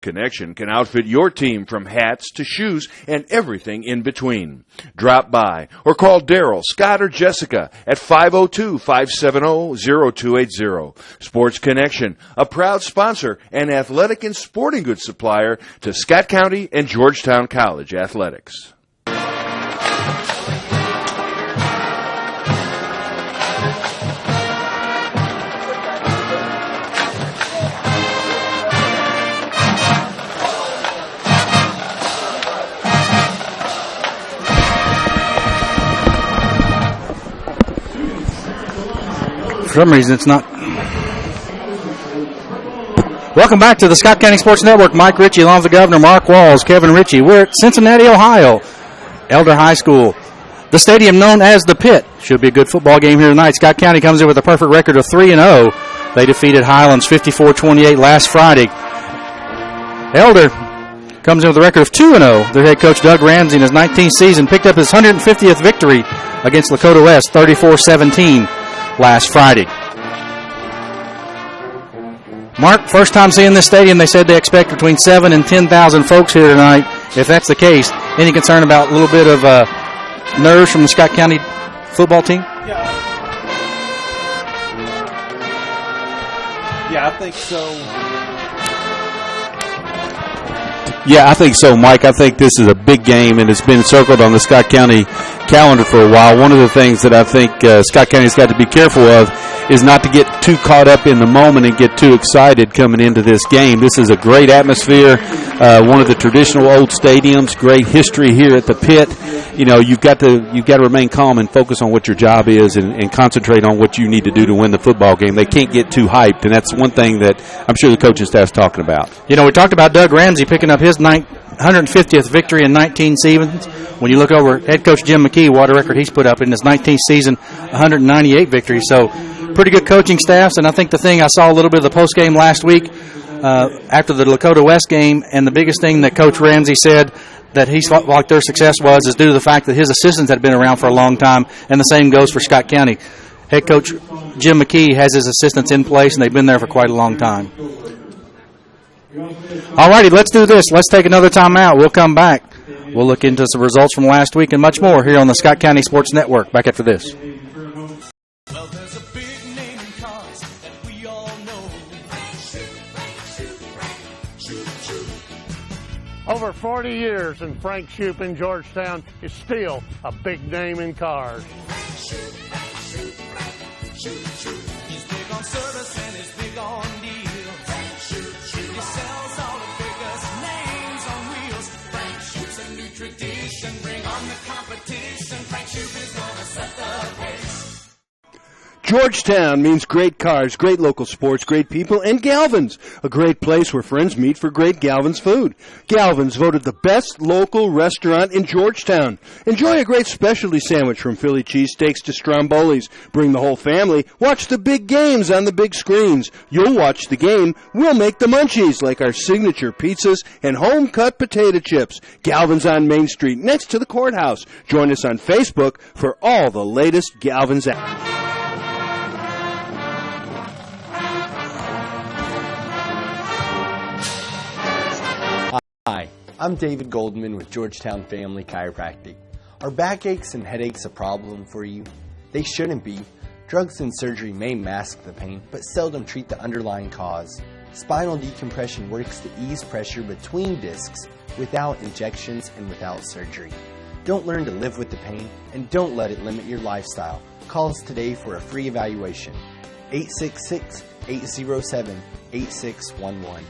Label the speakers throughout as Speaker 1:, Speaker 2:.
Speaker 1: Connection can outfit your team from hats to shoes and everything in between. Drop by or call Daryl, Scott, or Jessica at 502-570-0280. Sports Connection, a proud sponsor and athletic and sporting goods supplier to Scott County and Georgetown College athletics.
Speaker 2: For some reason, it's not. Welcome back to the Scott County Sports Network. Mike Ritchie, along with the governor, Mark Walls, Kevin Ritchie. We're at Cincinnati, Ohio, Elder High School. The stadium known as the Pit. Should be a good football game here tonight. Scott County comes in with a perfect record of 3-0. They defeated Highlands 54-28 last Friday. Elder comes in with a record of 2-0. Their head coach, Doug Ramsey, in his 19th season, picked up his 150th victory against Lakota West, 34-17. Last Friday. Mark, first time seeing this stadium, they said they expect between 7,000 and 10,000 folks here tonight. If that's the case, any concern about a little bit of nerves from the Scott County football team?
Speaker 3: Yeah, I think so.
Speaker 4: Yeah, I think so, Mike. I think this is a big game, and it's been circled on the Scott County calendar for a while. One of the things that I think Scott County's got to be careful of is not to get too caught up in the moment and get too excited coming into this game. This is a great atmosphere, one of the traditional old stadiums, great history here at the Pit. You know, you've got to remain calm and focus on what your job is and concentrate on what you need to do to win the football game. They can't get too hyped, and that's one thing that I'm sure the coaching staff's talking about.
Speaker 2: You know, we talked about Doug Ramsey picking up his 150th victory in 19 seasons. When you look over head coach Jim McKee, what a record he's put up in his 19th season, 198 victories. So pretty good coaching staffs, and I think the thing I saw a little bit of the post game last week after the Lakota West game, and the biggest thing that Coach Ramsey said that he felt like their success is due to the fact that his assistants had been around for a long time, and the same goes for Scott County. Head coach Jim McKee has his assistants in place, and they've been there for quite a long time. All righty, let's do this. Let's take another time out. We'll come back. We'll look into some results from last week and much more here on the Scott County Sports Network. Back after this.
Speaker 5: Well, there's a big name in cars that we all know.
Speaker 6: Over 40 years, and Frank Shoup in Georgetown is still a big name in cars.
Speaker 5: He's big on service and he's big on deals. He sells all the biggest names on wheels. Frank Shoup's a new tradition. Bring on the competition. Frank Shoup is gonna set the pace.
Speaker 1: Georgetown means great cars, great local sports, great people, and Galvin's, a great place where friends meet for great Galvin's food. Galvin's voted the best local restaurant in Georgetown. Enjoy a great specialty sandwich from Philly cheesesteaks to Strombolis. Bring the whole family. Watch the big games on the big screens. You'll watch the game. We'll make the munchies, like our signature pizzas and home-cut potato chips. Galvin's on Main Street, next to the courthouse. Join us on Facebook for all the latest Galvin's action.
Speaker 3: Hi, I'm David Goldman with Georgetown Family Chiropractic. Are backaches and headaches a problem for you? They shouldn't be. Drugs and surgery may mask the pain, but seldom treat the underlying cause. Spinal decompression works to ease pressure between discs without injections and without surgery. Don't learn to live with the pain, and don't let it limit your lifestyle. Call us today for a free evaluation. 866-807-8611.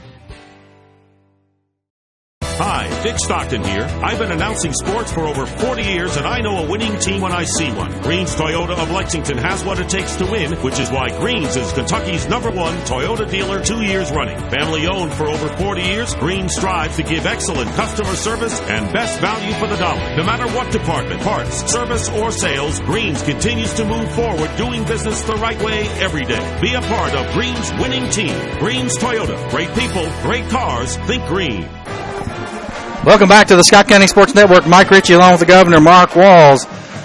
Speaker 7: Hi, Dick Stockton here. I've been announcing sports for over 40 years, and I know a winning team when I see one. Greens Toyota of Lexington has what it takes to win, which is why Greens is Kentucky's #1 Toyota dealer 2 years running. Family owned for over 40 years, Greens strives to give excellent customer service and best value for the dollar. No matter what department, parts, service, or sales, Greens continues to move forward doing business the right way every day. Be a part of Greens' winning team. Greens Toyota. Great people, great cars. Think green.
Speaker 2: Welcome back to the Scott County Sports Network. Mike Ritchie along with the governor, Mark Walls.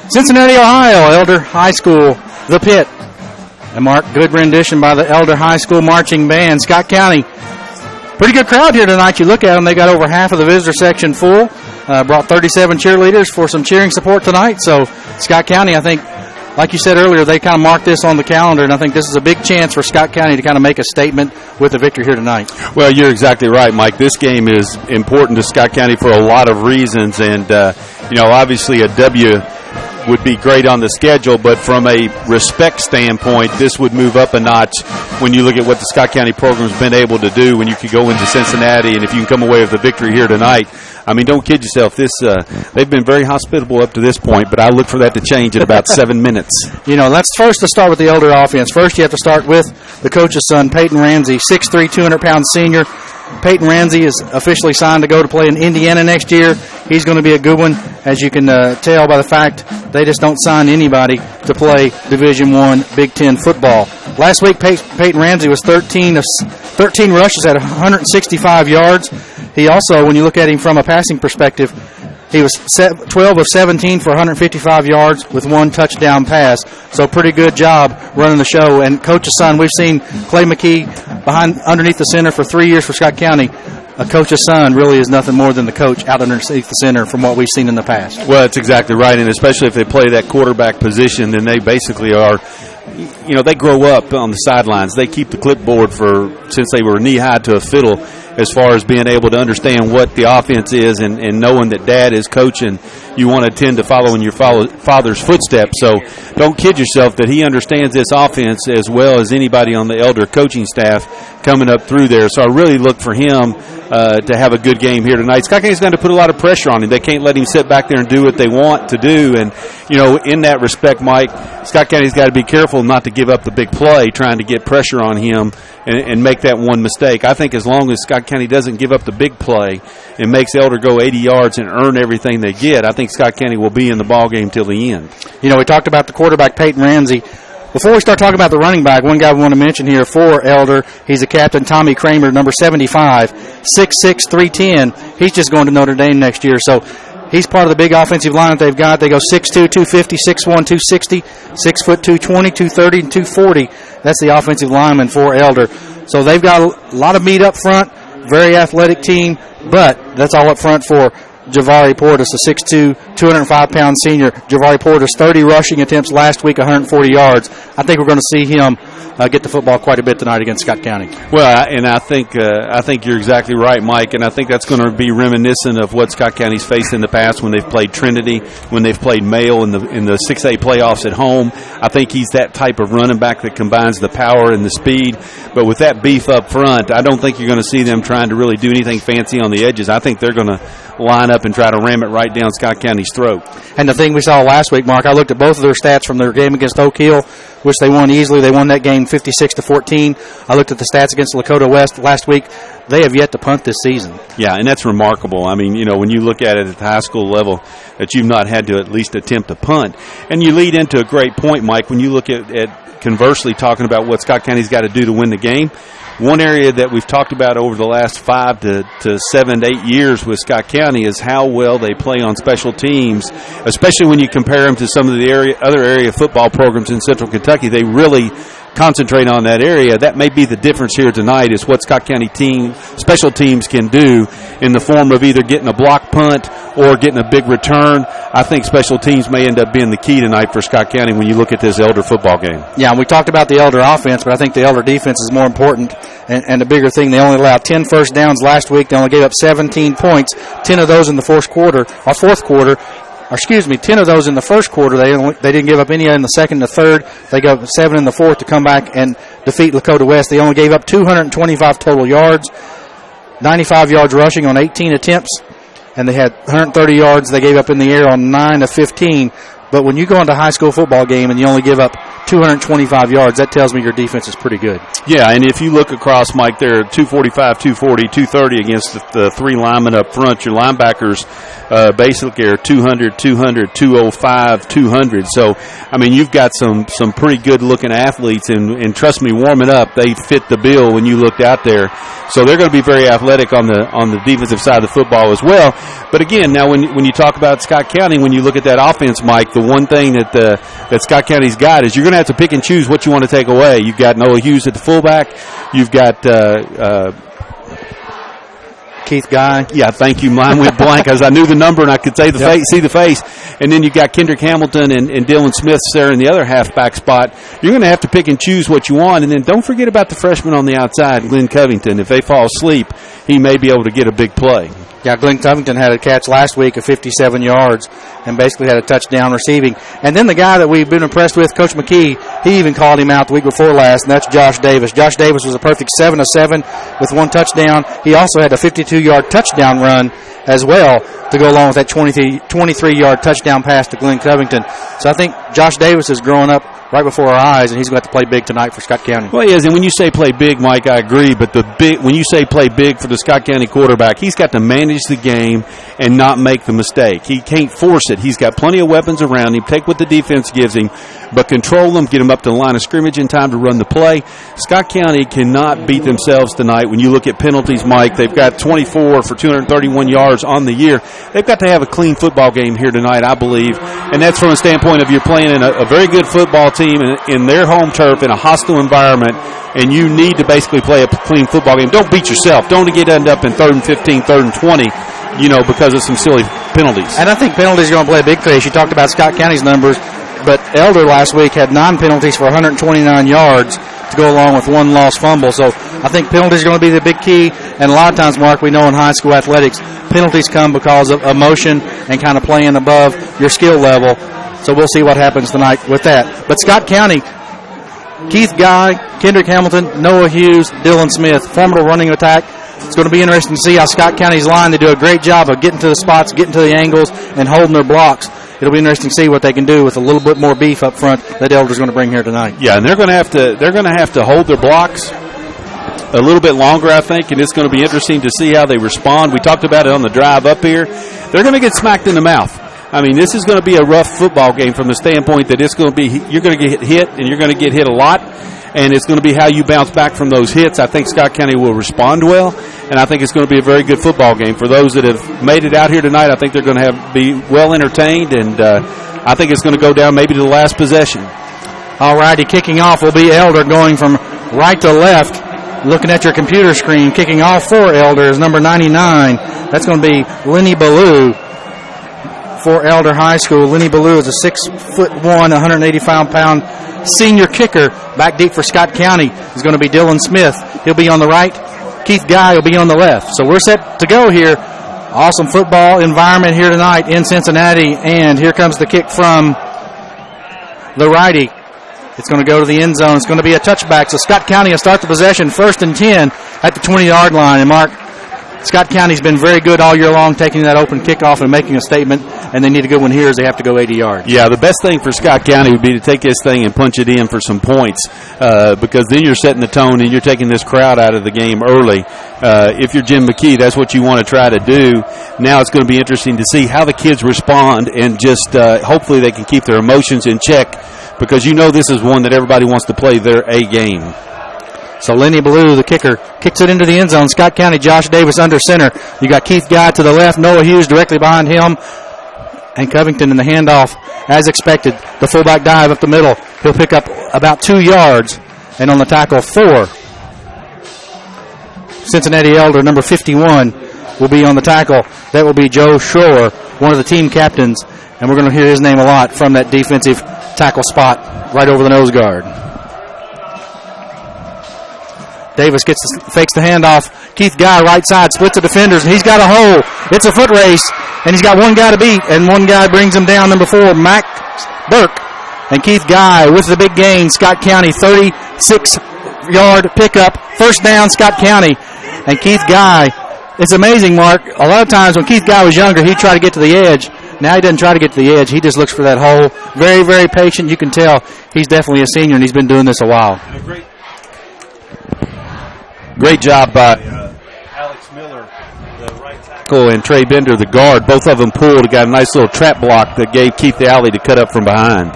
Speaker 2: Cincinnati, Ohio, Elder High School, the Pit. And Mark, good rendition by the Elder High School marching band. Scott County Pretty good crowd here tonight. You look at them, they got over half of the visitor section full. Brought 37 cheerleaders for some cheering support tonight. So Scott County, I think, like you said earlier, they kind of marked this on the calendar, and I think this is a big chance for Scott County to kind of make a statement with the victory here tonight.
Speaker 4: Well, you're exactly right, Mike. This game is important to Scott County for a lot of reasons, and, obviously a W would be great on the schedule, but from a respect standpoint, this would move up a notch when you look at what the Scott County program's been able to do when you could go into Cincinnati, and if you can come away with a victory here tonight. I mean, don't kid yourself. They've been very hospitable up to this point, but I look for that to change in about 7 minutes.
Speaker 2: Let's first start with the Elder offense. First, you have to start with the coach's son, Peyton Ramsey, 6'3", 200-pound senior. Peyton Ramsey is officially signed to go to play in Indiana next year. He's going to be a good one, as you can tell by the fact they just don't sign anybody to play Division I Big Ten football. Last week, Peyton Ramsey was 13 rushes at 165 yards. He also, when you look at him from a passing perspective, he was 12 of 17 for 155 yards with one touchdown pass. So pretty good job running the show. And coach's son, we've seen Clay McKee underneath the center for 3 years for Scott County. A coach's son really is nothing more than the coach out underneath the center from what we've seen in the past.
Speaker 4: Well, that's exactly right, and especially if they play that quarterback position, then they basically are, they grow up on the sidelines. They keep the clipboard since they were knee-high to a fiddle as far as being able to understand what the offense is and knowing that dad is coaching. You want to tend to follow in your father's footsteps. So don't kid yourself that he understands this offense as well as anybody on the Elder coaching staff coming up through there. So I really look for him to have a good game here tonight. Scott County's going to put a lot of pressure on him. They can't let him sit back there and do what they want to do. And, in that respect, Mike, Scott County's got to be careful not to give up the big play trying to get pressure on him and make that one mistake. I think as long as Scott County doesn't give up the big play and makes Elder go 80 yards and earn everything they get, I think Scott County will be in the ball game till the end.
Speaker 2: We talked about the quarterback, Peyton Ramsey. Before we start talking about the running back, one guy we want to mention here for Elder, he's the captain, Tommy Kramer, number 75, 6'6", 310. He's just going to Notre Dame next year. So he's part of the big offensive line that they've got. They go 6'2", 250, 6'1", 260, 6'2", 220, 230, and 240. That's the offensive lineman for Elder. So they've got a lot of meat up front, very athletic team, but that's all up front for Javari Portis, a 6'2", 205-pound senior. Javari Portis, 30 rushing attempts last week, 140 yards. I think we're going to see him get the football quite a bit tonight against Scott County.
Speaker 4: Well, and I think you're exactly right, Mike, and I think that's going to be reminiscent of what Scott County's faced in the past when they've played Trinity, when they've played Mayo in the 6A playoffs at home. I think he's that type of running back that combines the power and the speed, but with that beef up front, I don't think you're going to see them trying to really do anything fancy on the edges. I think they're going to line up and try to ram it right down Scott County's throat.
Speaker 2: And the thing we saw last week, Mark, I looked at both of their stats from their game against Oak Hill, which they won easily. They won that game 56-14. I looked at the stats against Lakota West last week. They have yet to punt this season.
Speaker 4: Yeah, and that's remarkable. I mean, when you look at it at the high school level, that you've not had to at least attempt to punt. And you lead into a great point, Mike, when you look at conversely talking about what Scott County's got to do to win the game. One area that we've talked about over the last 5 to 7 to 8 years with Scott County is how well they play on special teams, especially when you compare them to some of the other area football programs in Central Kentucky. They really concentrate on that area. That may be the difference here tonight is what Scott County special teams can do in the form of either getting a block punt or getting a big return. I think special teams may end up being the key tonight for Scott County when you look at this Elder football game.
Speaker 2: Yeah, and we talked about the Elder offense, but I think the Elder defense is more important and the bigger thing. They only allowed 10 first downs last week. They only gave up 17 points, 10 of those in the fourth quarter. 10 of those in the first quarter. They didn't give up any in the second and the third. They got 7 in the fourth to come back and defeat Lakota West. They only gave up 225 total yards, 95 yards rushing on 18 attempts, and they had 130 yards they gave up in the air on 9 of 15. But when you go into a high school football game and you only give up 225 yards, that tells me your defense is pretty good.
Speaker 4: Yeah, and if you look across, Mike, they're 245, 240, 230 against the three linemen up front. Your linebackers basically are 200, 200, 205, 200. So, I mean, you've got some pretty good-looking athletes, and trust me, warming up, they fit the bill when you looked out there. So they're going to be very athletic on the defensive side of the football as well. But again, now when you talk about Scott County, when you look at that offense, Mike, the one thing that Scott County's got is you're going to have to pick and choose what you want to take away. You've got Noah Hughes at the fullback. You've got
Speaker 2: Keith Guy.
Speaker 4: Yeah, thank you. Mine went blank as I knew the number and I could say see the face. And then you got Kendrick Hamilton and Dylan Smith there in the other halfback spot. You're going to have to pick and choose what you want. And then don't forget about the freshman on the outside, Glenn Covington. If they fall asleep, he may be able to get a big play.
Speaker 2: Yeah, Glenn Covington had a catch last week of 57 yards and basically had a touchdown receiving. And then the guy that we've been impressed with, Coach McKee, he even called him out the week before last, and that's Josh Davis. Josh Davis was a perfect 7 of 7 with 1 touchdown. He also had a 52-yard touchdown run as well to go along with that 23-yard touchdown pass to Glenn Covington. So I think Josh Davis is growing up right before our eyes, and he's going to have to play big tonight for Scott County.
Speaker 4: Well, he is, and when you say play big, Mike, I agree, but when you say play big for the Scott County quarterback, he's got to manage the game and not make the mistake. He can't force it. He's got plenty of weapons around him. Take what the defense gives him, but control them, get him up to the line of scrimmage in time to run the play. Scott County cannot beat themselves tonight. When you look at penalties, Mike, they've got 24 for 231 yards on the year. They've got to have a clean football game here tonight, I believe, and that's from a standpoint of you're playing in a very good football team in their home turf in a hostile environment, and you need to basically play a clean football game. Don't beat yourself. Don't end up in 3rd and 15, 3rd and 20, because of some silly penalties.
Speaker 2: And I think penalties are going to play a big case. You talked about Scott County's numbers, but Elder last week had 9 penalties for 129 yards to go along with 1 lost fumble. So I think penalties are going to be the big key. And a lot of times, Mark, we know in high school athletics, penalties come because of emotion and kind of playing above your skill level. So we'll see what happens tonight with that. But Scott County, Keith Guy, Kendrick Hamilton, Noah Hughes, Dylan Smith, formidable running attack. It's going to be interesting to see how Scott County's line, they do a great job of getting to the spots, getting to the angles, and holding their blocks. It'll be interesting to see what they can do with a little bit more beef up front that Elder's going to bring here tonight.
Speaker 4: Yeah, and they're going to have to hold their blocks a little bit longer, I think, and it's going to be interesting to see how they respond. We talked about it on the drive up here. They're going to get smacked in the mouth. I mean, this is going to be a rough football game from the standpoint that you're going to get hit, and you're going to get hit a lot, and it's going to be how you bounce back from those hits. I think Scott County will respond well, and I think it's going to be a very good football game. For those that have made it out here tonight, I think they're going to be well entertained, and I think it's going to go down maybe to the last possession.
Speaker 2: All righty, kicking off will be Elder going from right to left. Looking at your computer screen, kicking off for Elder is number 99. That's going to be Lenny Ballou for Elder High School. Lenny Ballou is a 6'1", 185-pound senior kicker. Back deep for Scott County is going to be Dylan Smith. He'll be on the right. Keith Guy will be on the left. So we're set to go here. Awesome football environment here tonight in Cincinnati. And here comes the kick from the righty. It's going to go to the end zone. It's going to be a touchback. So Scott County will start the possession 1st and 10 at the 20-yard line. And Mark, Scott County's been very good all year long taking that open kickoff and making a statement, and they need a good one here as they have to go 80 yards.
Speaker 4: Yeah, the best thing for Scott County would be to take this thing and punch it in for some points because then you're setting the tone and you're taking this crowd out of the game early. If you're Jim McKee, that's what you want to try to do. Now it's going to be interesting to see how the kids respond and just hopefully they can keep their emotions in check because this is one that everybody wants to play their A game.
Speaker 2: So Lenny Ballou, the kicker, kicks it into the end zone. Scott County, Josh Davis under center. You got Keith Guy to the left, Noah Hughes directly behind him, and Covington in the handoff as expected. The fullback dive up the middle. He'll pick up about 2 yards, and on the tackle 4. Cincinnati Elder, number 51, will be on the tackle. That will be Joe Schroer, one of the team captains, and we're going to hear his name a lot from that defensive tackle spot right over the nose guard. Davis fakes the handoff. Keith Guy, right side, splits the defenders, and he's got a hole. It's a foot race, and he's got one guy to beat, and one guy brings him down, number 4, Mac Burke. And Keith Guy with the big gain. Scott County, 36-yard pickup. First down, Scott County. And Keith Guy, it's amazing, Mark. A lot of times when Keith Guy was younger, he'd try to get to the edge. Now he doesn't try to get to the edge. He just looks for that hole. Very, very patient. You can tell he's definitely a senior, and he's been doing this a while.
Speaker 4: Great job by Alex Miller, the right tackle, and Trey Bender, the guard. Both of them pulled. Got a nice little trap block that gave Keith the alley to cut up from behind.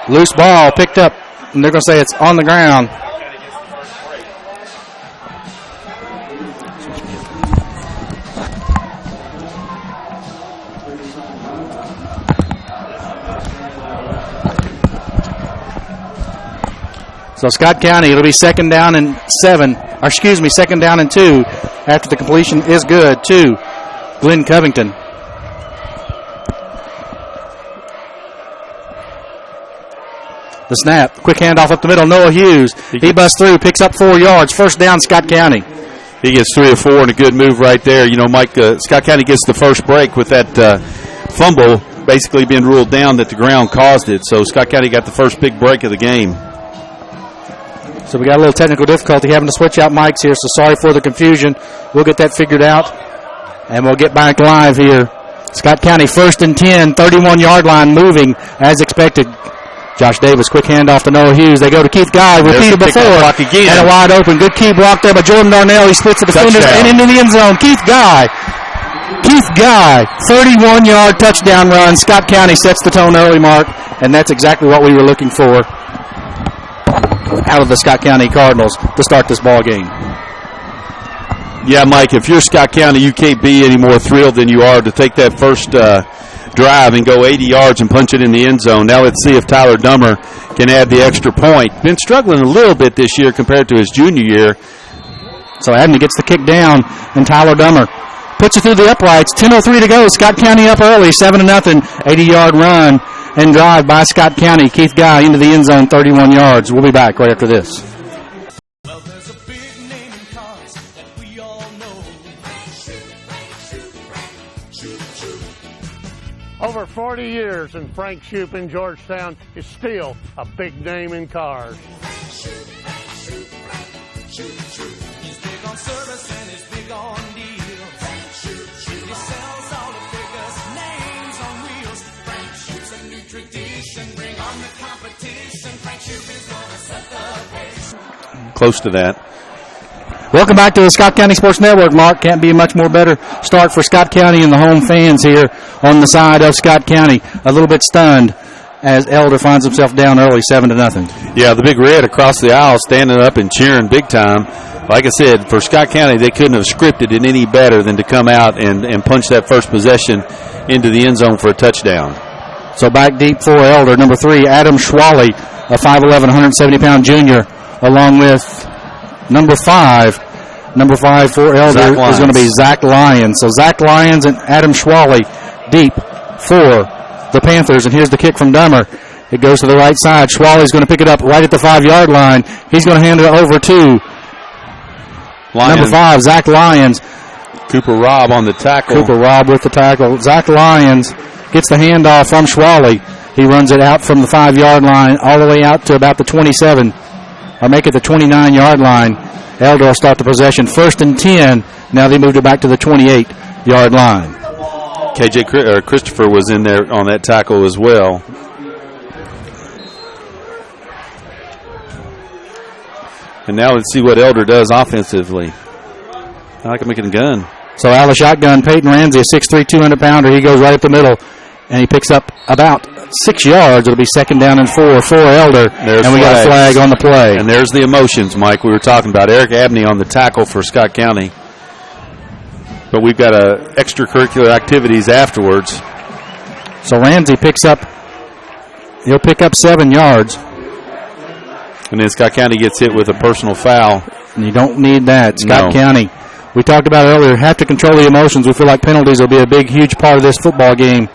Speaker 2: Loose ball picked up, and they're going to say it's on the ground. So Scott County, it'll be second down and 2 after the completion is good to Glenn Covington. The snap, quick handoff up the middle, Noah Hughes. He busts through, picks up 4 yards. First down, Scott County.
Speaker 4: He gets 3 or 4 and a good move right there. You know, Mike, Scott County gets the first break with that fumble basically being ruled down that the ground caused it. So Scott County got the first big break of the game.
Speaker 2: So we got a little technical difficulty having to switch out mics here, so sorry for the confusion. We'll get that figured out, and we'll get back live here. Scott County first and 10, 31-yard line, moving as expected. Josh Davis, quick handoff to Noah Hughes. They go to Keith Guy, repeated before, and a wide open. Good key block there by Jordan Darnell. He splits the defenders and into the end zone. Keith Guy, 31-yard touchdown run. Scott County sets the tone early, Mark, and that's exactly what we were looking for out of the Scott County Cardinals to start this ball game.
Speaker 4: Yeah, Mike, if you're Scott County, you can't be any more thrilled than you are to take that first drive and go 80 yards and punch it in the end zone. Now let's see if Tyler Dummer can add the extra point. Been struggling a little bit this year compared to his junior year.
Speaker 2: So Abney gets the kick down, and Tyler Dummer puts it through the uprights. 10:03 to go. Scott County up early, 7-0. 80-yard run and drive by Scott County. Keith Guy into the end zone, 31 yards. We'll be back right after this.
Speaker 5: Well, there's a big name in cars that we all know.
Speaker 6: Over 40 years, and Frank Shoup in Georgetown is still a big name in cars.
Speaker 5: He's big on service and he's big on deals. He sells all the biggest names on wheels. Frank Shoup's a new tradition. Bring on the competition. Frank Shoup is gonna set the pace.
Speaker 4: Close to that.
Speaker 2: Welcome back to the Scott County Sports Network, Mark. Can't be a much more better start for Scott County and the home fans here on the side of Scott County. A little bit stunned as Elder finds himself down early, 7-0.
Speaker 4: Yeah, the Big Red across the aisle standing up and cheering big time. Like I said, for Scott County, they couldn't have scripted it any better than to come out and punch that first possession into the end zone for a touchdown.
Speaker 2: So back deep for Elder, number 3, Adam Schwally, a 5'11", 170-pound junior, along with number 5. Number 5 for Elder is going to be Zach Lyons. So Zach Lyons and Adam Schwally deep for the Panthers. And here's the kick from Dummer. It goes to the right side. Schwally's going to pick it up right at the 5-yard line. He's going to hand it over to number 5, Zach Lyons.
Speaker 4: Cooper Robb on the tackle.
Speaker 2: Cooper Robb with the tackle. Zach Lyons gets the handoff from Schwally. He runs it out from the 5-yard line all the way out to about the 27, or make it the 29-yard line. Elder will start the possession. First and 10. Now they moved it back to the 28-yard line.
Speaker 4: Christopher was in there on that tackle as well. And now let's see what Elder does offensively. I like him making a gun.
Speaker 2: So out of the shotgun, Peyton Ramsey, a 6'3", 200-pounder. He goes right up the middle, and he picks up about 6 yards. It'll be second down and 4 for Elder. And we got a flag on the play.
Speaker 4: And there's the emotions, Mike, we were talking about. Eric Abney on the tackle for Scott County. But we've got extracurricular activities afterwards.
Speaker 2: So Ramsey he'll pick up 7 yards.
Speaker 4: And then Scott County gets hit with a personal foul.
Speaker 2: And you don't need that. Scott County, we talked about earlier, have to control the emotions. We feel like penalties will be a big, huge part of this football game.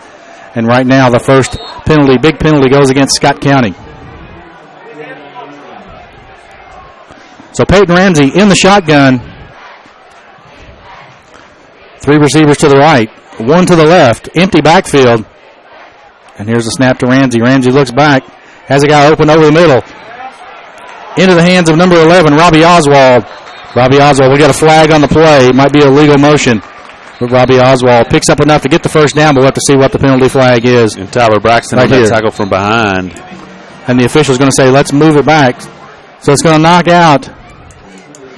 Speaker 2: And right now, the first big penalty, goes against Scott County. So Peyton Ramsey in the shotgun. 3 receivers to the right, 1 to the left, empty backfield. And here's the snap to Ramsey. Ramsey looks back, has a guy open over the middle. Into the hands of number 11, Robbie Oswald. Robbie Oswald, we got a flag on the play. It might be a legal motion. But Robbie Oswald picks up enough to get the first down, but we'll have to see what the penalty flag is.
Speaker 4: And Tyler Braxton on that tackle from behind.
Speaker 2: And the official's going to say, let's move it back. So it's going to knock out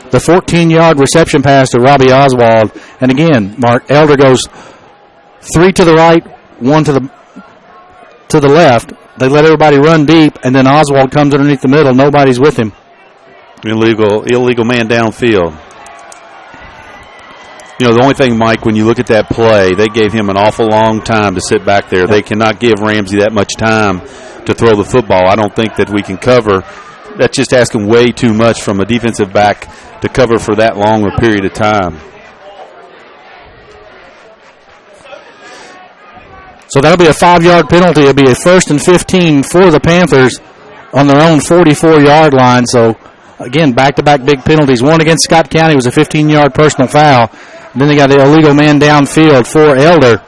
Speaker 2: the 14-yard reception pass to Robbie Oswald. And again, Mark, Elder goes 3 to the right, 1 to the left. They let everybody run deep, and then Oswald comes underneath the middle. Nobody's with him.
Speaker 4: Illegal man downfield. You know, the only thing, Mike, when you look at that play, they gave him an awful long time to sit back there. They cannot give Ramsey that much time to throw the football. I don't think that we can cover that's just asking way too much from a defensive back to cover for that long a period of time.
Speaker 2: So that'll be a 5-yard penalty. It'll be a 1st and 15 for the Panthers on their own 44-yard line. So, again, back-to-back big penalties. One against Scott County was a 15-yard personal foul. And then they got the illegal man downfield for Elder.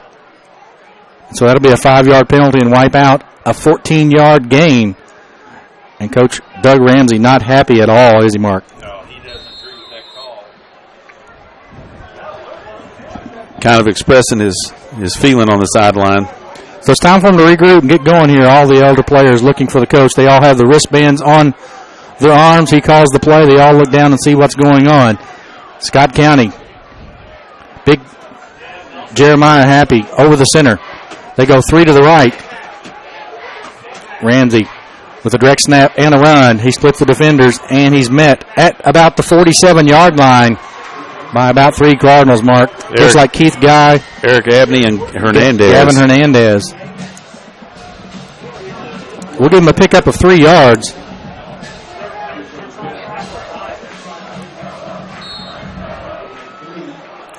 Speaker 2: So that'll be a 5-yard penalty and wipe out a 14-yard gain. And Coach Doug Ramsey not happy at all, is he, Mark?
Speaker 4: No, he doesn't agree with that call. Kind of expressing his feeling on the sideline.
Speaker 2: So it's time for them to regroup and get going here. All the Elder players looking for the coach. They all have the wristbands on their arms. He calls the play. They all look down and see what's going on. Scott County. Big Jeremiah Happy over the center. They go 3 to the right. Ramsey with a direct snap and a run. He splits the defenders, and he's met at about the 47-yard line by about 3 Cardinals, Mark. Just like Keith Guy.
Speaker 4: Eric Abney and Hernandez.
Speaker 2: Gavin Hernandez. We'll give him a pickup of 3 yards.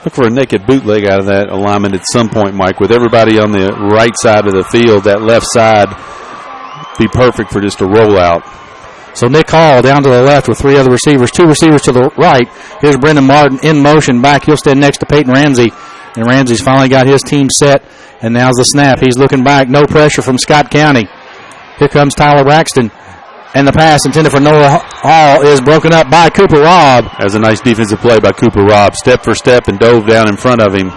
Speaker 4: Look for a naked bootleg out of that alignment at some point, Mike, with everybody on the right side of the field. That left side be perfect for just a rollout.
Speaker 2: So Nick Hall down to the left with 3 other receivers. 2 receivers to the right. Here's Brendan Martin in motion back. He'll stand next to Peyton Ramsey. And Ramsey's finally got his team set. And now's the snap. He's looking back. No pressure from Scott County. Here comes Tyler Braxton. And the pass intended for Noah Hall is broken up by Cooper Robb.
Speaker 4: That was a nice defensive play by Cooper Robb. Step for step and dove down in front of him.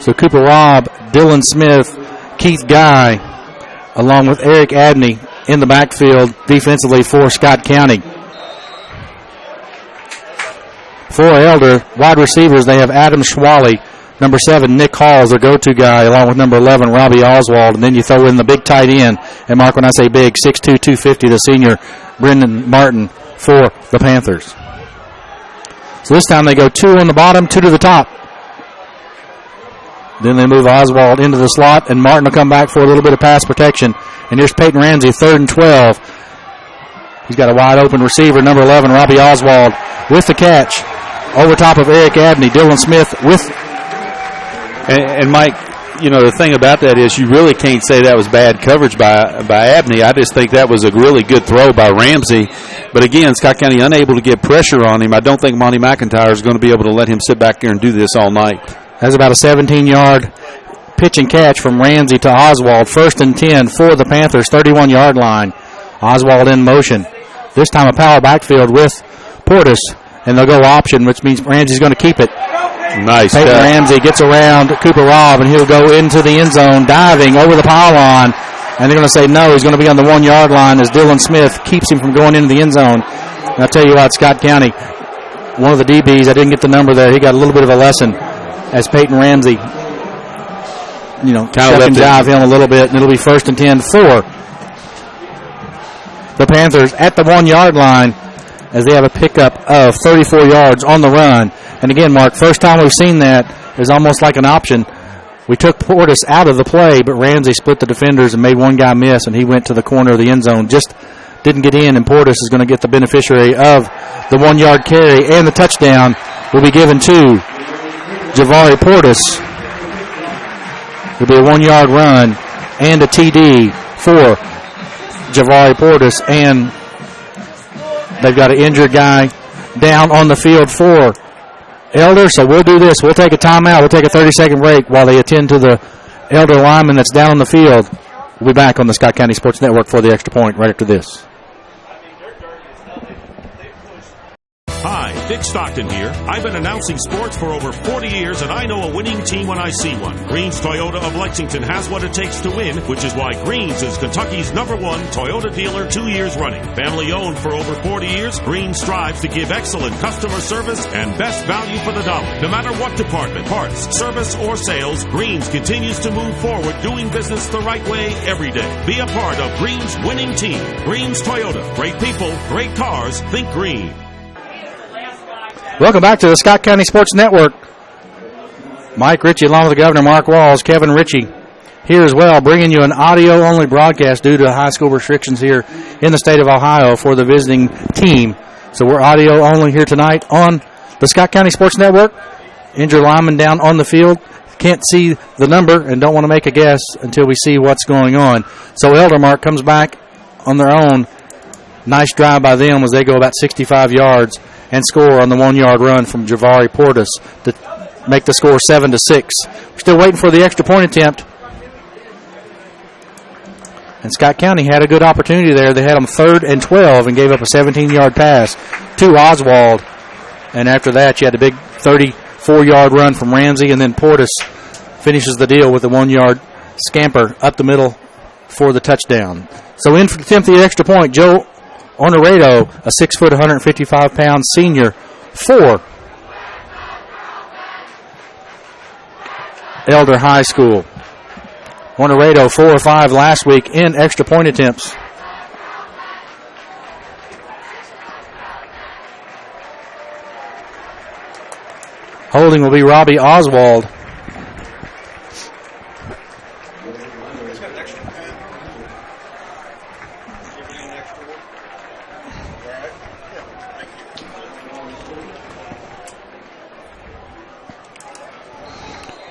Speaker 2: So Cooper Robb, Dylan Smith, Keith Guy, along with Eric Abney in the backfield defensively for Scott County. For Elder, wide receivers, they have Adam Schwally. Number 7, Nick Hall is their go-to guy, along with number 11, Robbie Oswald. And then you throw in the big tight end. And, Mark, when I say big, 6'2", 250, the senior, Brendan Martin for the Panthers. So this time they go 2 on the bottom, 2 to the top. Then they move Oswald into the slot, and Martin will come back for a little bit of pass protection. And here's Peyton Ramsey, 3rd and 12. He's got a wide-open receiver, number 11, Robbie Oswald, with the catch. Over top of Eric Abney, Dylan Smith with...
Speaker 4: And Mike, you know, the thing about that is you really can't say that was bad coverage by Abney. I just think that was a really good throw by Ramsey. But again, Scott County unable to get pressure on him. I don't think Monty McIntyre is going to be able to let him sit back there and do this all night.
Speaker 2: That's about a 17-yard pitch and catch from Ramsey to Oswald. 1st and 10 for the Panthers, 31-yard line. Oswald in motion. This time a power backfield with Portis. And they'll go option, which means Ramsey's going to keep it.
Speaker 4: Nice.
Speaker 2: Peyton Ramsey gets around Cooper Robb, and he'll go into the end zone, diving over the pylon. And they're going to say no, he's going to be on the 1-yard line as Dylan Smith keeps him from going into the end zone. And I'll tell you what, Scott County, one of the DBs, I didn't get the number there, he got a little bit of a lesson as Peyton Ramsey, you know, chuck and jive him a little bit, and it'll be 1st and 10 for the Panthers at the 1-yard line as they have a pickup of 34 yards on the run. And again, Mark, first time we've seen that is almost like an option. We took Portis out of the play, but Ramsey split the defenders and made one guy miss, and he went to the corner of the end zone. Just didn't get in, and Portis is going to get the beneficiary of the 1-yard carry, and the touchdown will be given to Javari Portis. It'll be a 1-yard run and a TD for Javari Portis, and they've got an injured guy down on the field for Elder, so we'll do this. We'll take a timeout. We'll take a 30-second break while they attend to the Elder lineman that's down on the field. We'll be back on the Scott County Sports Network for the Extra Point right after this.
Speaker 7: Hi, Dick Stockton here. I've been announcing sports for over 40 years, and I know a winning team when I see one. Green's Toyota of Lexington has what it takes to win, which is why Green's is Kentucky's #1 Toyota dealer 2 years running. Family owned for over 40 years, Green strives to give excellent customer service and best value for the dollar. No matter what department, parts, service, or sales, Green's continues to move forward doing business the right way every day. Be a part of Green's winning team. Green's Toyota. Great people, great cars. Think Green.
Speaker 2: Welcome back to the Scott County Sports Network. Mike Ritchie along with the governor, Mark Walls, Kevin Ritchie here as well, bringing you an audio-only broadcast due to high school restrictions here in the state of Ohio for the visiting team. So we're audio-only here tonight on the Scott County Sports Network. Injured lineman down on the field. Can't see the number and don't want to make a guess until we see what's going on. So Eldermark comes back on their own. Nice drive by them as they go about 65 yards and score on the 1-yard run from Javari Portis to make the score 7-6. We're still waiting for the extra point attempt. And Scott County had a good opportunity there. They had them 3rd and 12 and gave up a 17-yard pass to Oswald. And after that, you had a big 34-yard run from Ramsey, and then Portis finishes the deal with a 1-yard scamper up the middle for the touchdown. So in to attempt the extra point, Joe Honoredo, a 6-foot, 155-pound senior for Elder High School. Honoredo 4 or 5 last week in extra point attempts. Holding will be Robbie Oswald.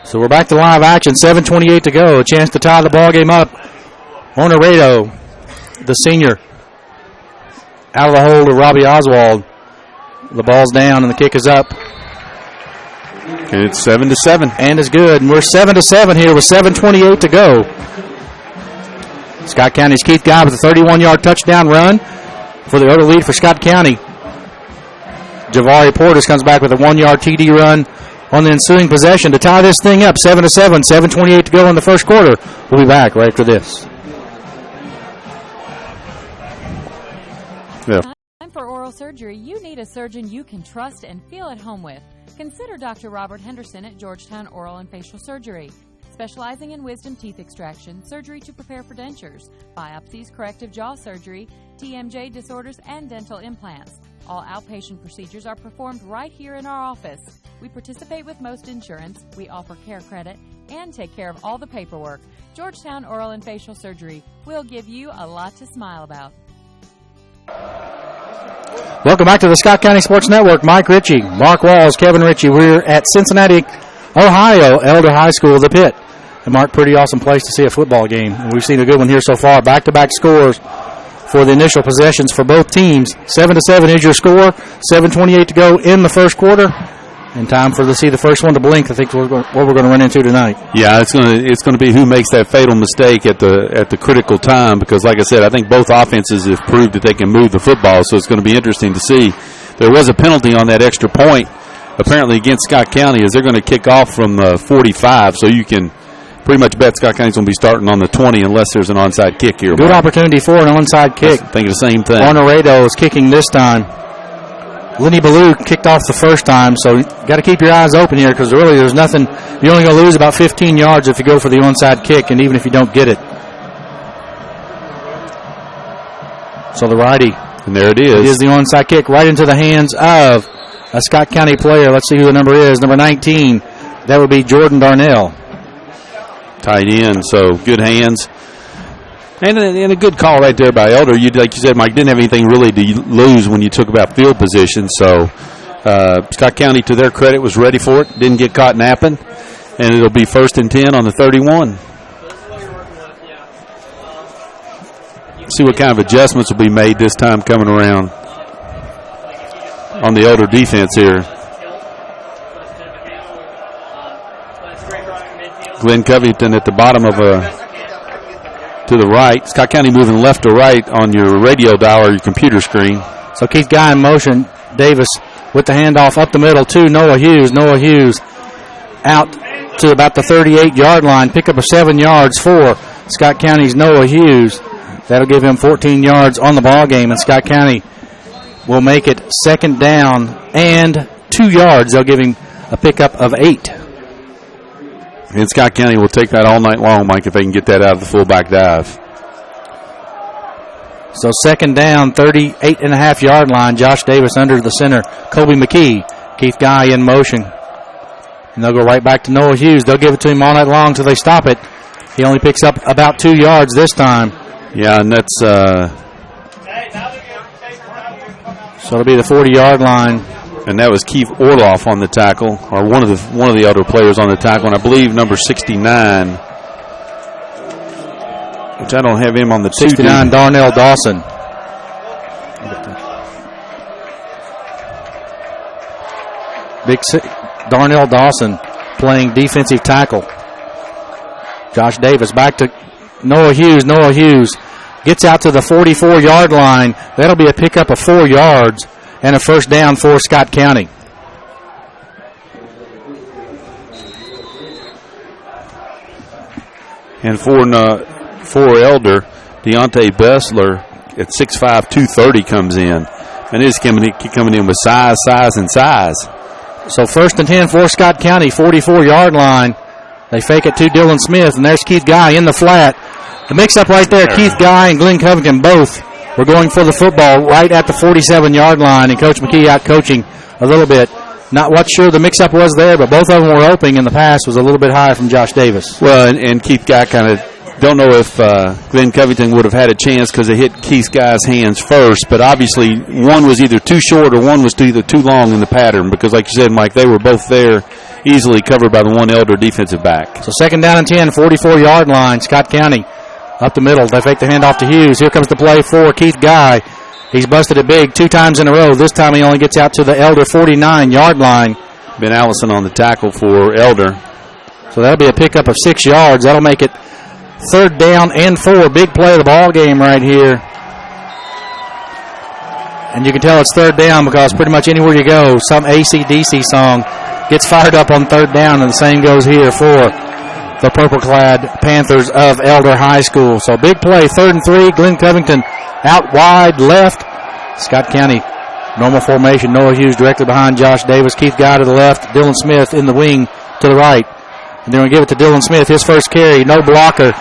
Speaker 2: So we're back to live action, 7:28 to go. A chance to tie the ball game up. Honoredo, the senior, out of the hole to Robbie Oswald. The ball's down and the kick is up.
Speaker 4: And it's 7-7.
Speaker 2: And is good. And we're 7-7 here with 7:28 to go. Scott County's Keith Guy with a 31-yard touchdown run for the early lead for Scott County. Javari Portis comes back with a 1-yard TD run on the ensuing possession to tie this thing up. 7-7, 7:28 to go in the first quarter. We'll be back right after this.
Speaker 4: Yeah.
Speaker 8: Time for oral surgery. You need a surgeon you can trust and feel at home with. Consider Dr. Robert Henderson at Georgetown Oral and Facial Surgery. Specializing in wisdom teeth extraction, surgery to prepare for dentures, biopsies, corrective jaw surgery, TMJ disorders, and dental implants. All outpatient procedures are performed right here in our office. We participate with most insurance, we offer care credit, and take care of all the paperwork. Georgetown Oral and Facial Surgery will give you a lot to smile about.
Speaker 2: Welcome back to the Scott County Sports Network. Mike Ritchie, Mark Walls, Kevin Ritchie. We're at Cincinnati, Ohio, Elder High School, the Pit. And Mark, pretty awesome place to see a football game. And we've seen a good one here so far. Back-to-back scores for the initial possessions for both teams. 7-7 is your score. 7:28 to go in the first quarter. And time for to see the first one to blink. I think what we're going to run into tonight.
Speaker 4: Yeah, it's going to be who makes that fatal mistake at the critical time, because, like I said, I think both offenses have proved that they can move the football. So it's going to be interesting to see. There was a penalty on that extra point, apparently against Scott County, as they're going to kick off from 45. So you can pretty much bet Scott County's going to be starting on the 20 unless there's an onside kick here.
Speaker 2: Good opportunity for an onside kick.
Speaker 4: Thinking the same thing.
Speaker 2: Honoredo is kicking this time. Lenny Ballou kicked off the first time, so you got to keep your eyes open here, because really there's nothing. You're only going to lose about 15 yards if you go for the onside kick, and even if you don't get it. So the righty.
Speaker 4: And there it is.
Speaker 2: It is the onside kick right into the hands of a Scott County player. Let's see who the number is. Number 19. That would be Jordan Darnell.
Speaker 4: Tight end, so good hands. And a good call right there by Elder. Like you said, Mike, didn't have anything really to lose when you took about field position. So Scott County, to their credit, was ready for it. Didn't get caught napping. And it'll be 1st and 10 on the 31. See what kind of adjustments will be made this time coming around on the Elder defense here. Glenn Covington at the bottom of to the right. Scott County moving left to right on your radio dial or your computer screen.
Speaker 2: So Keith Guy in motion. Davis with the handoff up the middle to Noah Hughes. Noah Hughes out to about the 38-yard line. Pick up of 7 yards for Scott County's Noah Hughes. That'll give him 14 yards on the ball game, and Scott County will make it 2nd down and 2 yards. They'll give him a pickup of 8.
Speaker 4: And Scott County will take that all night long, Mike, if they can get that out of the fullback dive.
Speaker 2: So 2nd down, 38.5-yard line. Josh Davis under the center. Kobe McKee. Keith Guy in motion. And they'll go right back to Noah Hughes. They'll give it to him all night long until they stop it. He only picks up about 2 yards this time.
Speaker 4: Yeah, and that's
Speaker 2: so it'll be the 40-yard line.
Speaker 4: And that was Keith Orloff on the tackle, or one of the other players on the tackle, and I believe number 69, which I don't have him on the
Speaker 2: 69, Darnell Dawson. Darnell Dawson playing defensive tackle. Josh Davis back to Noah Hughes. Noah Hughes gets out to the 44-yard line. That'll be a pickup of 4 yards and a first down for Scott County.
Speaker 4: And for Elder, Deontay Bessler at 6'5", 230 comes in. And he's coming in with size, and size.
Speaker 2: So first and 10 for Scott County, 44-yard line. They fake it to Dylan Smith, and there's Keith Guy in the flat. The mix-up right there, Keith Guy and Glenn Covington both were going for the football right at the 47-yard line, and Coach McKee out coaching a little bit. Not what sure the mix-up was there, but both of them were open, and the pass was a little bit high from Josh Davis.
Speaker 4: Well, and Keith Guy kind of don't know if Glenn Covington would have had a chance because it hit Keith Guy's hands first, but obviously one was either too short or one was either too long in the pattern because, like you said, Mike, they were both there, easily covered by the one Elder defensive back.
Speaker 2: So second down and 10, 44-yard line, Scott County up the middle. They fake the handoff to Hughes. Here comes the play for Keith Guy. He's busted it big 2 times in a row. This time he only gets out to the Elder 49-yard line.
Speaker 4: Ben Allison on the tackle for Elder.
Speaker 2: So that'll be a pickup of 6 yards. That'll make it third down and 4. Big play of the ball game right here. And you can tell it's third down because pretty much anywhere you go, some AC/DC song gets fired up on third down, and the same goes here for the purple-clad Panthers of Elder High School. So big play, 3rd and 3. Glenn Covington out wide left. Scott County, normal formation. Noah Hughes directly behind Josh Davis. Keith Guy to the left. Dylan Smith in the wing to the right. And they're going to give it to Dylan Smith. His first carry, no blocker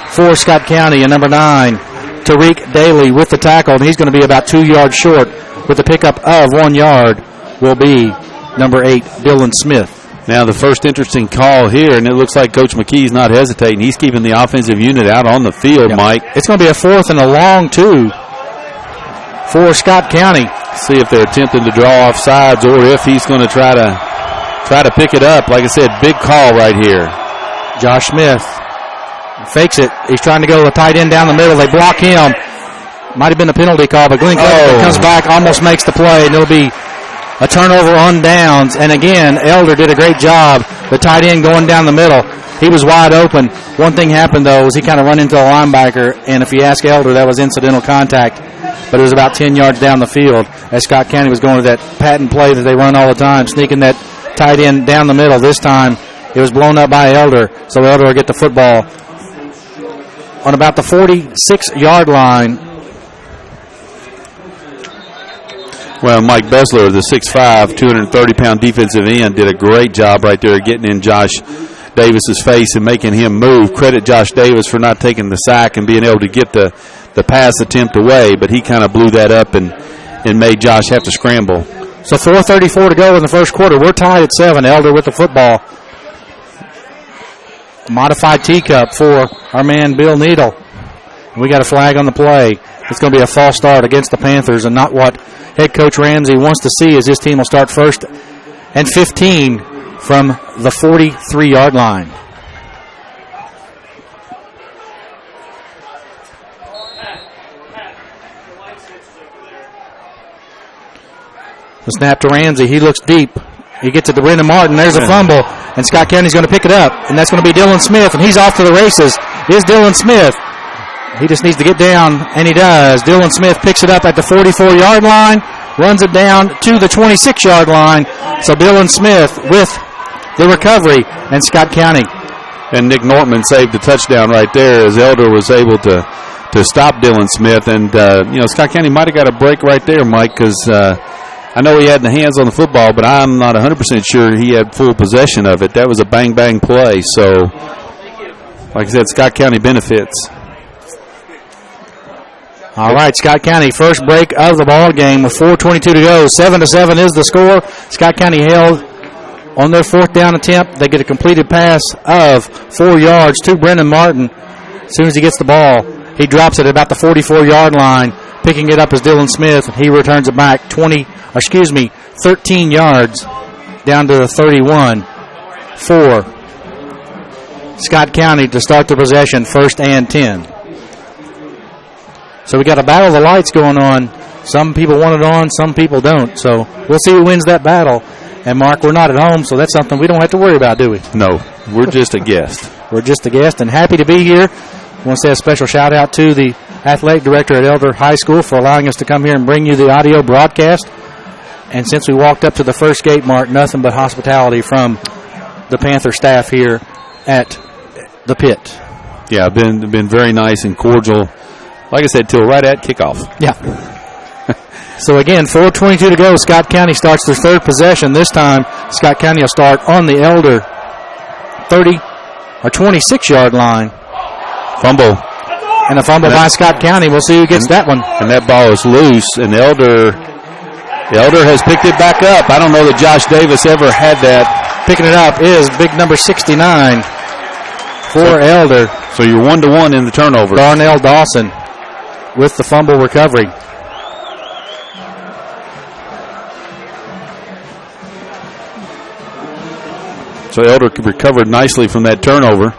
Speaker 2: for Scott County. And number 9, Tariq Daly with the tackle. And he's going to be about 2 yards short with the pickup of 1 yard will be number 8, Dylan Smith.
Speaker 4: Now the first interesting call here, and it looks like Coach McKee's not hesitating. He's keeping the offensive unit out on the field, Mike.
Speaker 2: It's going to be a 4th and a long 2 for Scott County.
Speaker 4: See if they're attempting to draw off sides or if he's going to try to pick it up. Like I said, big call right here.
Speaker 2: Josh Smith fakes it. He's trying to go a tight end down the middle. They block him. Might have been a penalty call, but Glenn Covington comes back, almost makes the play, and it'll be a turnover on downs. And again, Elder did a great job. The tight end going down the middle. He was wide open. One thing happened, though, was he kind of run into a linebacker, and if you ask Elder, that was incidental contact. But it was about 10 yards down the field as Scott County was going to that patent play that they run all the time, sneaking that tight end down the middle. This time it was blown up by Elder, so Elder will get the football on about the 46-yard line.
Speaker 4: Well, Mike Bessler, the 6'5", 230-pound defensive end, did a great job right there getting in Josh Davis's face and making him move. Credit Josh Davis for not taking the sack and being able to get the pass attempt away, but he kind of blew that up and made Josh have to scramble.
Speaker 2: So 4:34 to go in the first quarter. We're tied at 7. Elder with the football. Modified teacup for our man Bill Needle. We got a flag on the play. It's going to be a false start against the Panthers, and not what head coach Ramsey wants to see, as his team will start 1st and 15 from the 43-yard line. The snap to Ramsey. He looks deep. He gets it to Brendan Martin. There's a fumble, and Scott County's going to pick it up, and that's going to be Dylan Smith, and he's off to the races. Is Dylan Smith. He just needs to get down, and he does. Dylan Smith picks it up at the 44-yard line, runs it down to the 26-yard line. So Dylan Smith with the recovery, and Scott County.
Speaker 4: And Nick Nortman saved the touchdown right there as Elder was able to stop Dylan Smith. And, Scott County might have got a break right there, Mike, because I know he had the hands on the football, but I'm not 100% sure he had full possession of it. That was a bang-bang play. So, like I said, Scott County benefits.
Speaker 2: All right, Scott County, first break of the ball game with 4:22 to go. 7-7 is the score. Scott County held on their 4th down attempt, they get a completed pass of 4 yards to Brendan Martin. As soon as he gets the ball, he drops it at about the 44-yard line. Picking it up is Dylan Smith. He returns it back 13 yards down to the 31 for Scott County to start the possession, 1st and 10. So we got a battle of the lights going on. Some people want it on, some people don't. So we'll see who wins that battle. And, Mark, we're not at home, so that's something we don't have to worry about, do we?
Speaker 4: No, we're just a guest.
Speaker 2: We're just a guest and happy to be here. I want to say a special shout-out to the athletic director at Elder High School for allowing us to come here and bring you the audio broadcast. And since we walked up to the first gate, Mark, nothing but hospitality from the Panther staff here at the pit.
Speaker 4: Yeah, been very nice and cordial. Like I said, till right at kickoff.
Speaker 2: Yeah. So, again, 4:22 to go. Scott County starts their 3rd possession. This time, Scott County will start on the Elder 26-yard line.
Speaker 4: Fumble.
Speaker 2: And a fumble by Scott County. We'll see who gets that one.
Speaker 4: And that ball is loose, and Elder has picked it back up. I don't know that Josh Davis ever had that.
Speaker 2: Picking it up is big number 69 for Elder.
Speaker 4: So you're 1-1 in the turnover.
Speaker 2: Darnell Dawson with the fumble recovery.
Speaker 4: So Elder recovered nicely from that turnover,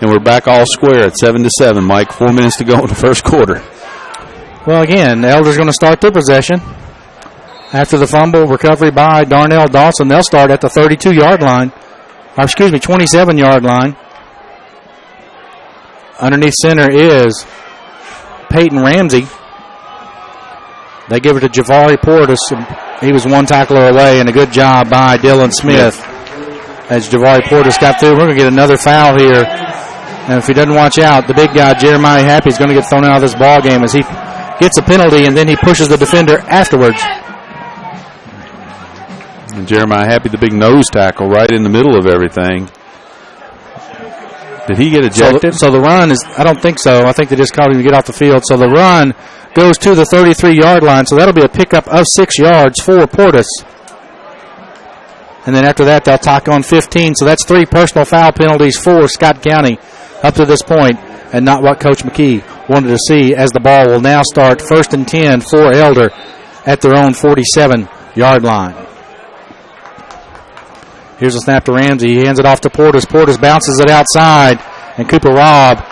Speaker 4: and we're back all square at 7-7. Mike, 4 minutes to go in the first quarter.
Speaker 2: Well, again, Elder's going to start their possession. After the fumble recovery by Darnell Dawson, they'll start at the 32-yard line. 27-yard line. Underneath center is Peyton Ramsey. They give it to Javari Portis. He was one tackler away, and a good job by Dylan Smith. As Javari Portis got through, we're going to get another foul here. And if he doesn't watch out, the big guy, Jeremiah Happy, is going to get thrown out of this ball game as he gets a penalty, and then he pushes the defender afterwards.
Speaker 4: And Jeremiah Happy, the big nose tackle, right in the middle of everything. Did he get ejected?
Speaker 2: So the run is, I don't think so. I think they just called him to get off the field. So the run goes to the 33-yard line. So that'll be a pickup of 6 yards for Portis. And then after that, they'll tack on 15. So that's 3 personal foul penalties for Scott County up to this point, and not what Coach McKee wanted to see, as the ball will now start 1st and 10 for Elder at their own 47-yard line. Here's a snap to Ramsey. He hands it off to Portis. Portis bounces it outside, and Cooper Robb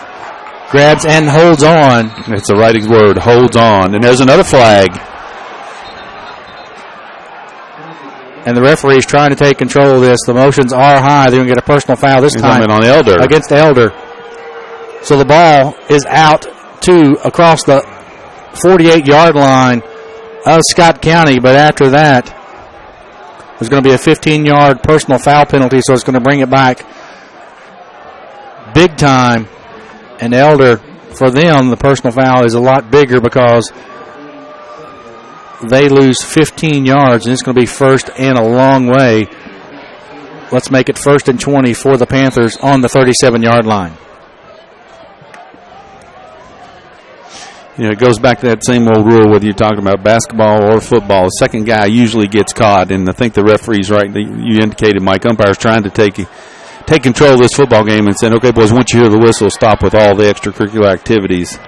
Speaker 2: grabs and holds on.
Speaker 4: It's the right word, holds on. And there's another flag.
Speaker 2: And the referee's trying to take control of this. The motions are high. They're going to get a personal foul this time
Speaker 4: on Elder.
Speaker 2: Against Elder. So the ball is out to across the 48-yard line of Scott County, but after that, there's going to be a 15-yard personal foul penalty, so it's going to bring it back big time. And Elder, for them, the personal foul is a lot bigger because they lose 15 yards, and it's going to be 1st and a long way. Let's make it 1st and 20 for the Panthers on the 37-yard line.
Speaker 4: You know, it goes back to that same old rule, whether you're talking about basketball or football. The second guy usually gets caught, and I think the referee's right. You indicated, Mike, umpire's trying to take control of this football game and saying, okay, boys, once you hear the whistle, stop with all the extracurricular activities.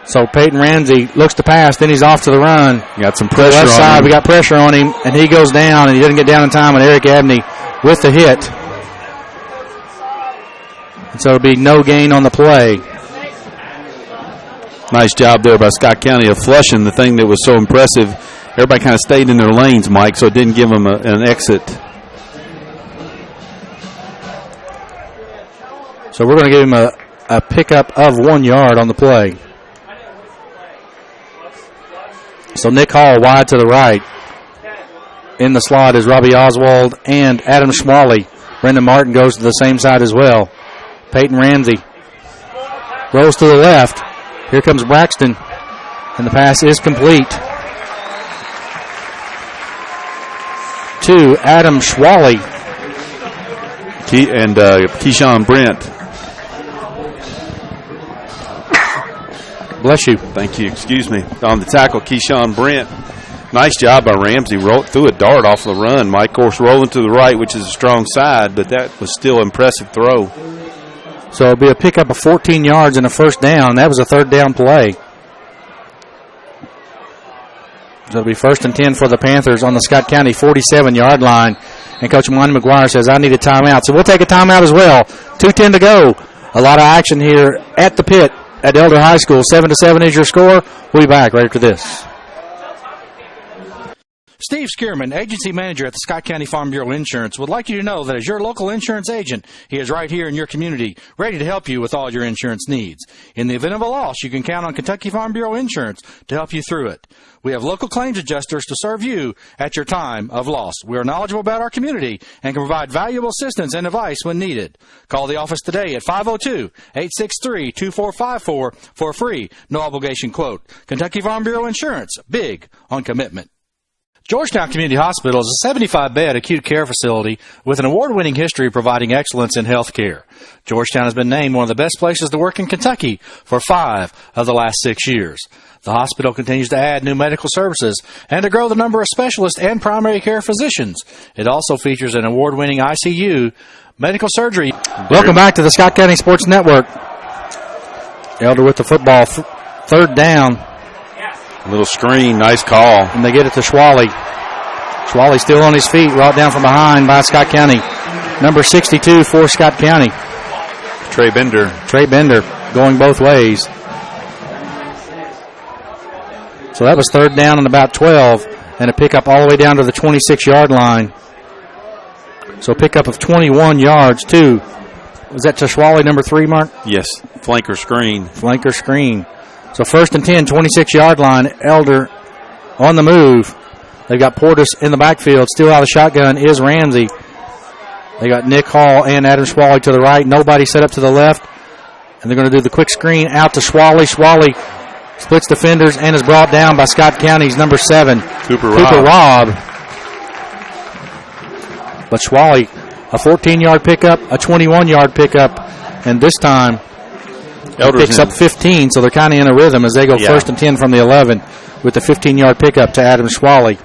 Speaker 2: So Peyton Ramsey looks to pass, then he's off to the run.
Speaker 4: Got some pressure
Speaker 2: left
Speaker 4: on
Speaker 2: side,
Speaker 4: him.
Speaker 2: we got pressure on him, and he goes down, and he doesn't get down in time, and Eric Abney with the hit. And so it'll be no gain on the play.
Speaker 4: Nice job there by Scott County of flushing the thing that was so impressive. Everybody kind of stayed in their lanes, Mike, so it didn't give them an exit.
Speaker 2: So we're going to give him a pickup of 1 yard on the play. So Nick Hall wide to the right. In the slot is Robbie Oswald and Adam Schmalley. Brendan Martin goes to the same side as well. Peyton Ramsey rolls to the left. Here comes Braxton, and the pass is complete to Adam Schwally.
Speaker 4: And Keyshawn Brent.
Speaker 2: Bless you.
Speaker 4: Thank you. Excuse me. On the tackle, Keyshawn Brent Nice job by Ramsey. Threw a dart off the run. Mike, of course, rolling to the right, which is a strong side, but that was still an impressive throw.
Speaker 2: So it'll be a pickup of 14 yards and a first down. That was a third down play. So it'll be 1st and 10 for the Panthers on the Scott County 47-yard line. And Coach Monty McGuire says, I need a timeout. So we'll take a timeout as well. 2:10 to go. A lot of action here at the pit at Elder High School. 7-7 is your score. We'll be back right after this. Steve Skierman, agency manager at the Scott County Farm Bureau Insurance, would like you to know that as your local insurance agent, he is right here in your community, ready to help you with all your insurance needs. In the event of a loss, you can count on Kentucky Farm Bureau Insurance to help you through it. We have local claims adjusters to serve you at your time of loss. We are knowledgeable about our community and can provide valuable assistance and advice when needed. Call the office today at 502-863-2454 for a free, no-obligation quote. Kentucky Farm Bureau Insurance, big on commitment. Georgetown Community Hospital is a 75-bed acute care facility with an award-winning history providing excellence in health care. Georgetown has been named one of the best places to work in Kentucky for 5 of the last 6 years. The hospital continues to add new medical services and to grow the number of specialists and primary care physicians. It also features an award-winning ICU, medical surgery. Welcome back to the Scott County Sports Network. Elder with the football, third down.
Speaker 4: Little screen, nice call.
Speaker 2: And they get it to Schwally. Schwally still on his feet, brought down from behind by Scott County. Number 62 for Scott County.
Speaker 4: Trey Bender.
Speaker 2: Trey Bender going both ways. So that was third down and about 12, and a pickup all the way down to the 26-yard line. So a pickup of 21 yards, too. Was that to Schwally, number 3, Mark?
Speaker 4: Yes, flanker screen.
Speaker 2: Flanker screen. So 1st and 10, 26-yard line. Elder on the move. They've got Portis in the backfield. Still out of the shotgun is Ramsey. They got Nick Hall and Adam Schwally to the right. Nobody set up to the left. And they're going to do the quick screen out to Schwally. Schwally splits defenders and is brought down by Scott County's number 7,
Speaker 4: Cooper Robb.
Speaker 2: But Schwally, a 14-yard pickup, a 21-yard pickup, and this time Elder's picks up 15, so they're kind of in a rhythm as they go 1st and 10 from the 11 with the 15-yard pickup to Adam Schwally.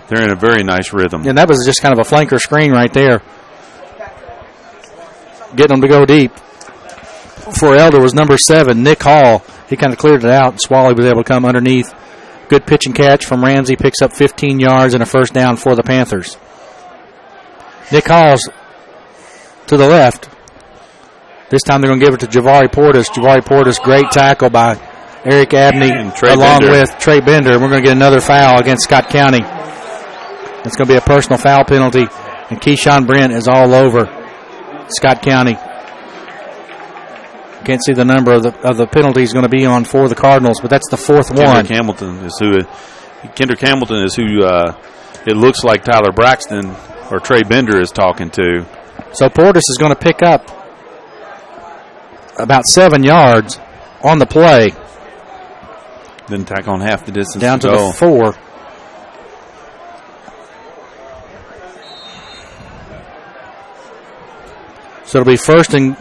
Speaker 4: They're in a very nice rhythm.
Speaker 2: And that was just kind of a flanker screen right there. Getting them to go deep. For Elder was number 7, Nick Hall. He kind of cleared it out, and Schwally was able to come underneath. Good pitch and catch from Ramsey, picks up 15 yards and a first down for the Panthers. Nick Hall's to the left. This time they're going to give it to Javari Portis. Javari Portis, great tackle by Eric Abney along with Trey Bender. We're going to get another foul against Scott County. It's going to be a personal foul penalty, and Keyshawn Brent is all over Scott County. Can't see the number of the penalties going to be on for the Cardinals, but that's the 4th one.
Speaker 4: Kendrick Hamilton is who it looks like Tyler Braxton or Trey Bender is talking to.
Speaker 2: So Portis is going to pick up about 7 yards on the play.
Speaker 4: Then tack on half the distance
Speaker 2: down to the 4. So it'll be 2nd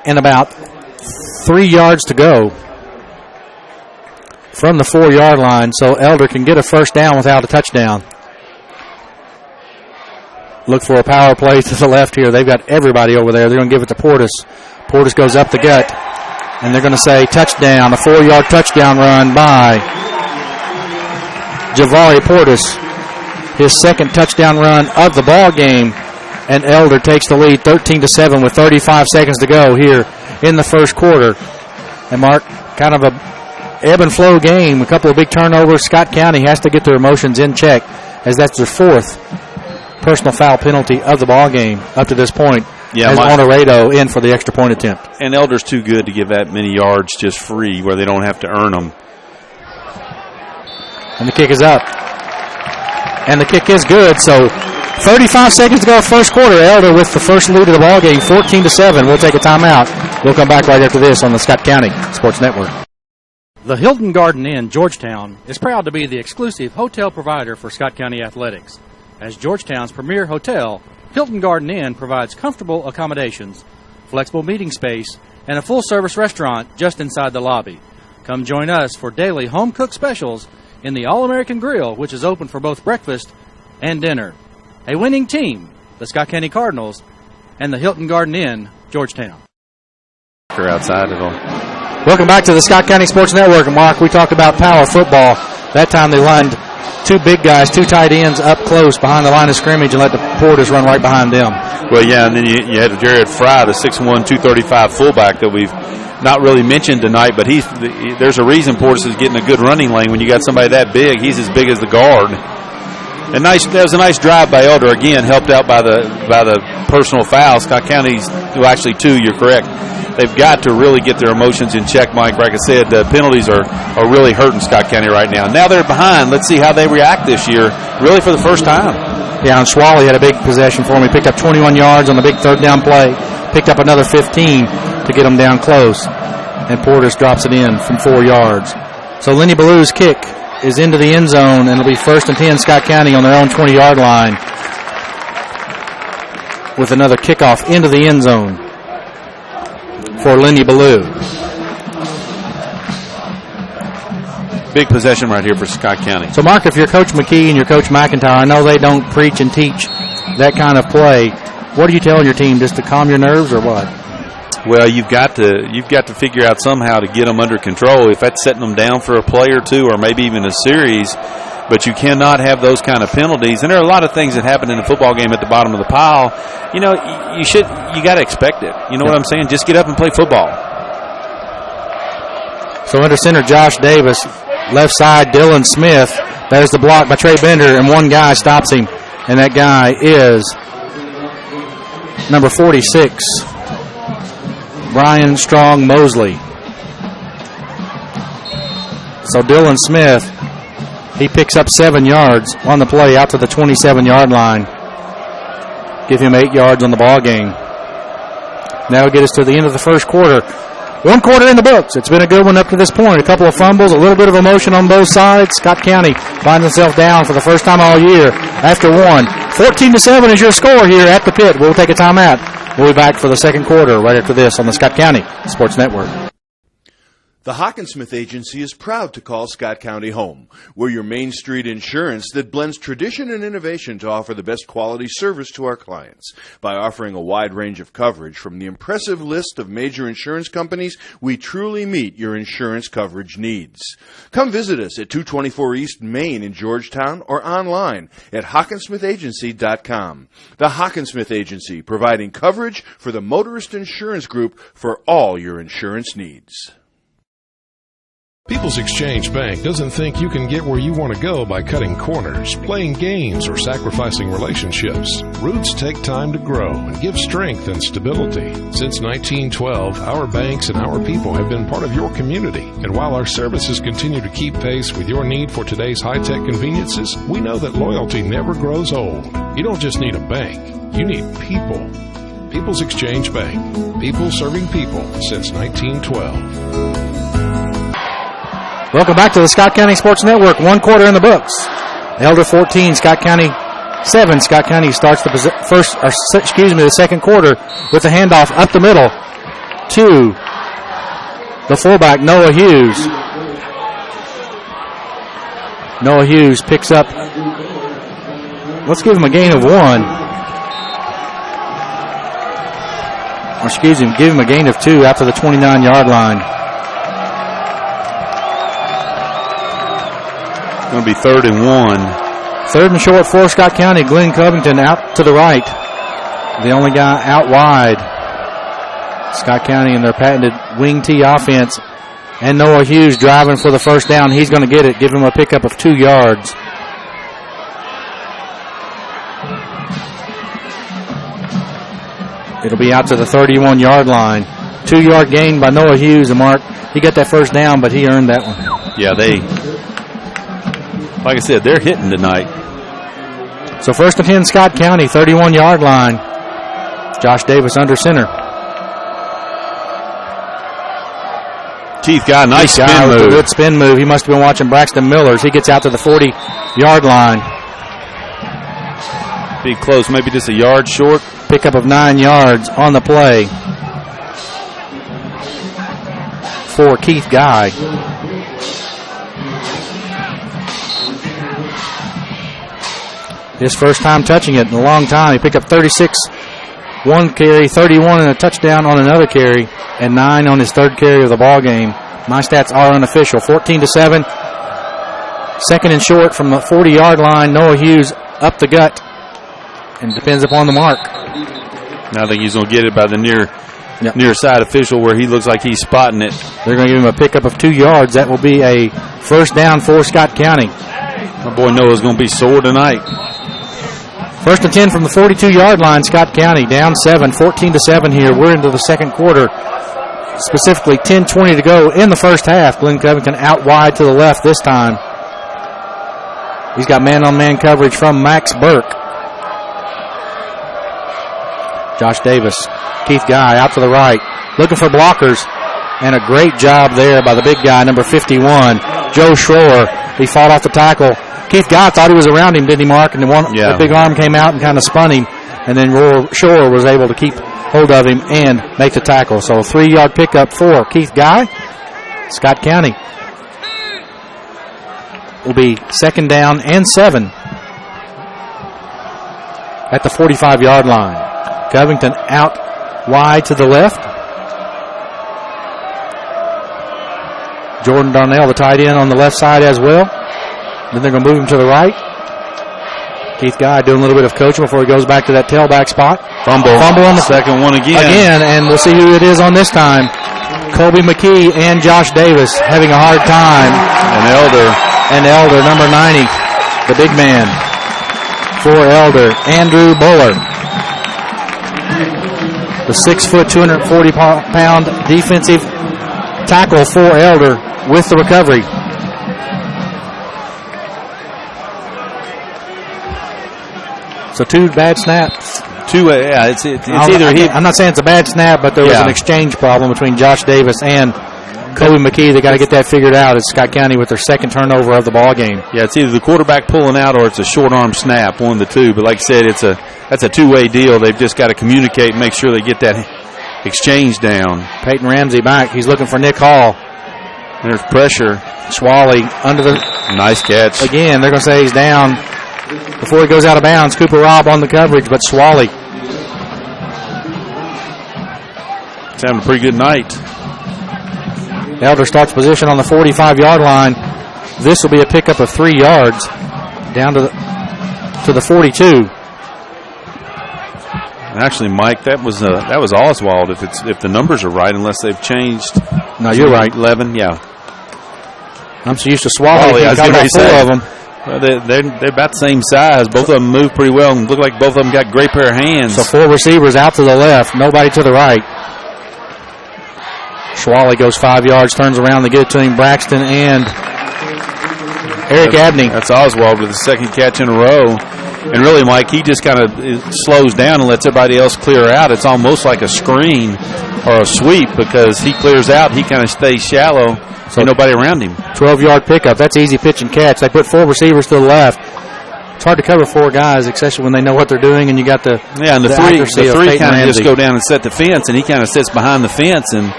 Speaker 2: and about 3 yards to go from the 4-yard line. So Elder can get a first down without a touchdown. Look for a power play to the left here. They've got everybody over there. They're going to give it to Portis. Portis goes up the gut, and they're going to say touchdown, a 4-yard touchdown run by Javari Portis. His 2nd touchdown run of the ball game, and Elder takes the lead 13-7 with 35 seconds to go here in the first quarter. And Mark, kind of a ebb and flow game, a couple of big turnovers. Scott County has to get their emotions in check as that's their 4th personal foul penalty of the ball game up to this point. As Honorado in for the extra point attempt.
Speaker 4: And Elder's too good to give that many yards just free where they don't have to earn them.
Speaker 2: And the kick is up. And the kick is good. So 35 seconds to go first quarter. Elder with the first lead of the ball game, 14-7. We'll take a timeout. We'll come back right after this on the Scott County Sports Network. The Hilton Garden Inn, Georgetown, is proud to be the exclusive hotel provider for Scott County Athletics. As Georgetown's premier hotel, Hilton Garden Inn provides comfortable accommodations, flexible meeting space, and a full-service restaurant just inside the lobby. Come join us for daily home-cooked specials in the All-American Grill, which is open for both breakfast and dinner. A winning team, the Scott County Cardinals, and the Hilton Garden Inn, Georgetown.
Speaker 4: Outside of them.
Speaker 2: Welcome back to the Scott County Sports Network. Mark, we talked about power football. That time they lined two big guys, two tight ends up close behind the line of scrimmage and let the Porters run right behind them.
Speaker 4: Well, yeah, and then you had Jared Fry, the 6'1", 235 fullback that we've not really mentioned tonight, but there's a reason Portis is getting a good running lane when you got somebody that big. He's as big as the guard. And that was a nice drive by Elder, again, helped out by the personal foul. Scott County's, well, actually two, you're correct. They've got to really get their emotions in check, Mike. Like I said, the penalties are really hurting Scott County right now. Now they're behind. Let's see how they react this year, really for the first time.
Speaker 2: Yeah, and Schwally had a big possession for him. He picked up 21 yards on the big third down play, picked up another 15 to get them down close, and Portis drops it in from 4 yards. So Lenny Ballew's kick is into the end zone, and it'll be 1st and 10 Scott County on their own 20-yard line with another kickoff into the end zone for Lenny Ballew.
Speaker 4: Big possession right here for Scott County.
Speaker 2: So, Mark, if you're Coach McKee and you're Coach McIntyre, I know they don't preach and teach that kind of play. What are you telling your team, just to calm your nerves or what?
Speaker 4: Well, you've got to figure out somehow to get them under control. If that's setting them down for a play or two or maybe even a series, but you cannot have those kind of penalties. And there are a lot of things that happen in a football game at the bottom of the pile. You know, you got to expect it. You know what I'm saying? Just get up and play football.
Speaker 2: So under center, Josh Davis, left side, Dylan Smith. There's the block by Trey Bender, and one guy stops him, and that guy is number 46. Brian Strong Mosley. So Dylan Smith, he picks up 7 yards on the play out to the 27-yard line. Give him 8 yards on the ball game. That'll get us to the end of the first quarter. 1 quarter in the books. It's been a good one up to this point. A couple of fumbles, a little bit of emotion on both sides. Scott County finds himself down for the first time all year after one. 14-7 is your score here at the pit. We'll take a timeout. We'll be back for the second quarter right after this on the Scott County Sports Network.
Speaker 1: The Hawkinsmith Agency is proud to call Scott County home. We're your Main Street insurance that blends tradition and innovation to offer the best quality service to our clients. By offering a wide range of coverage from the impressive list of major insurance companies, we truly meet your insurance coverage needs. Come visit us at 224 East Main in Georgetown or online at hawkinsmithagency.com. The Hawkinsmith Agency, providing coverage for the Motorist Insurance Group for all your insurance needs.
Speaker 9: People's Exchange Bank doesn't think you can get where you want to go by cutting corners, playing games, or sacrificing relationships. Roots take time to grow and give strength and stability. Since 1912, our banks and our people have been part of your community. And while our services continue to keep pace with your need for today's high-tech conveniences, we know that loyalty never grows old. You don't just need a bank, you need people. People's Exchange Bank. People serving people since 1912.
Speaker 2: Welcome back to the Scott County Sports Network. 1 quarter in the books. Elder 14, Scott County 7. Scott County starts the second quarter with a handoff up the middle to the fullback, Noah Hughes. Noah Hughes picks up, let's give him a gain of 1. Or give him a gain of 2 after the 29-yard line.
Speaker 4: Going to be 3rd and 1.
Speaker 2: 3rd and short for Scott County. Glenn Covington out to the right. The only guy out wide. Scott County and their patented wing T offense. And Noah Hughes driving for the first down. He's going to get it. Give him a pickup of 2 yards. It'll be out to the 31-yard line. 2-yard gain by Noah Hughes. And Mark, he got that first down, but he earned that one.
Speaker 4: Yeah, like I said, they're hitting tonight.
Speaker 2: So 1st and 10 Scott County, 31-yard line. Josh Davis under center.
Speaker 4: Keith guy, nice spin move.
Speaker 2: A good spin move. He must have been watching Braxton Millers. He gets out to the 40-yard line.
Speaker 4: Be close, maybe just a yard short.
Speaker 2: Pickup of 9 yards on the play for Keith Guy. His first time touching it in a long time. He picked up 36 one carry, 31 and a touchdown on another carry, and 9 on his third carry of the ball game. My stats are unofficial. 14-7. Second and short from the 40-yard line. Noah Hughes up the gut and depends upon the mark.
Speaker 4: Now I think he's going to get it by the near side official where he looks like he's spotting it.
Speaker 2: They're going to give him a pickup of 2 yards. That will be a first down for Scott County.
Speaker 4: My boy Noah's going to be sore tonight.
Speaker 2: First and 10 from the 42-yard line. Scott County down 7, 14-7 here. We're into the second quarter. Specifically 10:20 to go in the first half. Glenn Covington out wide to the left this time. He's got man-on-man coverage from Max Burke. Josh Davis, Keith Guy out to the right, looking for blockers, and a great job there by the big guy, number 51, Joe Schroer. He fought off the tackle. Keith Guy thought he was around him, didn't he, Mark? And the big arm came out and kind of spun him, and then Schroer was able to keep hold of him and make the tackle. So a 3-yard pickup for Keith Guy. Scott County will be second down and 7 at the 45-yard line. Covington out wide to the left. Jordan Darnell, the tight end, on the left side as well. Then they're going to move him to the right. Keith Guy doing a little bit of coaching before he goes back to that tailback spot. Fumble on the
Speaker 4: second one again.
Speaker 2: And we'll see who it is on this time. Colby McKee and Josh Davis having a hard time. And Elder, number 90, the big man for Elder, Andrew Buller. The 6-foot, 240-pound defensive tackle for Elder with the recovery. So 2 bad snaps.
Speaker 4: It's either he.
Speaker 2: I'm not saying it's a bad snap, but there was an exchange problem between Josh Davis and Kobe McKee. They got to get that figured out. It's Scott County with their second turnover of the ball game.
Speaker 4: Yeah, it's either the quarterback pulling out or it's a short arm snap, one of the two. But like I said, that's a two-way deal. They've just got to communicate and make sure they get that exchange down.
Speaker 2: Peyton Ramsey back. He's looking for Nick Hall.
Speaker 4: There's pressure.
Speaker 2: Swally under the.
Speaker 4: Nice catch.
Speaker 2: Again, they're going to say he's down before he goes out of bounds. Cooper Robb on the coverage, but Swally.
Speaker 4: He's having a pretty good night.
Speaker 2: Elder starts position on the 45-yard line. This will be a pickup of 3 yards down to the 42.
Speaker 4: Actually, Mike, that was Oswald. If the numbers are right, unless they've changed.
Speaker 2: No, you're right.
Speaker 4: 11, yeah.
Speaker 2: I'm so used to Swally.
Speaker 4: I was going to
Speaker 2: say 4 of them.
Speaker 4: Well, they're about the same size. Both of them move pretty well and look like both of them got a great pair of hands.
Speaker 2: So 4 receivers out to the left, nobody to the right. Schwally goes 5 yards, turns around, they get it to him. Braxton and Eric Abney.
Speaker 4: That's Oswald with the second catch in a row. And really, Mike, he just kind of slows down and lets everybody else clear out. It's almost like a screen or a sweep because he clears out. He kind of stays shallow. So nobody around him.
Speaker 2: 12-yard pickup. That's easy pitch and catch. They put 4 receivers to the left. It's hard to cover 4 guys, especially when they know what they're doing, and you got the
Speaker 4: three kind of just go down and set the fence, and he kind of sits behind the fence, and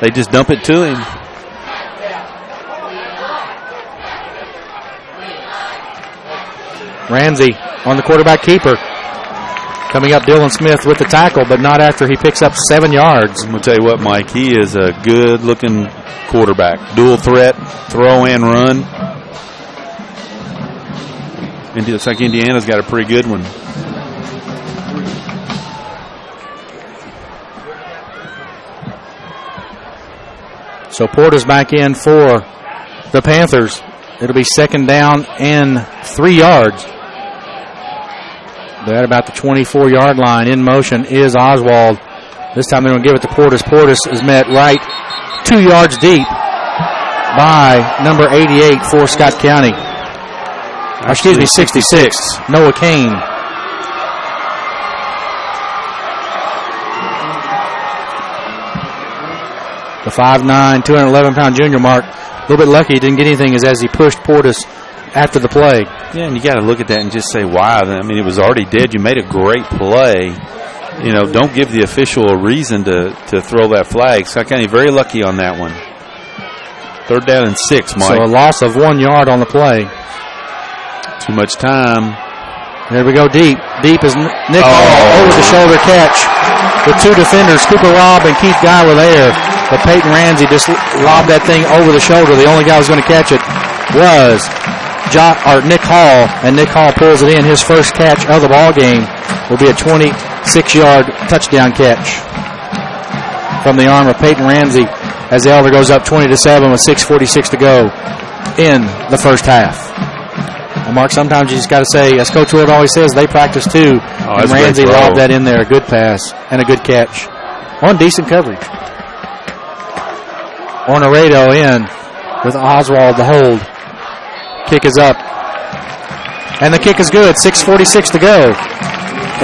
Speaker 4: they just dump it to him.
Speaker 2: Ramsey on the quarterback keeper. Coming up, Dylan Smith with the tackle, but not after he picks up 7 yards.
Speaker 4: I'm going to tell you what, Mike, he is a good-looking quarterback. Dual threat, throw and run. And it looks like Indiana's got a pretty good one.
Speaker 2: So Porter's back in for the Panthers. It'll be second down and 3 yards. They're at about the 24-yard line. In motion is Oswald. This time they're going to give it to Portis. Portis is met right 2 yards deep by number 88 for Scott County. Excuse me, 66. Noah Kane. The 5'9", 211-pound junior mark. A little bit lucky he didn't get anything as he pushed Portis after the play.
Speaker 4: Yeah, and you got to look at that and just say, wow. I mean, it was already dead. You made a great play. You know, don't give the official a reason to throw that flag. Scott County very lucky on that one. 3rd down and 6, Mike.
Speaker 2: So a loss of 1 yard on the play.
Speaker 4: Too much time.
Speaker 2: There we go, deep. Deep is Nick Hall, over-the-shoulder catch with two defenders. Cooper Robb and Keith Guy were there, but Peyton Ramsey just lobbed that thing over the shoulder. The only guy who was going to catch it was Nick Hall, and Nick Hall pulls it in. His first catch of the ball game will be a 26-yard touchdown catch from the arm of Peyton Ramsey as the Elder goes up 20-7 with 6:46 to go in the first half. Well, Mark, sometimes you just got to say, as Coach Wood always says, they practice too. And Ramsey lobbed that in there. A good pass and a good catch on decent coverage. Ornaredo in with Oswald the hold. Kick is up. And the kick is good. 6:46 to go.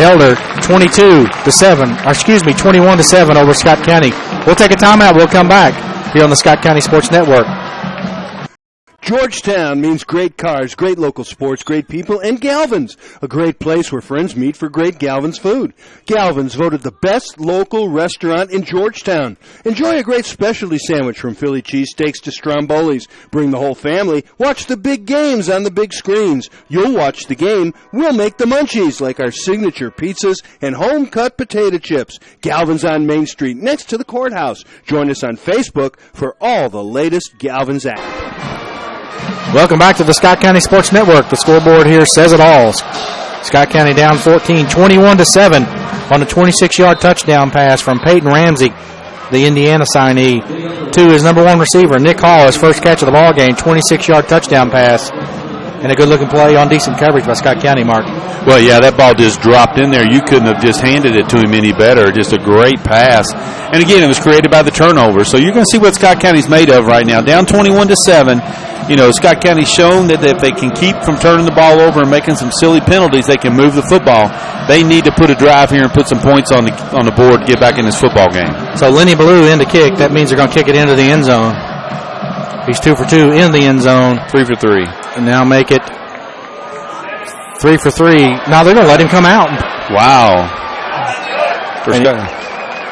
Speaker 2: Elder 21-7 over Scott County. We'll take a timeout. We'll come back here on the Scott County Sports Network.
Speaker 1: Georgetown means great cars, great local sports, great people, and Galvin's, a great place where friends meet for great Galvin's food. Galvin's voted the best local restaurant in Georgetown. Enjoy a great specialty sandwich from Philly cheesesteaks to Strombolis. Bring the whole family. Watch the big games on the big screens. You'll watch the game. We'll make the munchies like our signature pizzas and home-cut potato chips. Galvin's on Main Street next to the courthouse. Join us on Facebook for all the latest Galvin's action.
Speaker 2: Welcome back to the Scott County Sports Network. The scoreboard here says it all. Scott County down 14, 21-7 on a 26-yard touchdown pass from Peyton Ramsey, the Indiana signee, to his number one receiver, Nick Hall, his first catch of the ball game, 26-yard touchdown pass. And a good-looking play on decent coverage by Scott County, Mark.
Speaker 4: Well, yeah, that ball just dropped in there. You couldn't have just handed it to him any better. Just a great pass. And, again, it was created by the turnover. So you're going to see what Scott County's made of right now. Down 21-7. You know, Scott County's shown that if they can keep from turning the ball over and making some silly penalties, they can move the football. They need to put a drive here and put some points on the board to get back in this football game.
Speaker 2: So Lenny Ballou in to kick. That means they're going to kick it into the end zone. He's 2 for 2 in the end zone.
Speaker 4: 3 for 3.
Speaker 2: And now make it 3 for 3. Now they're going to let him come out.
Speaker 4: Wow.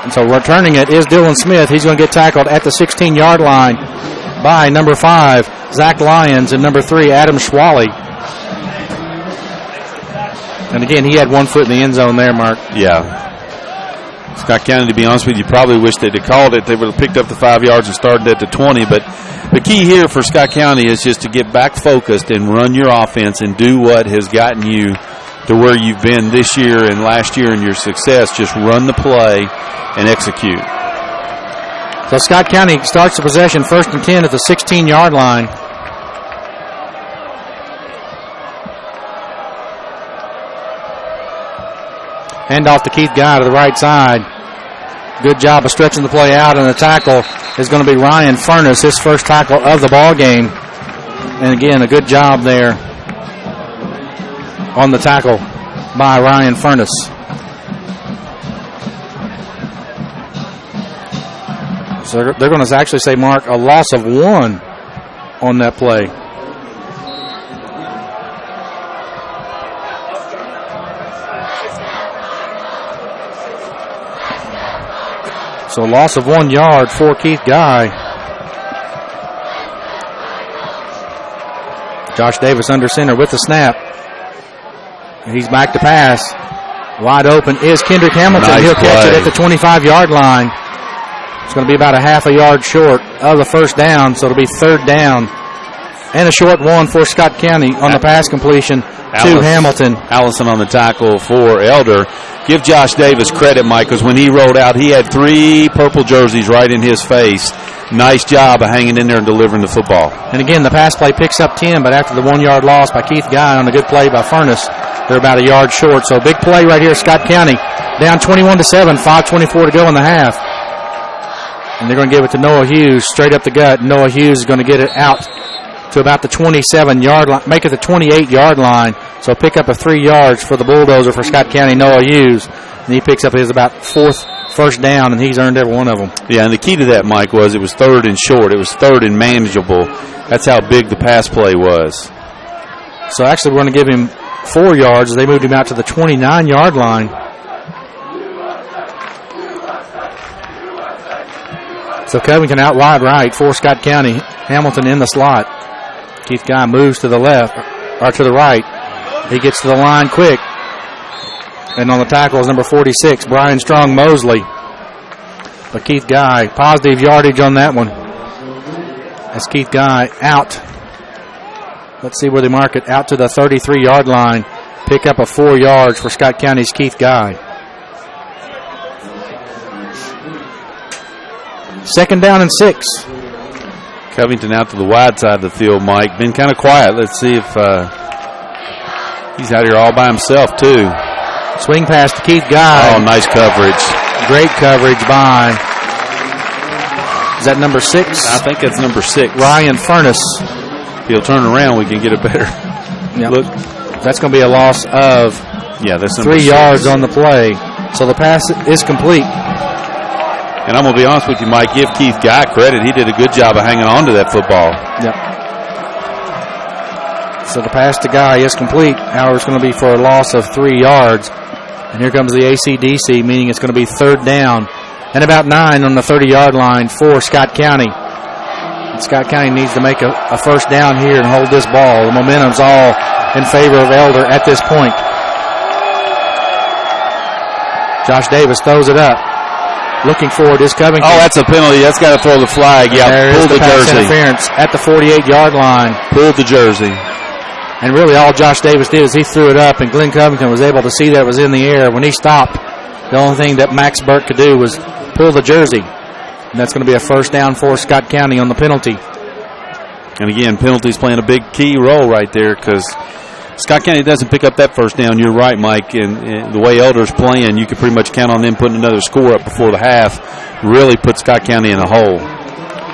Speaker 2: And so returning it is Dylan Smith. He's going to get tackled at the 16-yard line by number 5, Zach Lyons, and number 3, Adam Schwally. And again, he had 1 foot in the end zone there, Mark.
Speaker 4: Yeah. Scott County, to be honest with you, probably wish they'd have called it. They would have picked up the 5 yards and started at the 20. But the key here for Scott County is just to get back focused and run your offense and do what has gotten you to where you've been this year and last year in your success. Just run the play and execute.
Speaker 2: So Scott County starts the possession 1st and 10 at the 16-yard line. Hand off to Keith Guy to the right side. Good job of stretching the play out, and the tackle is going to be Ryan Furness, his first tackle of the ball game. And again, a good job there on the tackle by Ryan Furness. So they're going to actually say, Mark, a loss of 1 on that play. So a loss of 1 yard for Keith Guy. Josh Davis under center with the snap. He's back to pass. Wide open is Kendrick Hamilton.
Speaker 4: Nice
Speaker 2: He'll
Speaker 4: play.
Speaker 2: catch it at the 25-yard line. It's going to be about a half a yard short of the first down, so it'll be 3rd down. And a short one for Scott County on the pass completion to Hamilton.
Speaker 4: Allison on the tackle for Elder. Give Josh Davis credit, Mike, because when he rolled out, he had 3 purple jerseys right in his face. Nice job of hanging in there and delivering the football.
Speaker 2: And again, the pass play picks up 10, but after the 1 yard loss by Keith Guy on a good play by Furness, they're about a yard short. So big play right here, Scott County. Down 21-7, 5:24 to go in the half. And they're going to give it to Noah Hughes straight up the gut. Noah Hughes is going to get it out to about the 27-yard line, make it the 28-yard line. So pick up a 3 yards for the bulldozer for Scott County, Noah Hughes. And he picks up his about 4th first down, and he's earned every one of them.
Speaker 4: Yeah, and the key to that, Mike, was it was 3rd and short. It was 3rd and manageable. That's how big the pass play was.
Speaker 2: So actually we're going to give him 4 yards. They moved him out to the 29-yard line. So Covington out wide right for Scott County. Hamilton in the slot. Keith Guy moves to the left, or to the right. He gets to the line quick. And on the tackle is number 46, Brian Strong Mosley. But Keith Guy, positive yardage on that one. That's Keith Guy out. Let's see where they mark it. Out to the 33-yard line. Pick up a 4 yards for Scott County's Keith Guy. Second down and 6.
Speaker 4: Covington out to the wide side of the field, Mike. Been kind of quiet. Let's see if he's out here all by himself, too.
Speaker 2: Swing pass to Keith Guy.
Speaker 4: Oh, nice coverage.
Speaker 2: Great coverage by, is that number 6?
Speaker 4: I think that's number 6.
Speaker 2: Ryan Furness.
Speaker 4: If he'll turn around, we can get a better look.
Speaker 2: That's going to be a loss of
Speaker 4: that's
Speaker 2: 3 yards on the play. So the pass is complete.
Speaker 4: And I'm going to be honest with you, Mike, give Keith Guy credit. He did a good job of hanging on to that football.
Speaker 2: Yep. So the pass to Guy is complete. However, it's going to be for a loss of 3 yards. And here comes the ACDC, meaning it's going to be third down and about 9 on the 30-yard line for Scott County. And Scott County needs to make a first down here and hold this ball. The momentum's all in favor of Elder at this point. Josh Davis throws it up. Looking forward is Covington.
Speaker 4: Oh, that's a penalty. That's got to throw the flag. Yeah,
Speaker 2: pull
Speaker 4: the
Speaker 2: pass
Speaker 4: jersey.
Speaker 2: Interference at the 48-yard line.
Speaker 4: Pulled the jersey.
Speaker 2: And really all Josh Davis did is he threw it up, and Glenn Covington was able to see that it was in the air. When he stopped, the only thing that Max Burke could do was pull the jersey. And that's going to be a first down for Scott County on the penalty.
Speaker 4: And again, penalties playing a big key role right there because Scott County doesn't pick up that first down. You're right, Mike. And the way Elder's playing, you could pretty much count on them putting another score up before the half. Really put Scott County in a hole.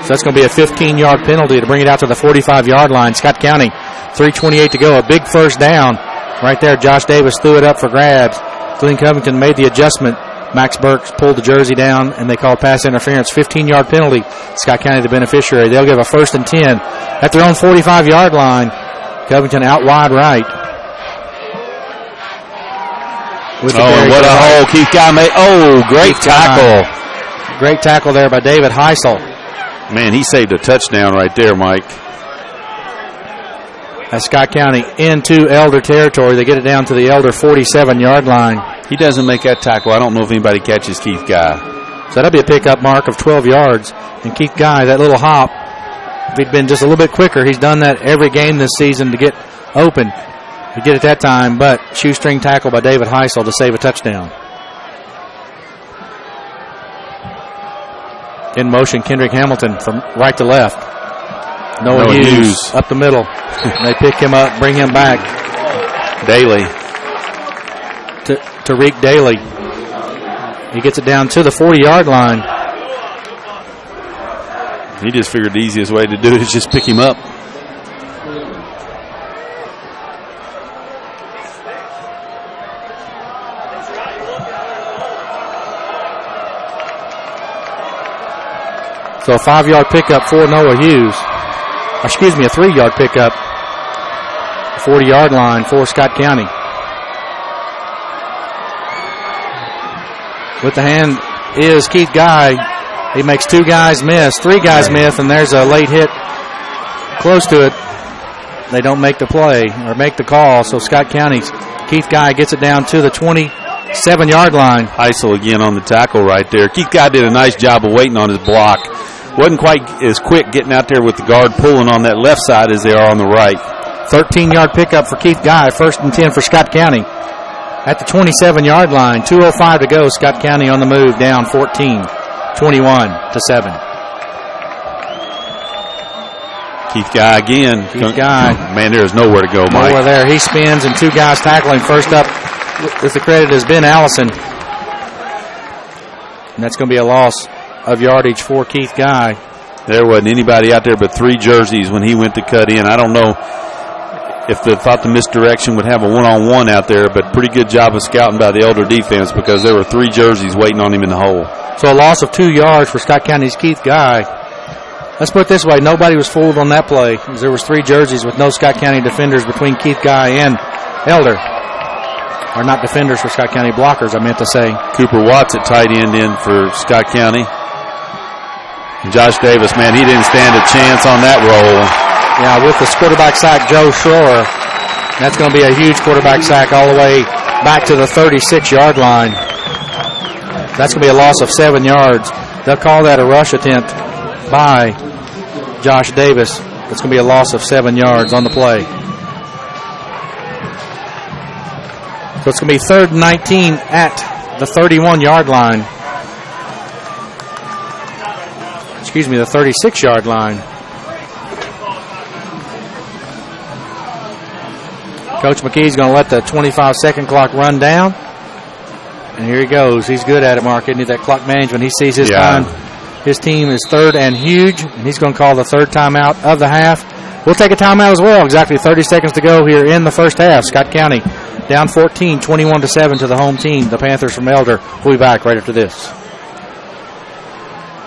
Speaker 2: So that's going to be a 15-yard penalty to bring it out to the 45-yard line. Scott County, 3:28 to go. A big first down. Right there, Josh Davis threw it up for grabs. Glenn Covington made the adjustment. Max Burks pulled the jersey down, and they called pass interference. 15-yard penalty. Scott County the beneficiary. They'll give a 1st and 10 at their own 45-yard line. Covington out wide right.
Speaker 4: What a hole Keith Guy made. Oh, great tackle.
Speaker 2: Great tackle there by David Heisel.
Speaker 4: Man, he saved a touchdown right there, Mike.
Speaker 2: As Scott County into Elder territory, they get it down to the Elder 47-yard line.
Speaker 4: He doesn't make that tackle. I don't know if anybody catches Keith Guy.
Speaker 2: So that'll be a pickup mark of 12 yards. And Keith Guy, that little hop, if he'd been just a little bit quicker, he's done that every game this season to get open. He did it that time, but shoestring tackle by David Heisel to save a touchdown. In motion, Kendrick Hamilton from right to left. Noah Hughes up the middle. They pick him up, bring him back.
Speaker 4: Daly.
Speaker 2: Tariq Daly. He gets it down to the 40-yard line.
Speaker 4: He just figured the easiest way to do it is just pick him up.
Speaker 2: So a 5-yard pickup for Noah Hughes. Excuse me, a 3-yard pickup. 40-yard line for Scott County. With the hand is Keith Guy. He makes 2 guys miss, 3 guys miss, and there's a late hit close to it. They don't make the play or make the call, so Scott County's Keith Guy gets it down to the 27-yard line.
Speaker 4: Heisel again on the tackle right there. Keith Guy did a nice job of waiting on his block. Wasn't quite as quick getting out there with the guard pulling on that left side as they are on the right.
Speaker 2: 13-yard pickup for Keith Guy, 1st and 10 for Scott County. At the 27-yard line, 2:05 to go. Scott County on the move, down 14, 21-7.
Speaker 4: Keith Guy again.
Speaker 2: Keith Guy.
Speaker 4: Man, there is nowhere to go, Mike.
Speaker 2: Nowhere there. He spins and 2 guys tackling. First up with the credit has been Allison. And that's going to be a loss of yardage for Keith Guy.
Speaker 4: There wasn't anybody out there but 3 jerseys when he went to cut in. I don't know if they thought the misdirection would have a one-on-one out there, but pretty good job of scouting by the Elder defense because there were 3 jerseys waiting on him in the hole.
Speaker 2: So a loss of 2 yards for Scott County's Keith Guy. Let's put it this way, nobody was fooled on that play. There was 3 jerseys with no Scott County defenders between Keith Guy and Elder. Or not defenders for Scott County, blockers, I meant to say.
Speaker 4: Cooper Watts at tight end in for Scott County. And Josh Davis, man, he didn't stand a chance on that roll.
Speaker 2: Yeah, with the quarterback sack, Joe Schroer. That's going to be a huge quarterback sack all the way back to the 36-yard line. That's going to be a loss of 7 yards. They'll call that a rush attempt by Josh Davis. It's going to be a loss of 7 yards on the play. So it's going to be 3rd and 19 at the 31-yard line. Excuse me, the 36-yard line. Coach McKee's going to let the 25-second clock run down. And here he goes. He's good at it, Mark, isn't he? That clock management. He sees his time. His team is 3rd and huge, and he's going to call the 3rd timeout of the half. We'll take a timeout as well. Exactly 30 seconds to go here in the first half. Scott County down 14, 21-7 to the home team, the Panthers from Elder. We'll be back right after this.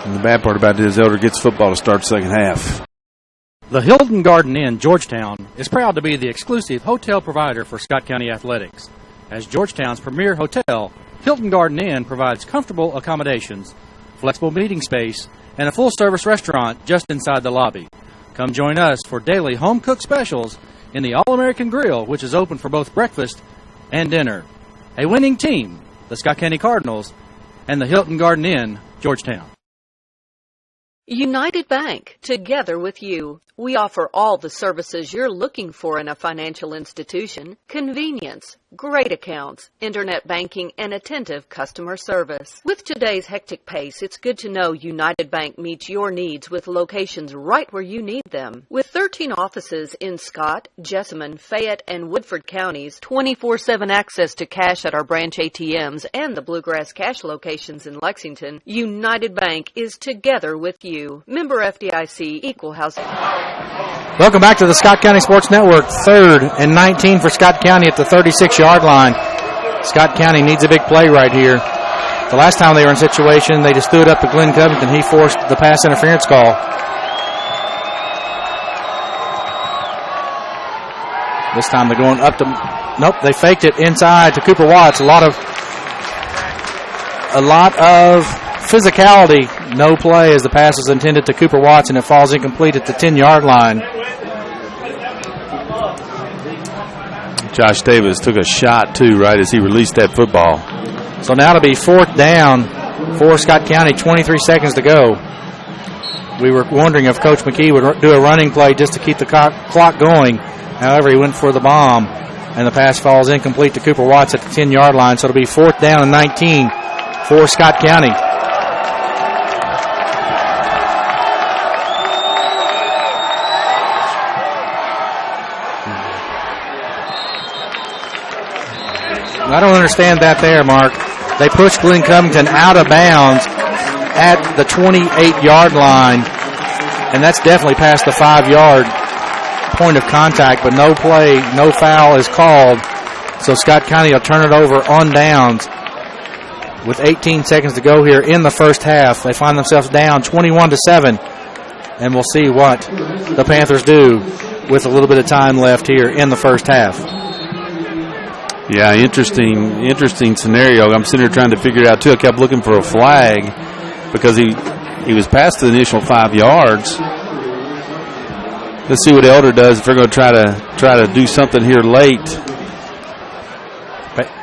Speaker 4: And the bad part about it is Elder gets football to start the second half.
Speaker 2: The Hilton Garden Inn, Georgetown, is proud to be the exclusive hotel provider for Scott County Athletics. As Georgetown's premier hotel, Hilton Garden Inn provides comfortable accommodations, flexible meeting space, and a full-service restaurant just inside the lobby. Come join us for daily home-cooked specials in the All-American Grill, which is open for both breakfast and dinner. A winning team, the Scott County Cardinals, and the Hilton Garden Inn, Georgetown.
Speaker 10: United Bank, together with you. We offer all the services you're looking for in a financial institution: convenience, great accounts, internet banking, and attentive customer service. With today's hectic pace, it's good to know United Bank meets your needs with locations right where you need them. With 13 offices in Scott, Jessamine, Fayette, and Woodford counties, 24/7 access to cash at our branch ATMs, and the Bluegrass Cash locations in Lexington, United Bank is together with you. Member FDIC, Equal Housing.
Speaker 2: Welcome back to the Scott County Sports Network. 3rd and 19 for Scott County at the 36-yard line. Scott County needs a big play right here. The last time they were in situation, they just threw it up to Glenn Covington. He forced the pass interference call. This time they're going up to... Nope, they faked it inside to Cooper Watts. A lot of physicality. No play as the pass is intended to Cooper Watts, and it falls incomplete at the 10-yard line.
Speaker 4: Josh Davis took a shot, too, right as he released that football.
Speaker 2: So now it'll be 4th down for Scott County, 23 seconds to go. We were wondering if Coach McKee would do a running play just to keep the clock going. However, he went for the bomb, and the pass falls incomplete to Cooper Watts at the 10-yard line. So it'll be 4th down and 19 for Scott County. I don't understand that there, Mark. They pushed Glenn Covington out of bounds at the 28-yard line, and that's definitely past the 5-yard point of contact, but no play, no foul is called. So Scott County will turn it over on downs with 18 seconds to go here in the first half. They find themselves down 21-7, and we'll see what the Panthers do with a little bit of time left here in the first half.
Speaker 4: Yeah, interesting scenario. I'm sitting here trying to figure it out, too. I kept looking for a flag because he was past the initial 5 yards. Let's see what Elder does if they're going to try to do something here late.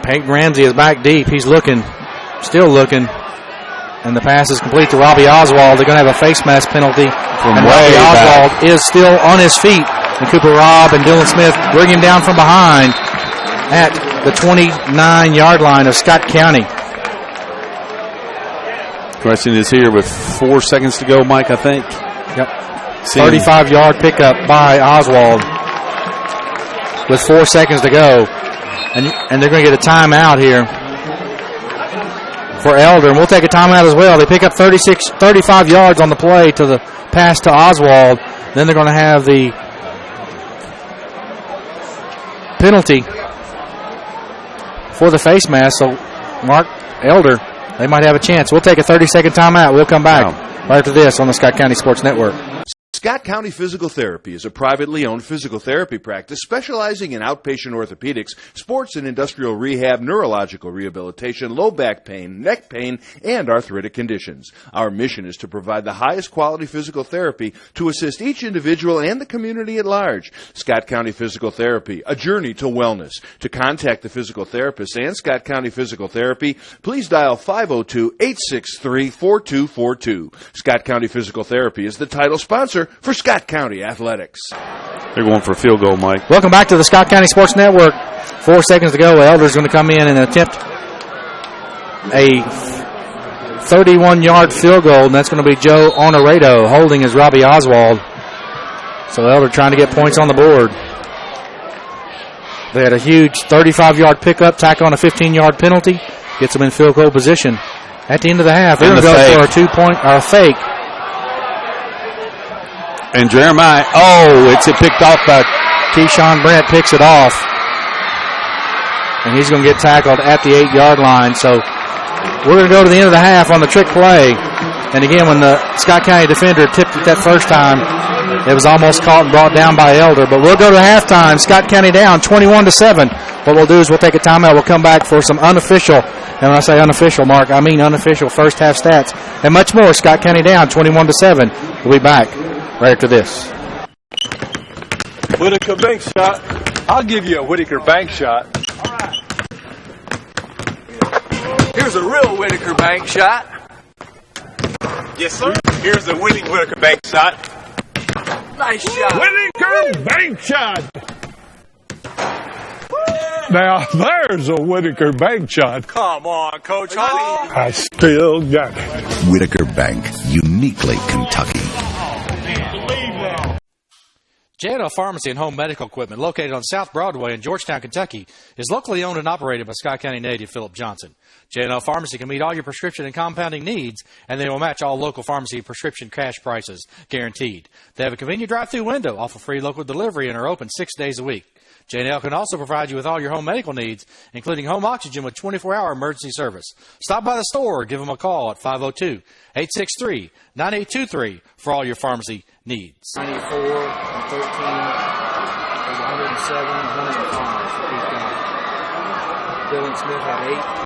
Speaker 2: Peyton Ramsey is back deep. He's looking, still looking, and the pass is complete to Robbie Oswald. They're going to have a face mask penalty, and Robbie Oswald is still on his feet. And Cooper Robb and Dylan Smith bring him down from behind at the 29-yard line of Scott County.
Speaker 4: Question is here with 4 seconds to go, Mike, I think.
Speaker 2: Yep. 35-yard pickup by Oswald with 4 seconds to go. And they're going to get a timeout here for Elder. And we'll take a timeout as well. They pick up 35 yards on the play to the pass to Oswald. Then they're going to have the penalty for the face mask. So, Mark, Elder, they might have a chance. We'll take a 30-second timeout. We'll come back right after this on the Scott County Sports Network.
Speaker 1: Scott County Physical Therapy is a privately owned physical therapy practice specializing in outpatient orthopedics, sports and industrial rehab, neurological rehabilitation, low back pain, neck pain, and arthritic conditions. Our mission is to provide the highest quality physical therapy to assist each individual and the community at large. Scott County Physical Therapy, a journey to wellness. To contact the physical therapist and Scott County Physical Therapy, please dial 502-863-4242. Scott County Physical Therapy is the title sponsor for Scott County Athletics.
Speaker 4: They're going for a field goal, Mike.
Speaker 2: Welcome back to the Scott County Sports Network. 4 seconds to go. Elder's going to come in and attempt a 31-yard field goal, and that's going to be Joe Honorato. Holding is Robbie Oswald. So Elder trying to get points on the board. They had a huge 35-yard pickup, tack on a 15-yard penalty, gets them in field goal position. At the end of the half, they're going to go for a 2-point or a fake.
Speaker 4: And Jeremiah, it's picked off by
Speaker 2: Keyshawn Brent, picks it off. And he's going to get tackled at the 8-yard line. So we're going to go to the end of the half on the trick play. And again, when the Scott County defender tipped it that first time, it was almost caught and brought down by Elder. But we'll go to halftime. Scott County down 21-7. What we'll do is we'll take a timeout. We'll come back for some unofficial, and when I say unofficial, Mark, I mean unofficial first half stats and much more. Scott County down 21-7. We'll be back right after this.
Speaker 11: Whitaker bank shot. I'll give you a Whitaker bank shot.
Speaker 5: All right. Here's a real Whitaker bank shot.
Speaker 11: Yes, sir. Here's a Whitaker bank shot.
Speaker 5: Nice shot.
Speaker 6: Whitaker bank shot. Now, there's a Whitaker bank shot.
Speaker 11: Come on, Coach. Honey.
Speaker 6: I still got it.
Speaker 12: Whitaker Bank, uniquely Kentucky.
Speaker 2: J&L Pharmacy and Home Medical Equipment, located on South Broadway in Georgetown, Kentucky, is locally owned and operated by Scott County native Philip Johnson. J&L Pharmacy can meet all your prescription and compounding needs, and they will match all local pharmacy prescription cash prices, guaranteed. They have a convenient drive-through window, offer free local delivery, and are open 6 days a week. J&L can also provide you with all your home medical needs, including home oxygen with 24-hour emergency service. Stop by the store or give them a call at 502-863-9823 for all your pharmacy needs. 94, 13, 107, 105. Bill and Smith had 8.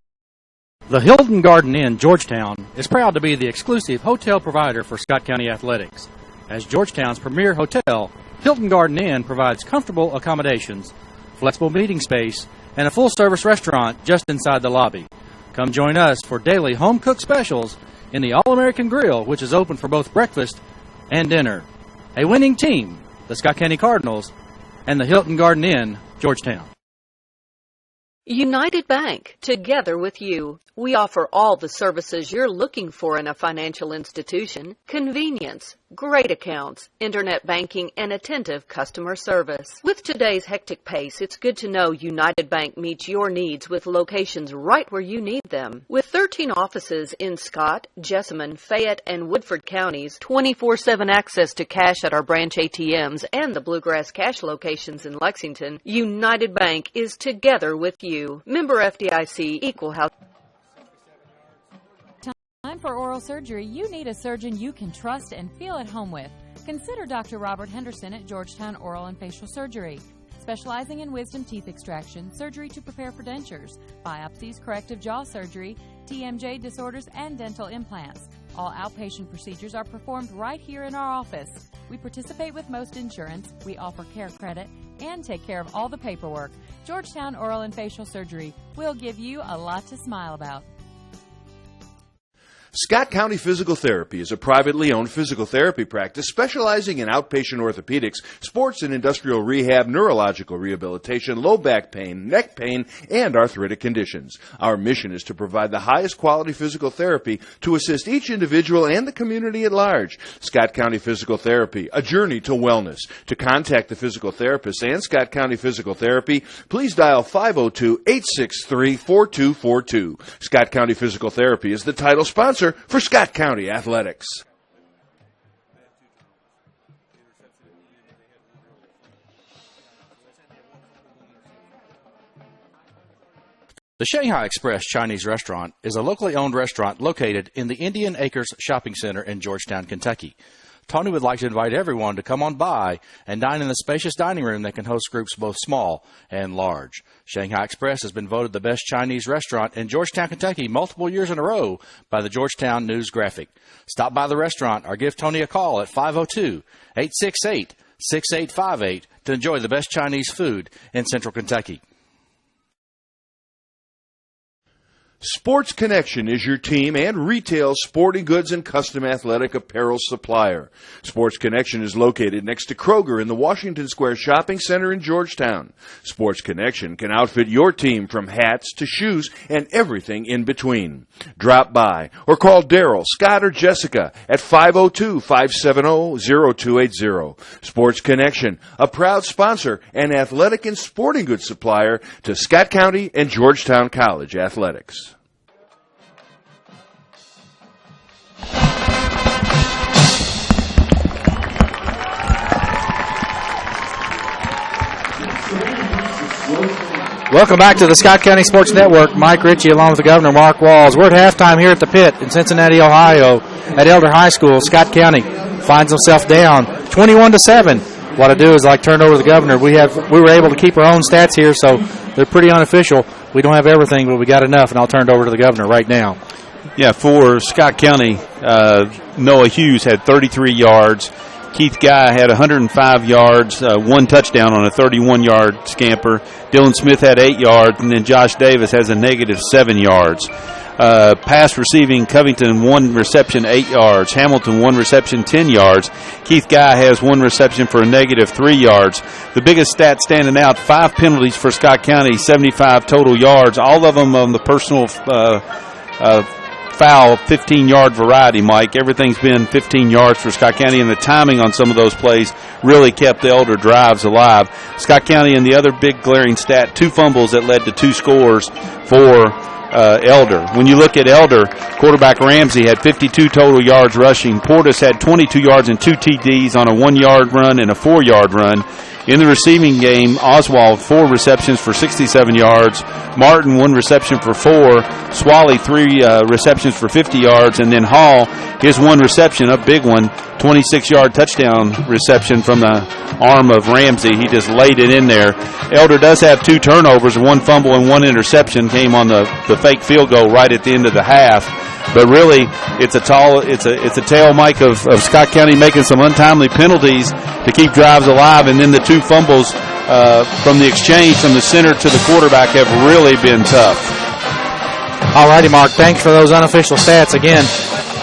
Speaker 2: The Hilton Garden Inn, Georgetown, is proud to be the exclusive hotel provider for Scott County Athletics. As Georgetown's premier hotel, Hilton Garden Inn provides comfortable accommodations, flexible meeting space, and a full-service restaurant just inside the lobby. Come join us for daily home-cooked specials in the All-American Grill, which is open for both breakfast and dinner. A winning team, the Scott County Cardinals, and the Hilton Garden Inn, Georgetown.
Speaker 10: United Bank, together with you. We offer all the services you're looking for in a financial institution: convenience, great accounts, internet banking, and attentive customer service. With today's hectic pace, it's good to know United Bank meets your needs with locations right where you need them. With 13 offices in Scott, Jessamine, Fayette, and Woodford counties, 24/7 access to cash at our branch ATMs and the Bluegrass Cash locations in Lexington, United Bank is together with you. Member FDIC, Equal House.
Speaker 8: Time for oral surgery. You need a surgeon you can trust and feel at home with. Consider Dr. Robert Henderson at Georgetown Oral and Facial Surgery. Specializing in wisdom teeth extraction, surgery to prepare for dentures, biopsies, corrective jaw surgery, TMJ disorders, and dental implants. All outpatient procedures are performed right here in our office. We participate with most insurance, we offer care credit, and take care of all the paperwork. Georgetown Oral and Facial Surgery will give you a lot to smile about.
Speaker 1: Scott County Physical Therapy is a privately owned physical therapy practice specializing in outpatient orthopedics, sports and industrial rehab, neurological rehabilitation, low back pain, neck pain, and arthritic conditions. Our mission is to provide the highest quality physical therapy to assist each individual and the community at large. Scott County Physical Therapy, a journey to wellness. To contact the physical therapist and Scott County Physical Therapy, please dial 502-863-4242. Scott County Physical Therapy is the title sponsor for Scott County Athletics.
Speaker 2: The Shanghai Express Chinese Restaurant is a locally owned restaurant located in the Indian Acres Shopping Center in Georgetown, Kentucky. Tony would like to invite everyone to come on by and dine in the spacious dining room that can host groups both small and large. Shanghai Express has been voted the best Chinese restaurant in Georgetown, Kentucky multiple years in a row by the Georgetown News Graphic. Stop by the restaurant or give Tony a call at 502-868-6858 to enjoy the best Chinese food in Central Kentucky.
Speaker 1: Sports Connection is your team and retail sporting goods and custom athletic apparel supplier. Sports Connection is located next to Kroger in the Washington Square Shopping Center in Georgetown. Sports Connection can outfit your team from hats to shoes and everything in between. Drop by or call Daryl, Scott, or Jessica at 502-570-0280. Sports Connection, a proud sponsor and athletic and sporting goods supplier to Scott County and Georgetown College athletics.
Speaker 2: Welcome back to the Scott County Sports Network. Mike Ritchie along with the Governor, Mark Walls. We're at halftime here at the pit in Cincinnati, Ohio at Elder High School. Scott County finds himself down 21-7. What I do is I turn over to the Governor. We were able to keep our own stats here, so they're pretty unofficial. We don't have everything, but we got enough, and I'll turn it over to the Governor right now.
Speaker 4: Yeah, for Scott County, Noah Hughes had 33 yards. Keith Guy had 105 yards, one touchdown on a 31-yard scamper. Dylan Smith had 8 yards, and then Josh Davis has a negative 7 yards. Pass receiving, Covington 1 reception, 8 yards. Hamilton 1 reception, 10 yards. Keith Guy has 1 reception for a negative 3 yards. The biggest stat standing out, 5 penalties for Scott County, 75 total yards, all of them on the personal foul 15-yard variety, Mike. Everything's been 15 yards for Scott County, and the timing on some of those plays really kept the Elder drives alive. Scott County, and the other big glaring stat, 2 fumbles that led to 2 scores for Elder. When you look at Elder, quarterback Ramsey had 52 total yards rushing. Portis had 22 yards and 2 TDs on a 1-yard run and a 4-yard run. In the receiving game, Oswald 4 receptions for 67 yards. Martin 1 reception for 4. Swally 3 receptions for 50 yards. And then Hall, his 1 reception, a big one, 26-yard touchdown reception from the arm of Ramsey. He just laid it in there. Elder does have 2 turnovers, 1 fumble and 1 interception came on the fake field goal right at the end of the half. But really, it's a tale, Mike, of Scott County making some untimely penalties to keep drives alive, and then the 2 fumbles from the exchange from the center to the quarterback have really been tough.
Speaker 2: All righty, Mark. Thanks for those unofficial stats. Again,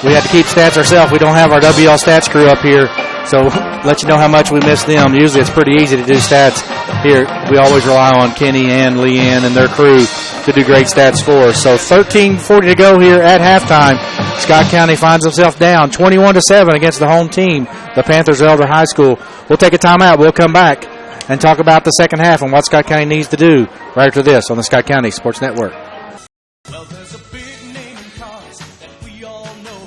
Speaker 2: we had to keep stats ourselves. We don't have our WL stats crew up here, so let you know how much we miss them. Usually it's pretty easy to do stats here. We always rely on Kenny and Leanne and their crew to do great stats for us. So 13:40 to go here at halftime. Scott County finds himself down 21-7 against the home team, the Panthers of Elder High School. We'll take a timeout. We'll come back and talk about the second half and what Scott County needs to do right after this on the Scott County Sports Network.
Speaker 5: Well, there's a big name in cars that we all know.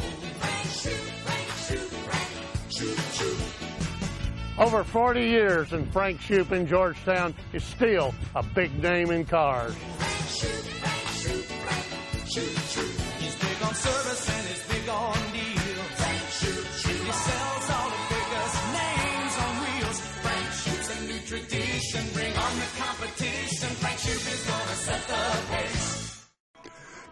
Speaker 6: Over 40 years, and Frank Shoup in Georgetown is still a big name in cars.
Speaker 5: He's big on service and he's big on deals. He sells all the biggest names on wheels. Frank Shoup's a new tradition. Bring on the competition. Frank Shoup is gonna set the pace.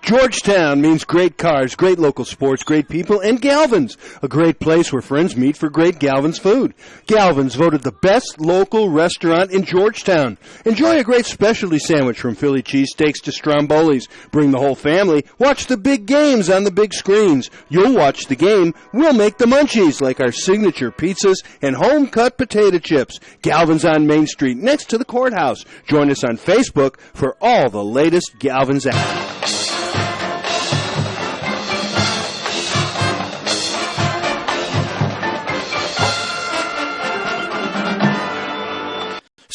Speaker 1: Georgetown means great cars, great local sports, great people, and Galvin's, a great place where friends meet for great Galvin's food. Galvin's voted the best local restaurant in Georgetown. Enjoy a great specialty sandwich from Philly cheesesteaks to strombolis. Bring the whole family. Watch the big games on the big screens. You'll watch the game. We'll make the munchies like our signature pizzas and home-cut potato chips. Galvin's on Main Street next to the courthouse. Join us on Facebook for all the latest Galvin's action.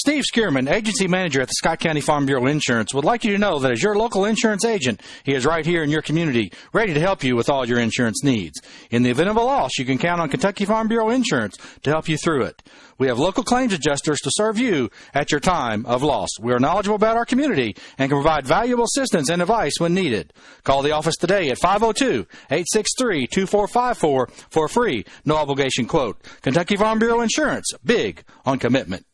Speaker 2: Steve Skierman, agency manager at the Scott County Farm Bureau Insurance, would like you to know that as your local insurance agent, he is right here in your community, ready to help you with all your insurance needs. In the event of a loss, you can count on Kentucky Farm Bureau Insurance to help you through it. We have local claims adjusters to serve you at your time of loss. We are knowledgeable about our community and can provide valuable assistance and advice when needed. Call the office today at 502-863-2454 for a free, no-obligation quote. Kentucky Farm Bureau Insurance, big on commitment.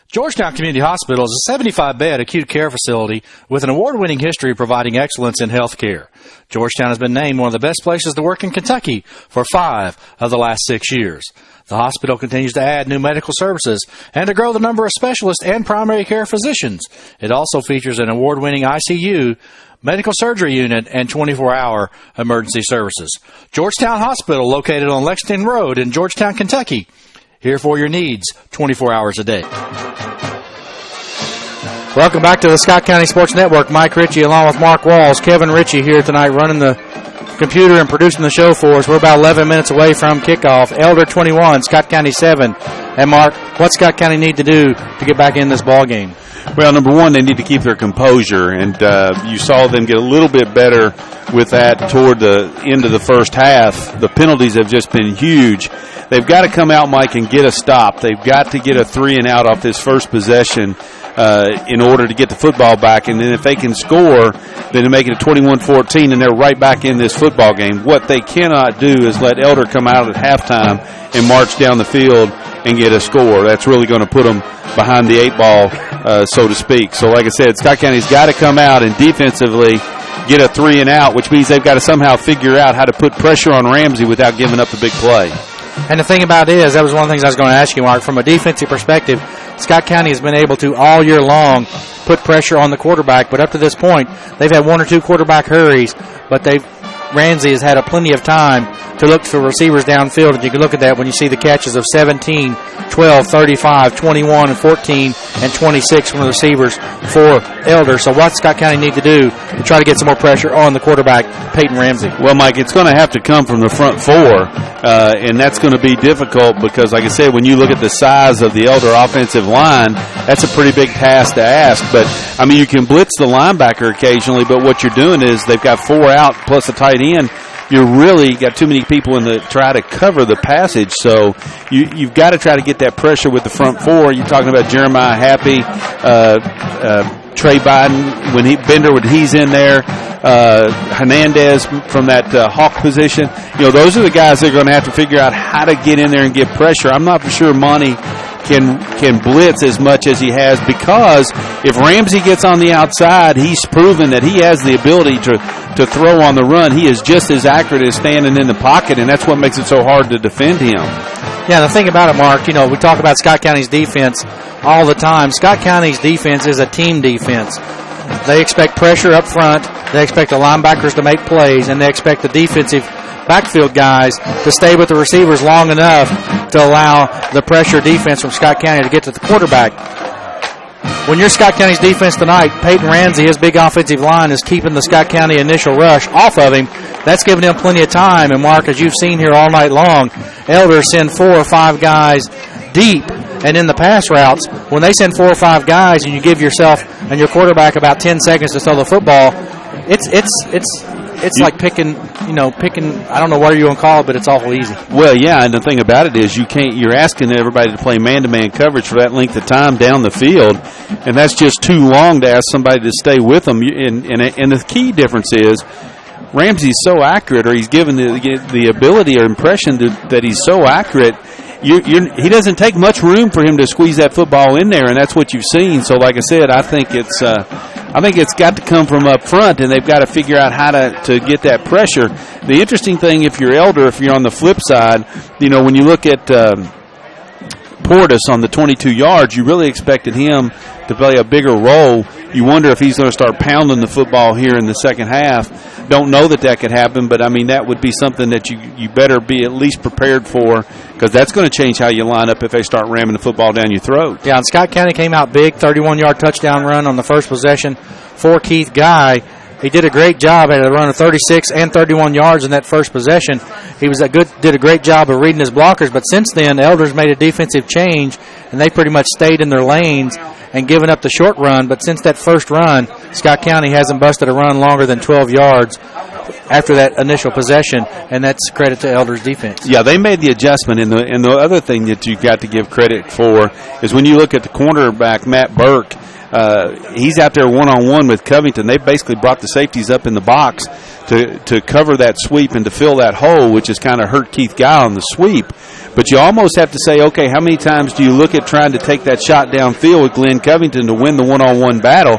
Speaker 2: Georgetown Community Hospital is a 75-bed acute care facility with an award-winning history of providing excellence in health care. Georgetown has been named one of the best places to work in Kentucky for 5 of the last 6 years. The hospital continues to add new medical services and to grow the number of specialists and primary care physicians. It also features an award-winning ICU, medical surgery unit, and 24-hour emergency services. Georgetown Hospital, located on Lexington Road in Georgetown, Kentucky. Here for your needs 24 hours a day. Welcome back to the Scott County Sports Network. Mike Ritchie along with Mark Walls. Kevin Ritchie here tonight running the computer and producing the show for us. We're about 11 minutes away from kickoff. Elder 21, Scott County 7. And Mark, what Scott County need to do to get back in this ball game?
Speaker 4: Well, number one, they need to keep their composure, and you saw them get a little bit better with that toward the end of the first half. The penalties have just been huge. They've got to come out, Mike, and get a stop. They've got to get a 3-and-out off this first possession in order to get the football back. And then if they can score, then to make it a 21-14, and they're right back in this football game. What they cannot do is let Elder come out at halftime and march down the field and get a score. That's really going to put them behind the 8 ball, so to speak. So like I said, Scott County's got to come out and defensively get a 3-and-out, which means they've got to somehow figure out how to put pressure on Ramsey without giving up the big play.
Speaker 2: And the thing about it is, that was one of the things I was going to ask you, Mark. From a defensive perspective, Scott County has been able to, all year long, put pressure on the quarterback. But up to this point, they've had 1 or 2 quarterback hurries, but Ramsey has had plenty of time to look for receivers downfield. And you can look at that when you see the catches of 17, 12, 35, 21, and 14, and 26 from the receivers for Elder. So what Scott County need to do to try to get some more pressure on the quarterback, Peyton Ramsey?
Speaker 4: Well, Mike, it's going to have to come from the front 4, and that's going to be difficult because, like I said, when you look at the size of the Elder offensive line, that's a pretty big task to ask. But, I mean, you can blitz the linebacker occasionally, but what you're doing is they've got 4 out plus a tight end. You really got too many people in the try to cover the passage, so you've got to try to get that pressure with the front 4. You're talking about Jeremiah Happy, Trey Biden when he's in there, Hernandez from that hawk position. You know, those are the guys that are going to have to figure out how to get in there and get pressure. I'm not for sure Monty can blitz as much as he has, because if Ramsey gets on the outside, he's proven that he has the ability to throw on the run. He is just as accurate as standing in the pocket, and that's what makes it so hard to defend him.
Speaker 2: Yeah, the thing about it, Mark, you know, we talk about Scott County's defense all the time. Scott County's defense is a team defense. They expect pressure up front, they expect the linebackers to make plays, and they expect the defensive backfield guys to stay with the receivers long enough to allow the pressure defense from Scott County to get to the quarterback. When you're Scott County's defense tonight, Peyton Ramsey, his big offensive line, is keeping the Scott County initial rush off of him. That's giving him plenty of time. And, Mark, as you've seen here all night long, Elder send 4 or 5 guys deep. And in the pass routes, when they send 4 or 5 guys and you give yourself and your quarterback about 10 seconds to throw the football, it's like picking, I don't know what you want to call it, but it's awful easy.
Speaker 4: Well, yeah, and the thing about it is you're asking everybody to play man-to-man coverage for that length of time down the field, and that's just too long to ask somebody to stay with them. And the key difference is Ramsey's so accurate, or he's given the ability or impression that he's so accurate, he doesn't take much room for him to squeeze that football in there, and that's what you've seen. So, like I said, I think it's got to come from up front, and they've got to figure out how to get that pressure. The interesting thing, if you're Elder, if you're on the flip side, when you look at Portis on the 22 yards, you really expected him to play a bigger role. You wonder if he's going to start pounding the football here in the second half. Don't know that could happen, but, I mean, that would be something that you better be at least prepared for, because that's going to change how you line up if they start ramming the football down your throat.
Speaker 2: Yeah, and Scott County came out big, 31-yard touchdown run on the first possession for Keith Guy. He did a great job at a run of 36 and 31 yards in that first possession. He did a great job of reading his blockers, but since then, Elders made a defensive change, and they pretty much stayed in their lanes and given up the short run. But since that first run, Scott County hasn't busted a run longer than 12 yards after that initial possession, and that's credit to Elders' defense.
Speaker 4: Yeah, they made the adjustment, and the other thing that you got to give credit for is when you look at the cornerback, Matt Burke, he's out there one-on-one with Covington. They basically brought the safeties up in the box to cover that sweep and to fill that hole, which has kind of hurt Keith Guy on the sweep. But you almost have to say, okay, how many times do you look at trying to take that shot downfield with Glenn Covington to win the one-on-one battle?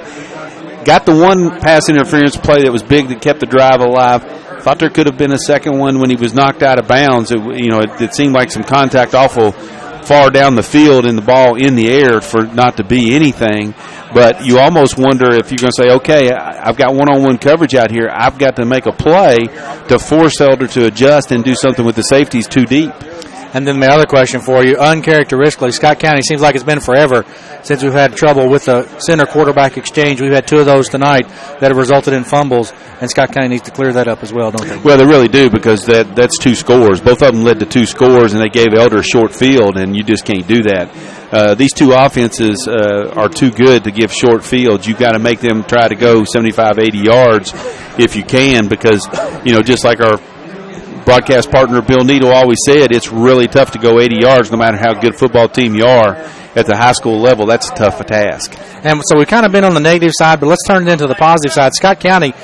Speaker 4: Got the one pass interference play that was big that kept the drive alive. Thought there could have been a second one when he was knocked out of bounds. It seemed like some contact awful far down the field and the ball in the air for not to be anything. But you almost wonder if you're going to say, okay, I've got one-on-one coverage out here. I've got to make a play to force Elder to adjust and do something with the safeties too deep.
Speaker 2: And then my other question for you, uncharacteristically, Scott County seems like it's been forever since we've had trouble with the center quarterback exchange. We've had 2 of those tonight that have resulted in fumbles, and Scott County needs to clear that up as well, don't they?
Speaker 4: Well, they really do, because that's 2 scores. Both of them led to 2 scores, and they gave Elder a short field, and you just can't do that. These 2 offenses are too good to give short fields. You've got to make them try to go 75, 80 yards if you can, because, just like our broadcast partner Bill Needle always said, it's really tough to go 80 yards no matter how good football team you are at the high school level. That's a tough task.
Speaker 2: And so we've kind of been on the negative side, but let's turn it into the positive side. Scott County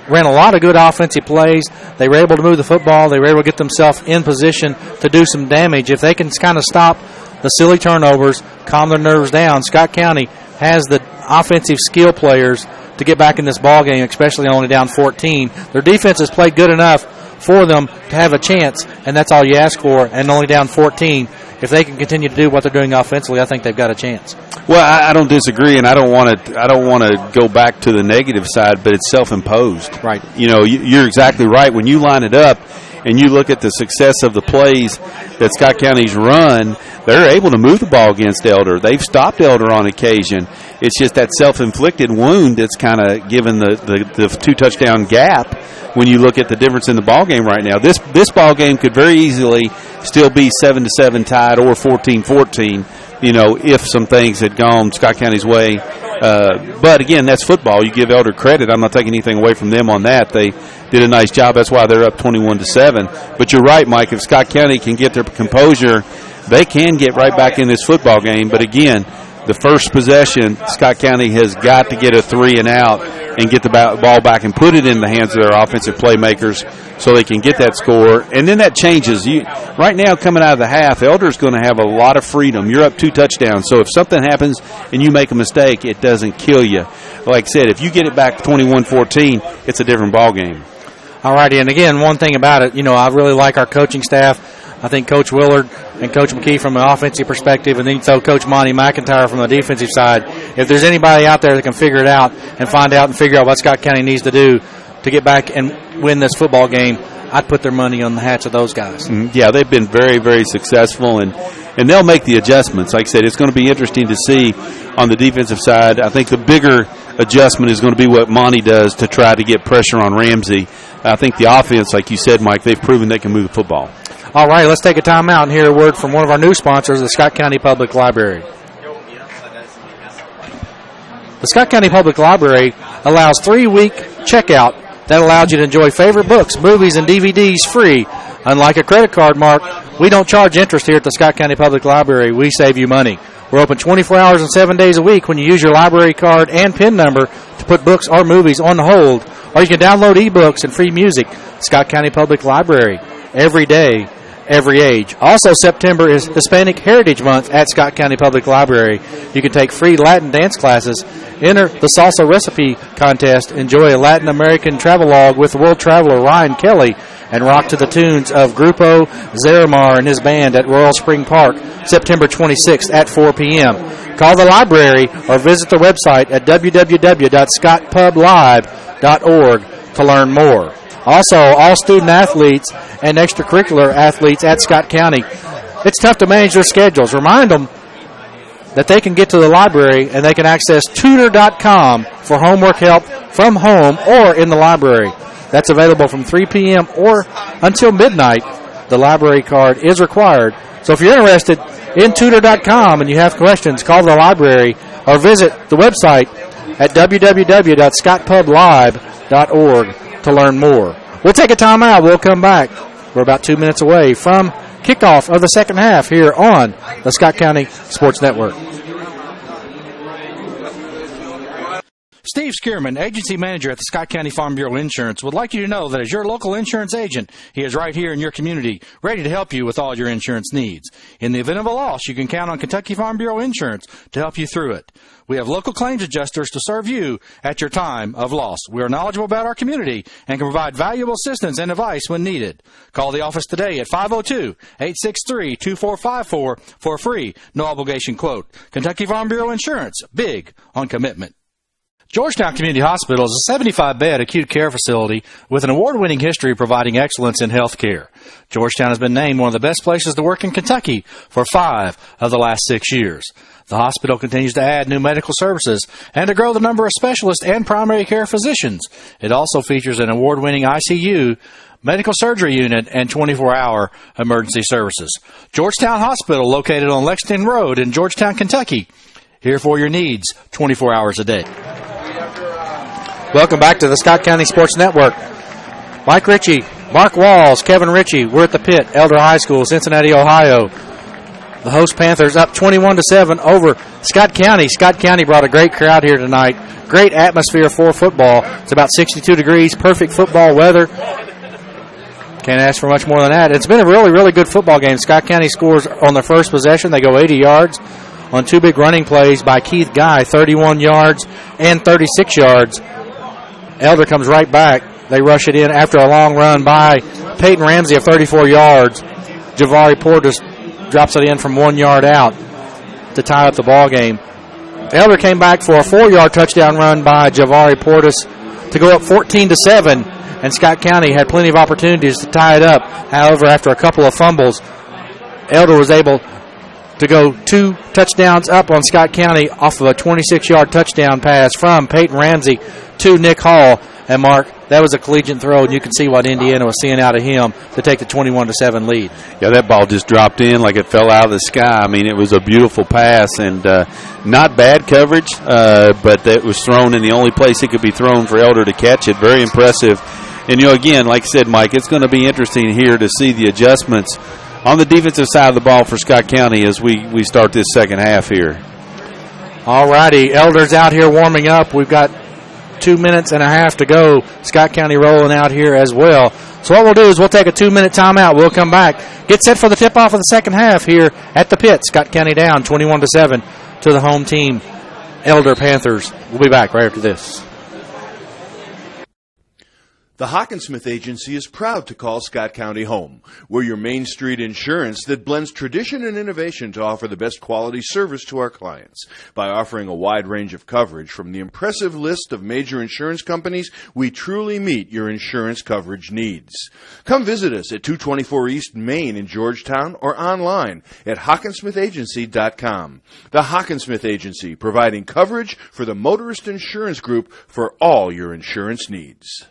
Speaker 2: ran a lot of good offensive plays. They were able to move the football. They were able to get themselves in position to do some damage. If they can kind of stop the silly turnovers, calm their nerves down, Scott County has the offensive skill players to get back in this ball game, especially only down 14. Their defense has played good enough for them to have a chance, and that's all you ask for, and only down 14. If they can continue to do what they're doing offensively, I think they've got a chance.
Speaker 4: Well, I don't disagree, and I don't want to go back to the negative side, but it's self-imposed.
Speaker 2: Right.
Speaker 4: You're exactly right. When you line it up and you look at the success of the plays that Scott County's run, they're able to move the ball against Elder. They've stopped Elder on occasion. It's just that self-inflicted wound that's kind of given the 2-touchdown gap when you look at the difference in the ball game right now. This ball game could very easily still be 7-7 tied or 14-14, if some things had gone Scott County's way. But again, that's football. You give Elder credit. I'm not taking anything away from them on that. They did a nice job. That's why they're up 21-7. But you're right, Mike. If Scott County can get their composure, they can get right back in this football game. But again, the first possession, Scott County has got to get a 3 and out and get the ball back and put it in the hands of their offensive playmakers so they can get that score. And then that changes. Right now, coming out of the half, Elder's going to have a lot of freedom. You're up 2 touchdowns. So if something happens and you make a mistake, it doesn't kill you. Like I said, if you get it back 21-14, it's a different ball game.
Speaker 2: All righty. And again, one thing about it, I really like our coaching staff. I think Coach Willard and Coach McKee from an offensive perspective, and then so Coach Monty McIntyre from the defensive side. If there's anybody out there that can figure it out and find out and figure out what Scott County needs to do to get back and win this football game, I'd put their money on the hats of those guys.
Speaker 4: Yeah, they've been very, very successful, and they'll make the adjustments. Like I said, it's going to be interesting to see on the defensive side. I think the bigger adjustment is going to be what Monty does to try to get pressure on Ramsey. I think the offense, like you said, Mike, they've proven they can move the football.
Speaker 2: All right, let's take a timeout and hear a word from one of our new sponsors, the Scott County Public Library. The Scott County Public Library allows 3-week checkout that allows you to enjoy favorite books, movies, and DVDs free. Unlike a credit card, Mark, we don't charge interest here at the Scott County Public Library. We save you money. We're open 24 hours and 7 days a week when you use your library card and PIN number to put books or movies on hold. Or you can download ebooks and free music. Scott County Public Library. Every day, every age. Also, September is Hispanic Heritage Month at Scott County Public Library. You can take free Latin dance classes, enter the salsa recipe contest, enjoy a Latin American travelogue with world traveler Ryan Kelly, and rock to the tunes of Grupo Zeramar and his band at Royal Spring Park, September 26th at 4 p.m. Call the library or visit the website at www.scottpublive.org to learn more. Also, all student athletes and extracurricular athletes at Scott County, it's tough to manage their schedules. Remind them that they can get to the library and they can access tutor.com for homework help from home or in the library. That's available from 3 p.m. or until midnight. The library card is required. So if you're interested in tutor.com and you have questions, call the library or visit the website at www.scottpublive.org to learn more. We'll take a timeout. We'll come back. We're about 2 minutes away from kickoff of the second half here on the Scott County Sports Network. Steve Skierman, agency manager at the Scott County Farm Bureau Insurance, would like you to know that as your local insurance agent, he is right here in your community, ready to help you with all your insurance needs. In the event of a loss, you can count on Kentucky Farm Bureau Insurance to help you through it. We have local claims adjusters to serve you at your time of loss. We are knowledgeable about our community and can provide valuable assistance and advice when needed. Call the office today at 502-863-2454 for a free, no-obligation quote. Kentucky Farm Bureau Insurance, big on commitment. Georgetown Community Hospital is a 75-bed acute care facility with an award-winning history providing excellence in health care. Georgetown has been named one of the best places to work in Kentucky for 5 of the last 6 years. The hospital continues to add new medical services and to grow the number of specialists and primary care physicians. It also features an award-winning ICU, medical surgery unit, and 24-hour emergency services. Georgetown Hospital, located on Lexington Road in Georgetown, Kentucky, here for your needs 24 hours a day. Welcome back to the Scott County Sports Network. Mike Ritchie, Mark Walls, Kevin Ritchie. We're at the pit, Elder High School, Cincinnati, Ohio. The host Panthers up 21-7 over Scott County. Scott County brought a great crowd here tonight. Great atmosphere for football. It's about 62 degrees, perfect football weather. Can't ask for much more than that. It's been a really, really good football game. Scott County scores on their first possession. They go 80 yards on 2 big running plays by Keith Guy, 31 yards and 36 yards. Elder comes right back. They rush it in after a long run by Peyton Ramsey of 34 yards. Javari Portis drops it in from 1 yard out to tie up the ball game. Elder came back for a 4-yard touchdown run by Javari Portis to go up 14-7, and Scott County had plenty of opportunities to tie it up. However, after a couple of fumbles, Elder was able to go 2 touchdowns up on Scott County off of a 26-yard touchdown pass from Peyton Ramsey to Nick Hall. And, Mark, that was a collegiate throw, and you can see what Indiana was seeing out of him to take the 21-7 lead.
Speaker 4: Yeah, that ball just dropped in like it fell out of the sky. I mean, it was a beautiful pass, and not bad coverage, but it was thrown in the only place it could be thrown for Elder to catch it. Very impressive. And, you know, again, like I said, Mike, it's going to be interesting here to see the adjustments on the defensive side of the ball for Scott County as we start this second half here.
Speaker 2: All righty, Elder's out here warming up. We've got 2 minutes and a half to go. Scott County rolling out here as well. So what we'll do is we'll take a 2-minute timeout. We'll come back, get set for the tip-off of the second half here at the pit. Scott County down 21-7 to the home team, Elder Panthers. We'll be back right after this.
Speaker 1: The Hockensmith Agency is proud to call Scott County home. We're your Main Street insurance that blends tradition and innovation to offer the best quality service to our clients. By offering a wide range of coverage from the impressive list of major insurance companies, we truly meet your insurance coverage needs. Come visit us at 224 East Main in Georgetown or online at HockensmithAgency.com. The Hockensmith Agency, providing coverage for the Motorist Insurance Group for all your insurance needs.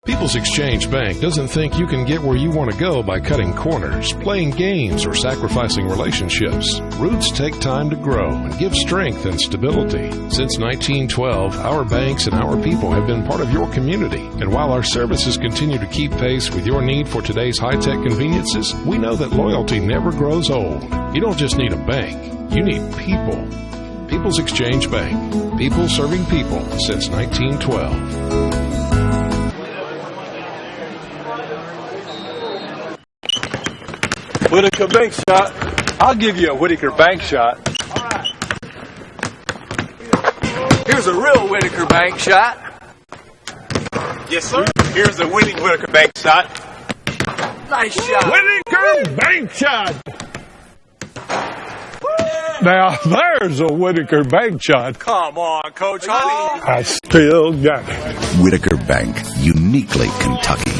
Speaker 9: People's Exchange Bank doesn't think you can get where you want to go by cutting corners, playing games, or sacrificing relationships. Roots take time to grow and give strength and stability. Since 1912, our banks and our people have been part of your community. And while our services continue to keep pace with your need for today's high-tech conveniences, we know that loyalty never grows old. You don't just need a bank, you need people. People's Exchange Bank. People serving people since 1912.
Speaker 11: Whitaker bank shot. I'll give you a Whitaker bank shot. All right. Here's a real Whitaker bank shot. Yes, sir. Here's a winning Whitaker bank shot. Nice shot.
Speaker 6: Whitaker bank shot. Now, there's a Whitaker bank shot.
Speaker 11: Come on, Coach Honey.
Speaker 6: I still got it.
Speaker 12: Whitaker Bank, uniquely Kentucky.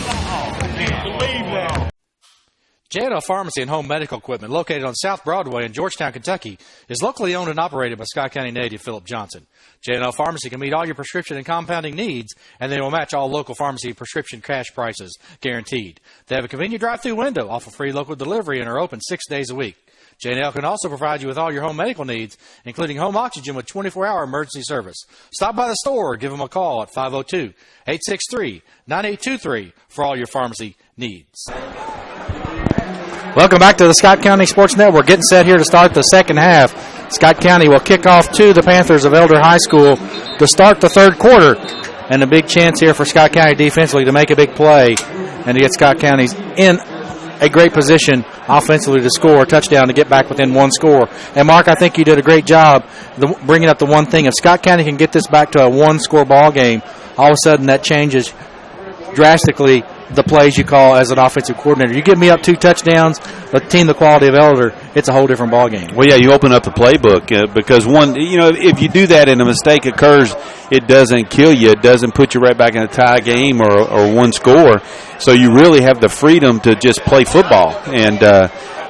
Speaker 2: J&L Pharmacy and Home Medical Equipment, located on South Broadway in Georgetown, Kentucky, is locally owned and operated by Scott County native Philip Johnson. J&L Pharmacy can meet all your prescription and compounding needs, and they will match all local pharmacy prescription cash prices, guaranteed. They have a convenient drive-through window, offer free local delivery, and are open 6 days a week. J&L can also provide you with all your home medical needs, including home oxygen with 24-hour emergency service. Stop by the store or give them a call at 502-863-9823 for all your pharmacy needs. Welcome back to the Scott County Sports Network. Getting set here to start the second half. Scott County will kick off to the Panthers of Elder High School to start the third quarter. And a big chance here for Scott County defensively to make a big play and to get Scott County in a great position offensively to score a touchdown to get back within one score. And, Mark, I think you did a great job bringing up the one thing. If Scott County can get this back to a one-score ball game, all of a sudden that changes drastically the plays you call as an offensive coordinator. You give me up 2 touchdowns, a team the quality of Elder, it's a whole different ball game.
Speaker 4: Well, yeah, you open up the playbook because if you do that and a mistake occurs, it doesn't kill you. It doesn't put you right back in a tie game or one score. So you really have the freedom to just play football. And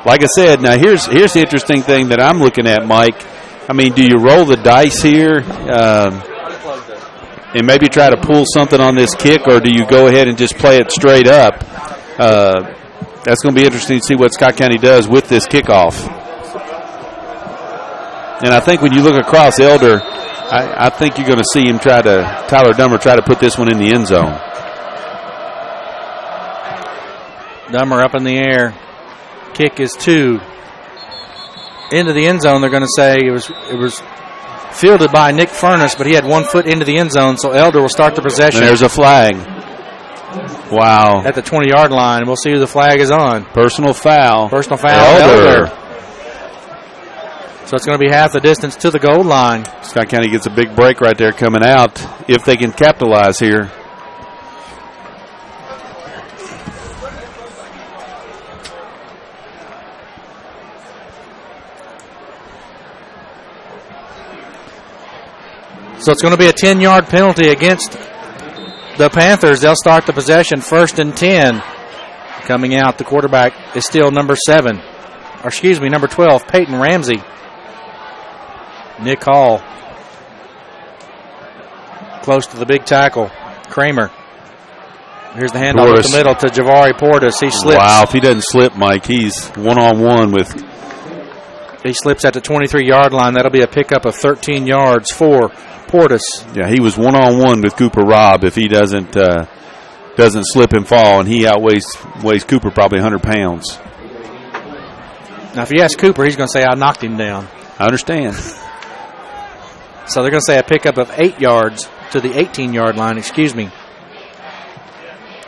Speaker 4: like I said, now here's the interesting thing that I'm looking at, Mike. I mean, do you roll the dice here? And maybe try to pull something on this kick, or do you go ahead and just play it straight up? That's going to be interesting to see what Scott County does with this kickoff. And I think when you look across Elder, I think you're going to see him Tyler Dummer try to put this one in the end zone.
Speaker 2: Dummer up in the air. Kick is 2. Into the end zone, they're going to say it was fielded by Nick Furness, but he had 1 foot into the end zone, so Elder will start the possession.
Speaker 4: And there's a flag. Wow.
Speaker 2: At the 20-yard line. We'll see who the flag is on.
Speaker 4: Personal foul.
Speaker 2: Personal foul. Elder. So it's going to be half the distance to the goal line.
Speaker 4: Scott County gets a big break right there coming out if they can capitalize here.
Speaker 2: So it's going to be a 10-yard penalty against the Panthers. They'll start the possession 1st and 10. Coming out, the quarterback is still number 12, Peyton Ramsey. Nick Hall. Close to the big tackle, Kramer. Here's the handoff up the middle to Javari Portis. He slips.
Speaker 4: Wow, if he doesn't slip, Mike, he's one-on-one with.
Speaker 2: He slips at the 23-yard line. That'll be a pickup of 13 yards for Portis.
Speaker 4: Yeah, he was one-on-one with Cooper Robb if he doesn't slip and fall, and he weighs Cooper probably 100 pounds.
Speaker 2: Now, if you ask Cooper, he's going to say, I knocked him down.
Speaker 4: I understand.
Speaker 2: So they're going to say a pickup of 8 yards to the 18-yard line,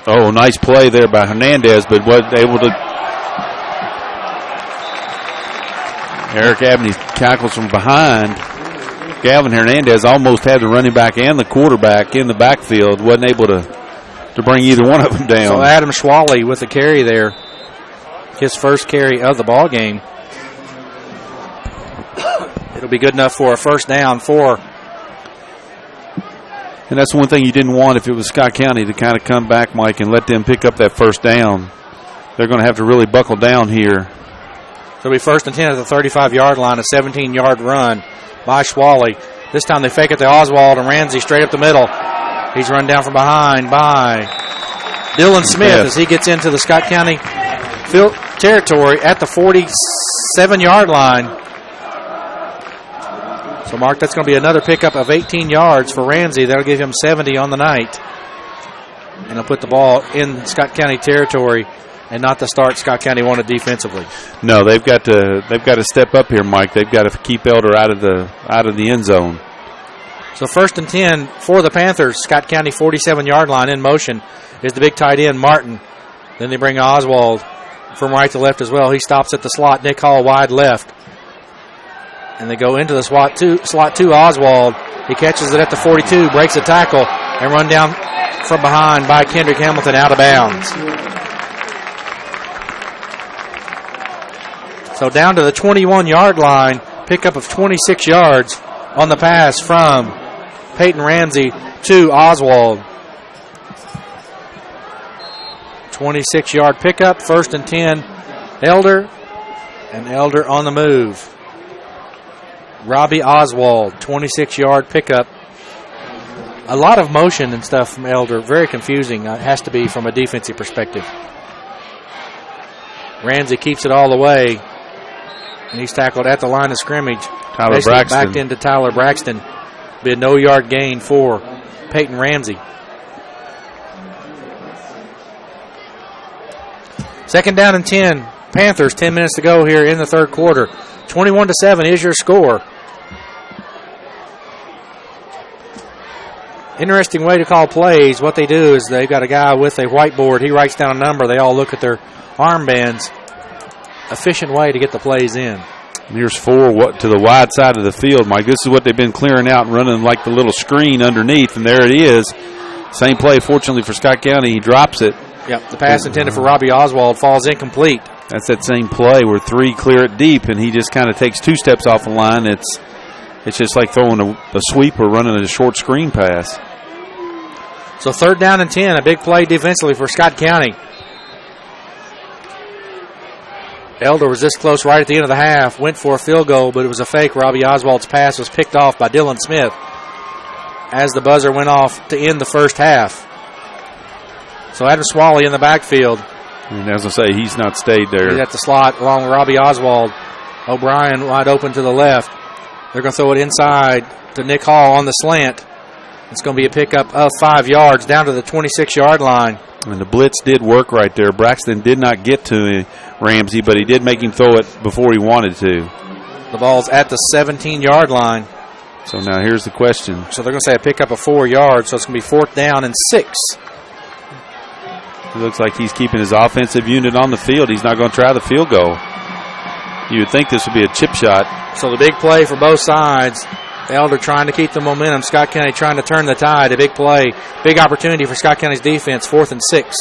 Speaker 4: Oh, nice play there by Hernandez, but wasn't able to. Eric Abney tackles from behind. Galvin Hernandez almost had the running back and the quarterback in the backfield. Wasn't able to bring either one of them down.
Speaker 2: So Adam Schwally with the carry there. His first carry of the ball game. It'll be good enough for a first down for.
Speaker 4: And that's one thing you didn't want if it was Scott County to kind of come back, Mike, and let them pick up that first down. They're going to have to really buckle down here.
Speaker 2: So it'll be 1st and 10 at the 35-yard line, a 17-yard run by Schwally. This time they fake it to Oswald and Ramsey straight up the middle. He's run down from behind by Dylan Smith as he gets into the Scott County field territory at the 47-yard line. So, Mark, that's going to be another pickup of 18 yards for Ramsey. That'll give him 70 on the night. And he'll put the ball in Scott County territory and not the start Scott County wanted defensively.
Speaker 4: No, they've got to step up here, Mike. They've got to keep Elder out of the end zone.
Speaker 2: So 1st and 10 for the Panthers. Scott County 47-yard line in motion is the big tight end Martin. Then they bring Oswald from right to left as well. He stops at the slot. Nick Hall wide left. And they go into the slot two Oswald. He catches it at the 42, breaks a tackle, and run down from behind by Kendrick Hamilton out of bounds. So down to the 21-yard line, pickup of 26 yards on the pass from Peyton Ramsey to Oswald. 26-yard pickup, 1st and 10 Elder, and Elder on the move. Robbie Oswald, 26-yard pickup. A lot of motion and stuff from Elder. Very confusing. It has to be from a defensive perspective. Ramsey keeps it all the way, and he's tackled at the line of scrimmage.
Speaker 4: Tyler Braxton.
Speaker 2: Backed into Tyler Braxton. Be a no-yard gain for Peyton Ramsey. Second down and 10. Panthers, 10 minutes to go here in the third quarter. 21-7 is your score. Interesting way to call plays. What they do is they've got a guy with a whiteboard. He writes down a number. They all look at their armbands. Efficient way to get the plays in.
Speaker 4: Here's 4 to the wide side of the field, Mike. This is what they've been clearing out and running like the little screen underneath, and there it is. Same play, fortunately for Scott County. He drops it.
Speaker 2: Yep, the pass intended for Robbie Oswald falls incomplete.
Speaker 4: That's that same play where 3 clear it deep, and he just kind of takes 2 steps off the line. It's just like throwing a sweep or running a short screen pass.
Speaker 2: So third down and 10, a big play defensively for Scott County. Elder was this close right at the end of the half, went for a field goal, but it was a fake. Robbie Oswald's pass was picked off by Dylan Smith as the buzzer went off to end the first half. So Adam Swally in the backfield.
Speaker 4: And as I say, he's not stayed there.
Speaker 2: He's at the slot along with Robbie Oswald. O'Brien wide open to the left. They're going to throw it inside to Nick Hall on the slant. It's going to be a pickup of 5 yards down to the 26-yard line.
Speaker 4: And the blitz did work right there. Braxton did not get to Ramsey, but he did make him throw it before he wanted to.
Speaker 2: The ball's at the 17-yard line.
Speaker 4: So now here's the question.
Speaker 2: So they're going to say a pickup of 4 yards, so it's going to be fourth down and 6.
Speaker 4: It looks like he's keeping his offensive unit on the field. He's not going to try the field goal. You would think this would be a chip shot.
Speaker 2: So the big play for both sides. Elder trying to keep the momentum. Scott County trying to turn the tide. A big play. Big opportunity for Scott County's defense. 4th and 6.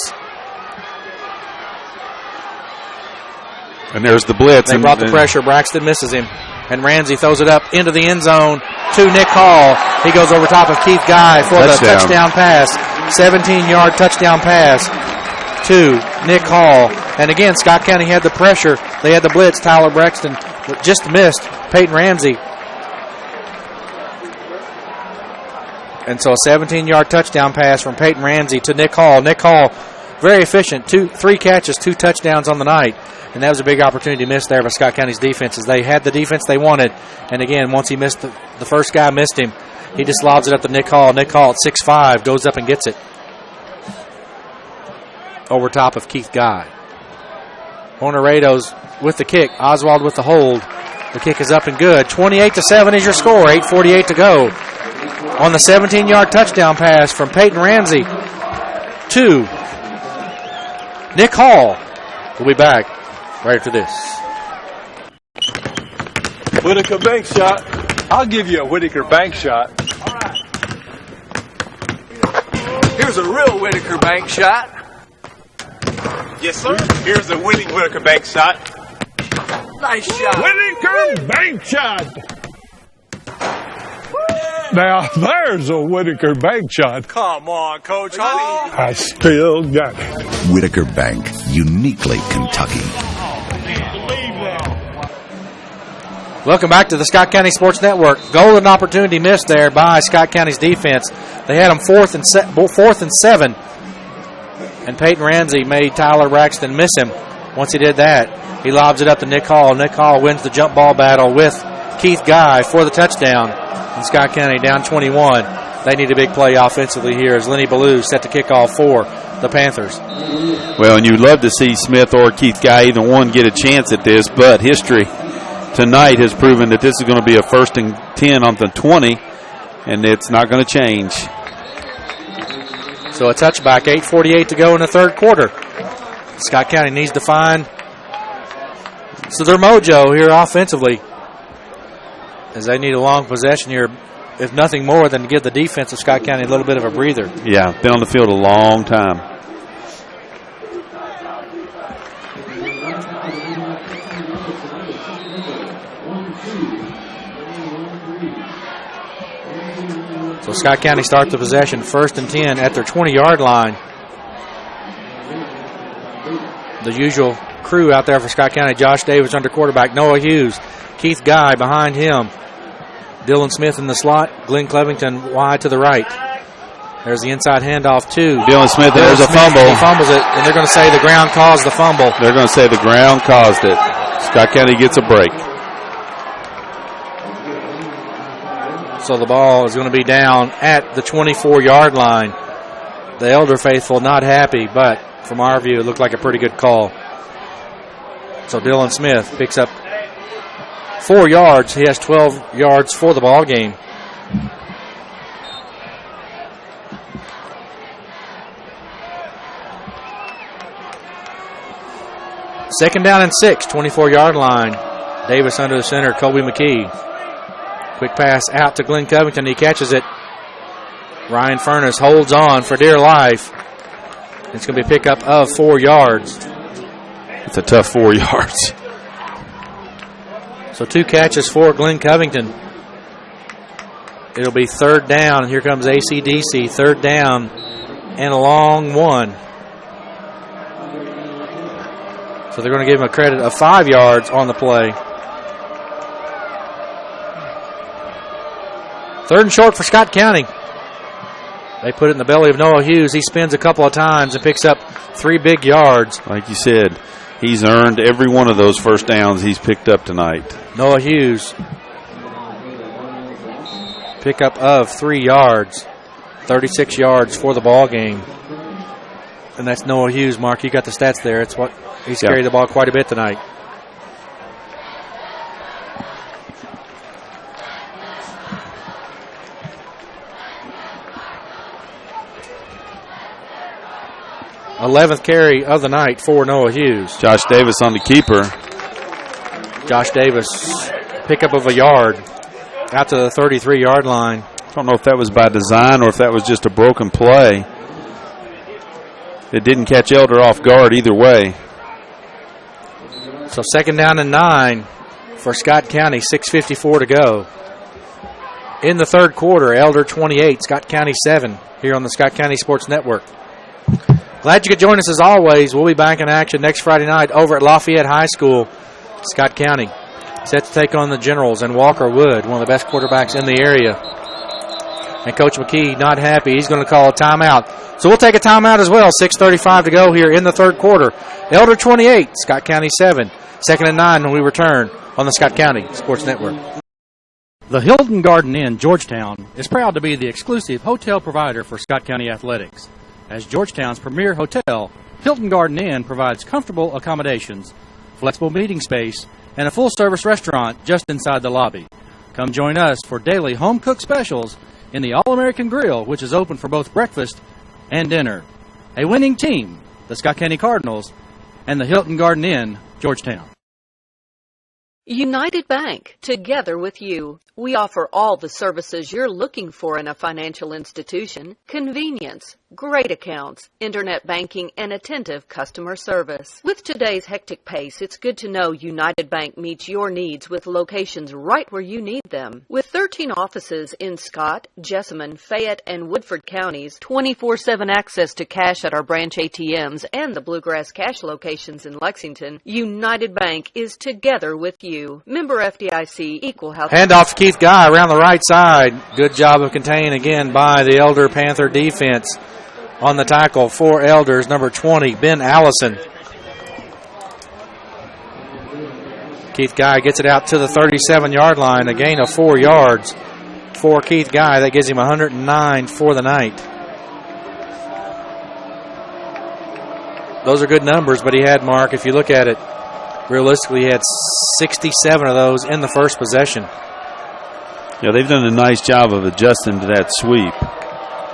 Speaker 4: And there's the blitz.
Speaker 2: They brought the pressure. Braxton misses him. And Ramsey throws it up into the end zone to Nick Hall. He goes over top of Keith Guy for the touchdown pass. 17-yard touchdown pass to Nick Hall. And again, Scott County had the pressure. They had the blitz. Tyler Braxton just missed Peyton Ramsey. And so a 17-yard touchdown pass from Peyton Ramsey to Nick Hall. Nick Hall, very efficient. 3 catches, 2 touchdowns on the night. And that was a big opportunity missed there by Scott County's defenses. They had the defense they wanted. And again, once he missed the first guy missed him, he just lobs it up to Nick Hall. Nick Hall at 6'5", goes up and gets it. Over top of Keith Guy. Hornerados with the kick. Oswald with the hold. The kick is up and good. 28-7 is your score. 8:48 to go. On the 17-yard touchdown pass from Peyton Ramsey to Nick Hall. We'll be back right after this.
Speaker 11: Whitaker bank shot. I'll give you a Whitaker bank shot. All right. Here's a real Whitaker bank shot. Yes, sir. Here's a winning Whitaker bank shot. Nice shot.
Speaker 6: Whitaker bank shot. Now, there's a Whitaker bank shot.
Speaker 11: Come on, Coach. Honey.
Speaker 6: I still got it.
Speaker 12: Whitaker Bank, uniquely Kentucky.
Speaker 2: Welcome back to the Scott County Sports Network. Golden opportunity missed there by Scott County's defense. They had them 4th and 7. And Peyton Ramsey made Tyler Braxton miss him. Once he did that, he lobs it up to Nick Hall. Nick Hall wins the jump ball battle with Keith Guy for the touchdown. And Scott County down 21. They need a big play offensively here as Lenny Ballou set to kick off for the Panthers.
Speaker 4: Well, and you'd love to see Smith or Keith Guy, either one, get a chance at this, but history tonight has proven that this is going to be a 1st and 10 on the 20, and it's not going to change.
Speaker 2: So a touchback, 8:48 to go in the third quarter. Scott County needs to find their mojo here offensively, as they need a long possession here, if nothing more than to give the defense of Scott County a little bit of a breather.
Speaker 4: Yeah, been on the field a long time.
Speaker 2: So Scott County starts the possession 1st and 10 at their 20-yard line. The usual crew out there for Scott County. Josh Davis under quarterback. Noah Hughes. Keith Guy behind him. Dylan Smith in the slot. Glenn Covington wide to the right. There's the inside handoff to
Speaker 4: Dylan Smith. There's a fumble.
Speaker 2: He fumbles it, and they're going to say the ground caused the fumble.
Speaker 4: They're going to say the ground caused it. Scott County gets a break.
Speaker 2: So the ball is going to be down at the 24-yard line. The Elder faithful not happy, but from our view, it looked like a pretty good call. So Dylan Smith picks up 4 yards. He has 12 yards for the ball game. Second down and 6, 24-yard line. Davis under the center, Kobe McKee. Quick pass out to Glenn Covington. He catches it. Ryan Furness holds on for dear life. It's going to be a pickup of 4 yards.
Speaker 4: It's a tough 4 yards.
Speaker 2: So 2 catches for Glenn Covington. It'll be third down. Here comes AC/DC. Third down and a long one. So they're going to give him a credit of 5 yards on the play. Third and short for Scott County. They put it in the belly of Noah Hughes. He spins a couple of times and picks up 3 big yards.
Speaker 4: Like you said, he's earned every one of those first downs he's picked up tonight.
Speaker 2: Noah Hughes. Pickup of 3 yards. 36 yards for the ball game. And that's Noah Hughes, Mark. You got the stats there. It's what he's carried the ball quite a bit tonight. Eleventh carry of the night for Noah Hughes.
Speaker 4: Josh Davis on the keeper.
Speaker 2: Josh Davis, pickup of a yard out to the 33-yard line.
Speaker 4: I don't know if that was by design or if that was just a broken play. It didn't catch Elder off guard either way.
Speaker 2: So second down and 9 for Scott County, 6:54 to go. In the third quarter, Elder 28, Scott County 7 here on the Scott County Sports Network. Glad you could join us as always. We'll be back in action next Friday night over at Lafayette High School. Scott County set to take on the Generals and Walker Wood, one of the best quarterbacks in the area. And Coach McKee not happy. He's going to call a timeout. So we'll take a timeout as well. 6:35 to go here in the third quarter. Elder 28, Scott County 7. Second and 9 when we return on the Scott County Sports Network.
Speaker 13: The Hilton Garden Inn, Georgetown, is proud to be the exclusive hotel provider for Scott County Athletics. As Georgetown's premier hotel, Hilton Garden Inn provides comfortable accommodations, flexible meeting space, and a full-service restaurant just inside the lobby. Come join us for daily home-cooked specials in the All-American Grill, which is open for both breakfast and dinner. A winning team, the Scott County Cardinals, and the Hilton Garden Inn, Georgetown.
Speaker 10: United Bank, together with you. We offer all the services you're looking for in a financial institution: convenience, great accounts, internet banking, and attentive customer service. With today's hectic pace, it's good to know United Bank meets your needs with locations right where you need them. With 13 offices in Scott, Jessamine, Fayette, and Woodford counties, 24/7 access to cash at our branch ATMs, and the Bluegrass Cash locations in Lexington, United Bank is together with you. Member FDIC, equal health.
Speaker 2: Handoff to Keith Guy around the right side. Good job of containing again by the Elder Panther defense. On the tackle for Elders, number 20, Ben Allison. Keith Guy gets it out to the 37-yard line, a gain of 4 yards for Keith Guy. That gives him 109 for the night. Those are good numbers, but he had, Mark, if you look at it, realistically, he had 67 of those in the first possession.
Speaker 4: Yeah, they've done a nice job of adjusting to that sweep.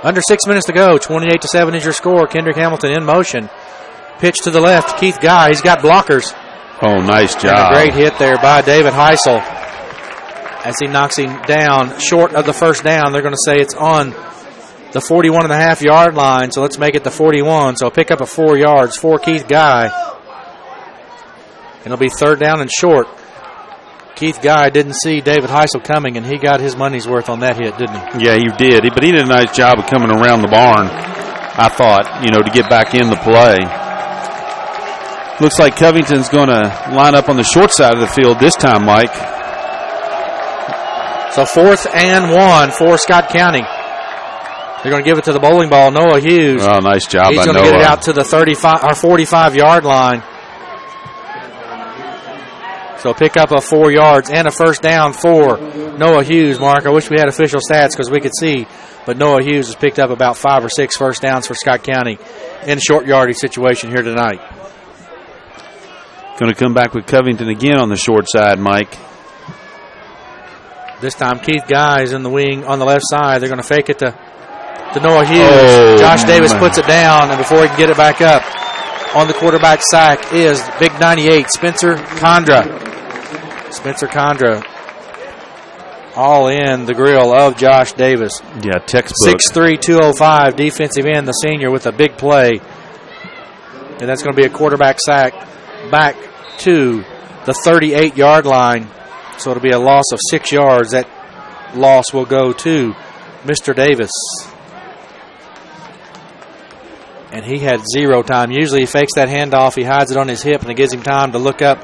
Speaker 2: Under 6 minutes to go. 28-7 is your score. Kendrick Hamilton in motion. Pitch to the left. Keith Guy. He's got blockers.
Speaker 4: Oh, nice job.
Speaker 2: And a great hit there by David Heisel. As he knocks him down short of the first down, they're going to say it's on the 41.5-yard line. So let's make it the 41. So pick up a 4 yards for Keith Guy. And it'll be third down and short. Keith Guy didn't see David Heisel coming, and he got his money's worth on that hit, didn't he?
Speaker 4: Yeah, he did. But he did a nice job of coming around the barn, I thought, to get back in the play. Looks like Covington's going to line up on the short side of the field this time, Mike.
Speaker 13: So 4th and 1 for Scott County. They're going to give it to the bowling ball, Noah Hughes.
Speaker 4: Oh, nice job by Noah.
Speaker 13: He's going to get it out to the 35 or 45-yard line. So pick up a 4 yards and a first down for Noah Hughes, Mark. I wish we had official stats because we could see, but Noah Hughes has picked up about 5 or 6 first downs for Scott County in a short yardage situation here tonight.
Speaker 4: Going to come back with Covington again on the short side, Mike.
Speaker 13: This time Keith Guy is in the wing on the left side. They're going to fake it to Noah Hughes.
Speaker 4: Oh,
Speaker 13: Josh Davis puts it down, and before he can get it back up, on the quarterback sack is big 98, Spencer Condra. Spencer Condra all in the grill of Josh Davis.
Speaker 4: Yeah, textbook.
Speaker 13: 6'3", 205, defensive end, the senior with a big play. And that's going to be a quarterback sack back to the 38-yard line. So it'll be a loss of 6 yards. That loss will go to Mr. Davis. And he had 0 time. Usually he fakes that handoff, he hides it on his hip, and it gives him time to look up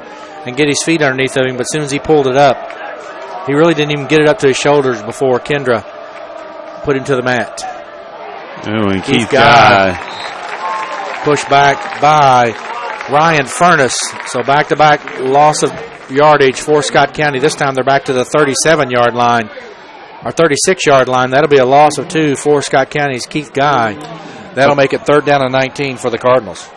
Speaker 13: and get his feet underneath of him. But as soon as he pulled it up, he really didn't even get it up to his shoulders before Kendra put him to the mat.
Speaker 4: Oh, and Keith Guy.
Speaker 13: Pushed back by Ryan Furness. So back-to-back loss of yardage for Scott County. This time they're back to the 37-yard line, or 36-yard line. That'll be a loss of 2 for Scott County's Keith Guy. That'll make it 3rd down and 19 for the Cardinals.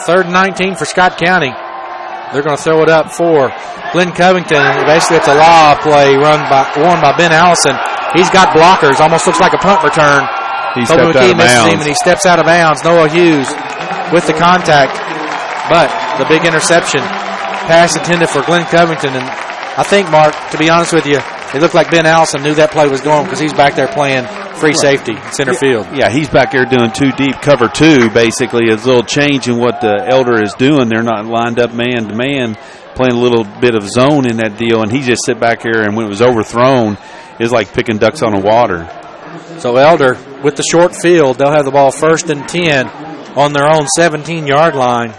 Speaker 13: Third and 19 for Scott County. They're going to throw it up for Glenn Covington. Basically, it's a lob play won by Ben Allison. He's got blockers. Almost looks like a punt return. Toby McKee misses him, and he steps out of bounds. Noah Hughes with the contact, but the big interception. Pass intended for Glenn Covington. And I think, Mark, to be honest with you, it looked like Ben Allison knew that play was going because he's back there playing free safety, center field.
Speaker 4: Yeah, he's back there doing 2 deep, cover 2, basically. It's a little change in what the Elder is doing. They're not lined up man-to-man, playing a little bit of zone in that deal, and he just sit back here, and when it was overthrown, it's like picking ducks on the water.
Speaker 13: So Elder, with the short field, they'll have the ball 1st and 10 on their own 17-yard line.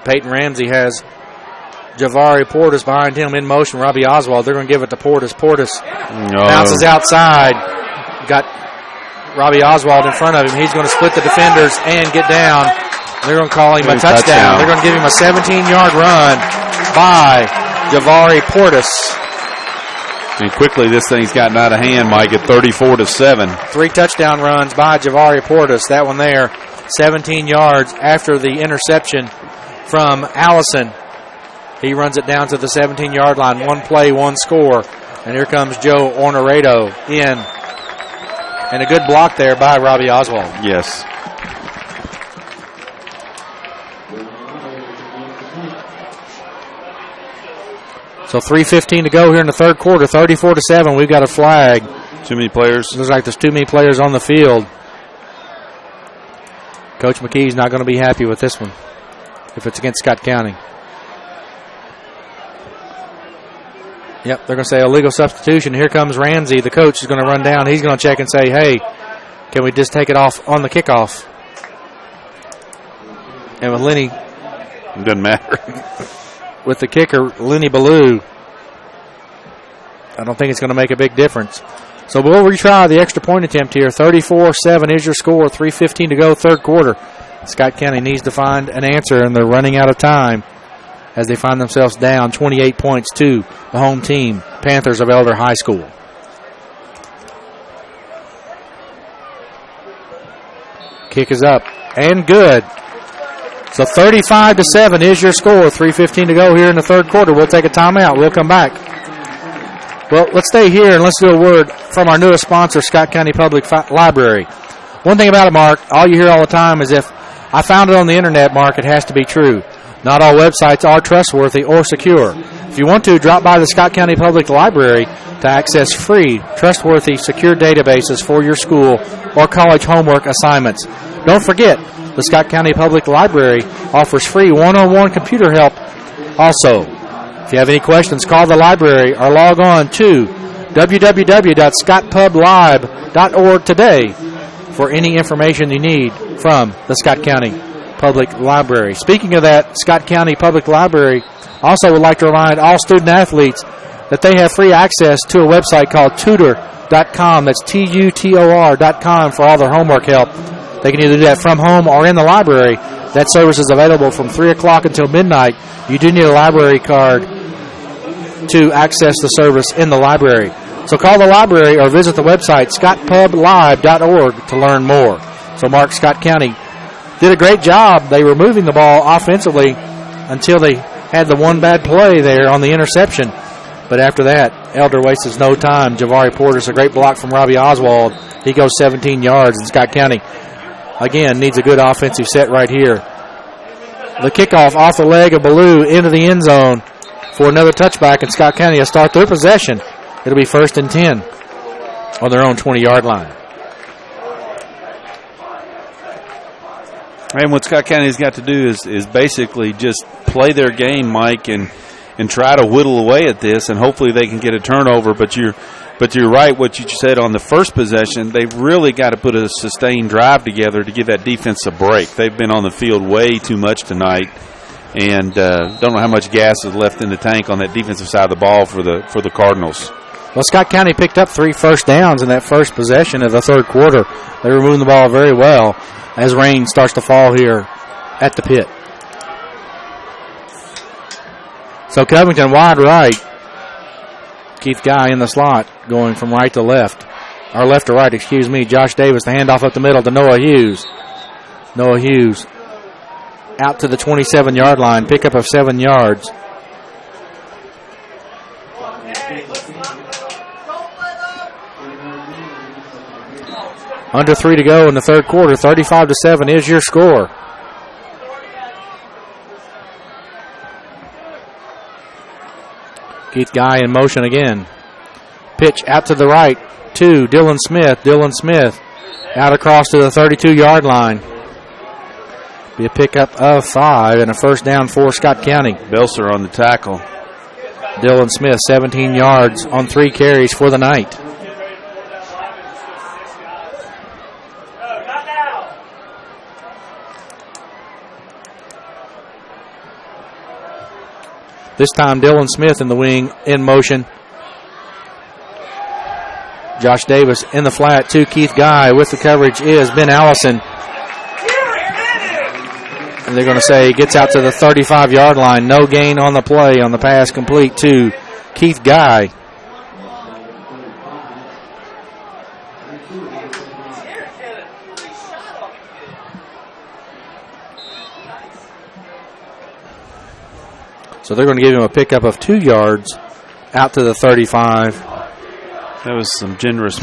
Speaker 13: Peyton Ramsey has Javari Portis behind him in motion. Robbie Oswald, they're going to give it to Portis. Portis bounces outside. Got Robbie Oswald in front of him. He's going to split the defenders and get down. They're going to call him a touchdown. They're going to give him a 17-yard run by Javari Portis.
Speaker 4: And quickly this thing's gotten out of hand, Mike, at 34-7.
Speaker 13: 3 touchdown runs by Javari Portis. That one there, 17 yards after the interception from Allison. He runs it down to the 17-yard line. 1 play, 1 score. And here comes Joe Ornaredo in. And a good block there by Robbie Oswald.
Speaker 4: Yes.
Speaker 13: So 3:15 to go here in the third quarter. 34-7. We've got a flag.
Speaker 4: Too many players.
Speaker 13: Looks like there's too many players on the field. Coach McKee's not going to be happy with this one if it's against Scott County. Yep, they're going to say illegal substitution. Here comes Ramsey. The coach is going to run down. He's going to check and say, hey, can we just take it off on the kickoff? And with Lenny.
Speaker 4: It doesn't matter.
Speaker 13: With the kicker, Lenny Ballou, I don't think it's going to make a big difference. So we'll retry the extra point attempt here. 34-7 is your score. 3:15 to go, third quarter. Scott County needs to find an answer, and they're running out of time as they find themselves down 28 points to the home team, Panthers of Elder High School. Kick is up and good. So 35-7 is your score. 3:15 to go here in the third quarter. We'll take a timeout. We'll come back. Well, let's stay here and let's do a word from our newest sponsor, Scott County Public Library. One thing about it, Mark, all you hear all the time is if I found it on the internet, Mark, it has to be true. Not all websites are trustworthy or secure. If you want to, drop by the Scott County Public Library to access free, trustworthy, secure databases for your school or college homework assignments. Don't forget, the Scott County Public Library offers free one-on-one computer help also. If you have any questions, call the library or log on to www.scottpublib.org today for any information you need from the Scott County Public Library. Speaking of that, Scott County Public Library also would like to remind all student athletes that they have free access to a website called tutor.com. That's tutor.com for all their homework help. They can either do that from home or in the library. That service is available from 3 o'clock until midnight. You do need a library card to access the service in the library. So call the library or visit the website scottpublib.org to learn more. So Mark, Scott County did a great job. They were moving the ball offensively until they had the one bad play there on the interception. But after that, Elder wastes no time. Javari Porter's a great block from Robbie Oswald. He goes 17 yards, and Scott County, again, needs a good offensive set right here. The kickoff off the leg of Ballou into the end zone for another touchback, and Scott County will start their possession. It'll be 1st and 10 on their own 20-yard line.
Speaker 4: And what Scott County's got to do is basically just play their game, Mike, and try to whittle away at this, and hopefully they can get a turnover. But you're right, what you said on the first possession. They've really got to put a sustained drive together to give that defense a break. They've been on the field way too much tonight, and don't know how much gas is left in the tank on that defensive side of the ball for the Cardinals.
Speaker 13: Well, Scott County picked up 3 first downs in that first possession of the third quarter. They were moving the ball very well as rain starts to fall here at the pit. So Covington wide right. Keith Guy in the slot going from right to left. Or left to right, excuse me. Josh Davis, the handoff up the middle to Noah Hughes. Noah Hughes out to the 27-yard line. Pickup of 7 yards. Under 3 to go in the third quarter. 35-7 is your score. Keith Guy in motion again. Pitch out to the right to Dylan Smith. Dylan Smith out across to the 32-yard line. Be a pickup of 5 and a first down for Scott County.
Speaker 4: Belser on the tackle.
Speaker 13: Dylan Smith, 17 yards on 3 carries for the night. This time Dylan Smith in the wing in motion. Josh Davis in the flat to Keith Guy. With the coverage is Ben Allison. And they're going to say he gets out to the 35-yard line. No gain on the play on the pass complete to Keith Guy. So they're going to give him a pickup of 2 yards out to the 35.
Speaker 4: That was some generous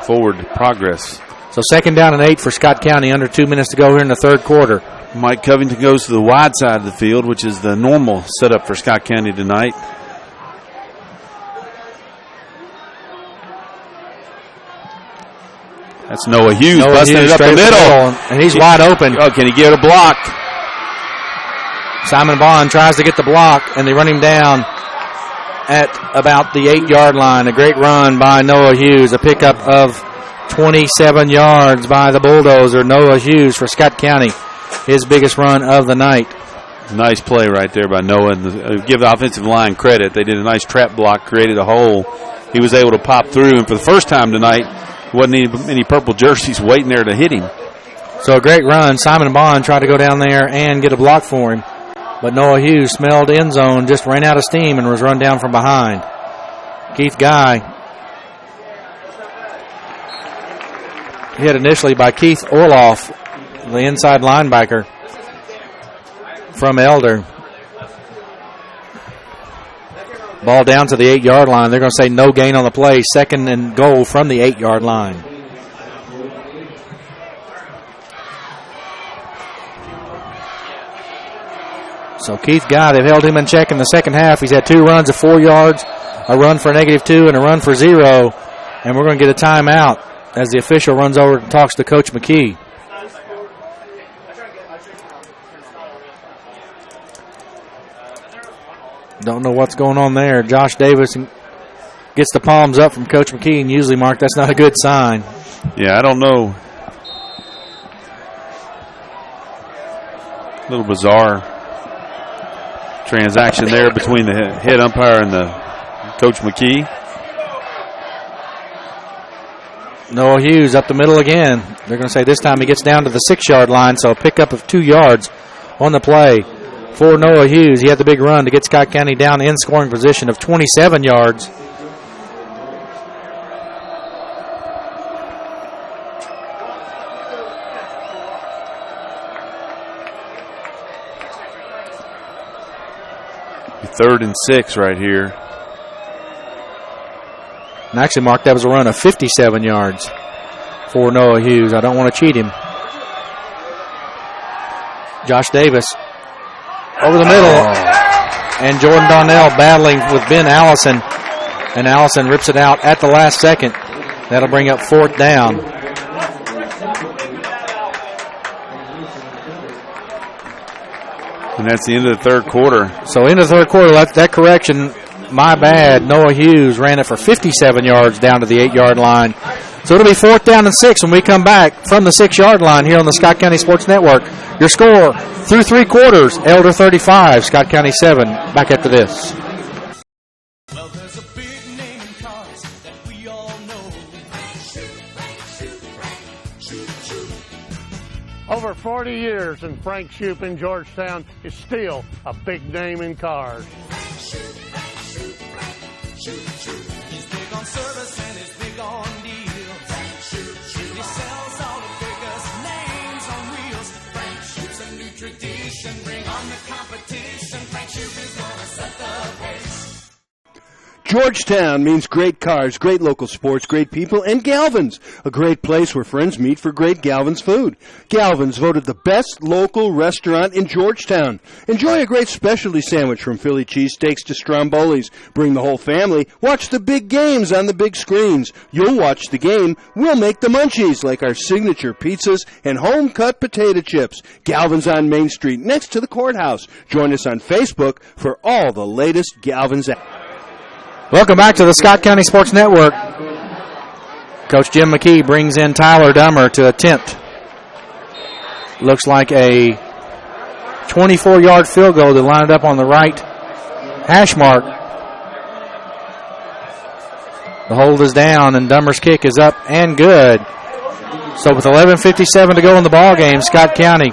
Speaker 4: forward progress.
Speaker 13: So 2nd down and 8 for Scott County. Under 2 minutes to go here in the third quarter.
Speaker 4: Mike Covington goes to the wide side of the field, which is the normal setup for Scott County tonight. That's Noah Hughes busting it up the middle.
Speaker 13: And he's wide open.
Speaker 4: Oh, can he get a block?
Speaker 13: Simon Bond tries to get the block, and they run him down at about the 8-yard line. A great run by Noah Hughes. A pickup of 27 yards by the Bulldozer. Noah Hughes for Scott County. His biggest run of the night.
Speaker 4: Nice play right there by Noah. And give the offensive line credit. They did a nice trap block, created a hole. He was able to pop through, and for the first time tonight, wasn't any purple jerseys waiting there to hit him.
Speaker 13: So a great run. Simon Bond tried to go down there and get a block for him. But Noah Hughes smelled end zone, just ran out of steam and was run down from behind. Keith Guy hit initially by Keith Orloff, the inside linebacker from Elder. Ball down to the 8-yard line. They're going to say no gain on the play. 2nd and goal from the 8-yard line.
Speaker 2: So Keith Guy, they've held him in check in the second half. He's had 2 runs of 4 yards, a run for -2, and a run for 0. And we're going to get a timeout as the official runs over and talks to Coach McKee. Don't know what's going on there. Josh Davis gets the palms up from Coach McKee, and usually, Mark, that's not a good sign.
Speaker 4: Yeah, I don't know. A little bizarre transaction there between the head umpire and the Coach McKee.
Speaker 2: Noah Hughes up the middle again. They're going to say this time he gets down to the 6-yard line, so a pickup of 2 yards on the play for Noah Hughes. He had the big run to get Scott County down in scoring position of 27 yards.
Speaker 4: Third and 6 right here.
Speaker 2: And actually, Mark, that was a run of 57 yards for Noah Hughes. I don't want to cheat him. Josh Davis over the middle. And Jordan Donnell battling with Ben Allison. And Allison rips it out at the last second. That'll bring up 4th down.
Speaker 4: And that's the end of the third quarter.
Speaker 2: So into the third quarter, that correction, my bad. Noah Hughes ran it for 57 yards down to the 8-yard line. So it'll be 4th down and 6 when we come back from the 6-yard line here on the Scott County Sports Network. Your score through 3 quarters, Elder 35, Scott County 7. Back after this.
Speaker 6: Over 40 years, and Frank Shoup in Georgetown is still a big name in cars.
Speaker 5: He's big on service and he's big on deals. He sells all the biggest names on wheels. Frank Shoup's a new tradition. Bring on the competition. Frank Shoup is gonna set the pace.
Speaker 1: Georgetown means great cars, great local sports, great people, and Galvin's, a great place where friends meet for great Galvin's food. Galvin's voted the best local restaurant in Georgetown. Enjoy a great specialty sandwich from Philly cheesesteaks to Strombolis. Bring the whole family. Watch the big games on the big screens. You'll watch the game. We'll make the munchies like our signature pizzas and home-cut potato chips. Galvin's on Main Street next to the courthouse. Join us on Facebook for all the latest Galvin's.
Speaker 2: Welcome back to the Scott County Sports Network. Coach Jim McKee brings in Tyler Dummer to attempt. Looks like a 24-yard field goal to line it up on the right hash mark. The hold is down, and Dummer's kick is up and good. So with 11:57 to go in the ball game, Scott County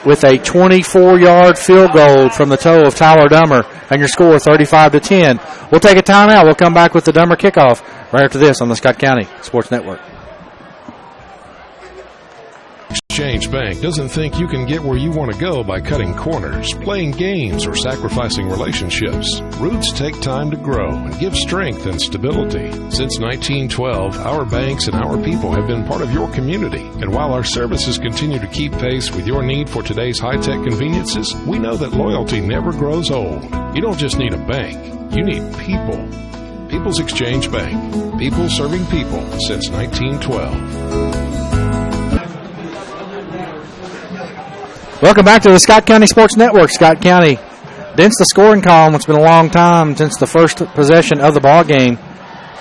Speaker 2: with a 24-yard field goal from the toe of Tyler Dummer, and your score 35-10. We'll take a timeout. We'll come back with the Dummer kickoff right after this on the Scott County Sports Network.
Speaker 9: Exchange Bank doesn't think you can get where you want to go by cutting corners, playing games, or sacrificing relationships. Roots take time to grow and give strength and stability. Since 1912, our banks and our people have been part of your community. And while our services continue to keep pace with your need for today's high-tech conveniences, we know that loyalty never grows old. You don't just need a bank, you need people. People's Exchange Bank. People serving people since 1912.
Speaker 2: Welcome back to the Scott County Sports Network. Scott County dents the scoring column. It's been a long time since the first possession of the ball game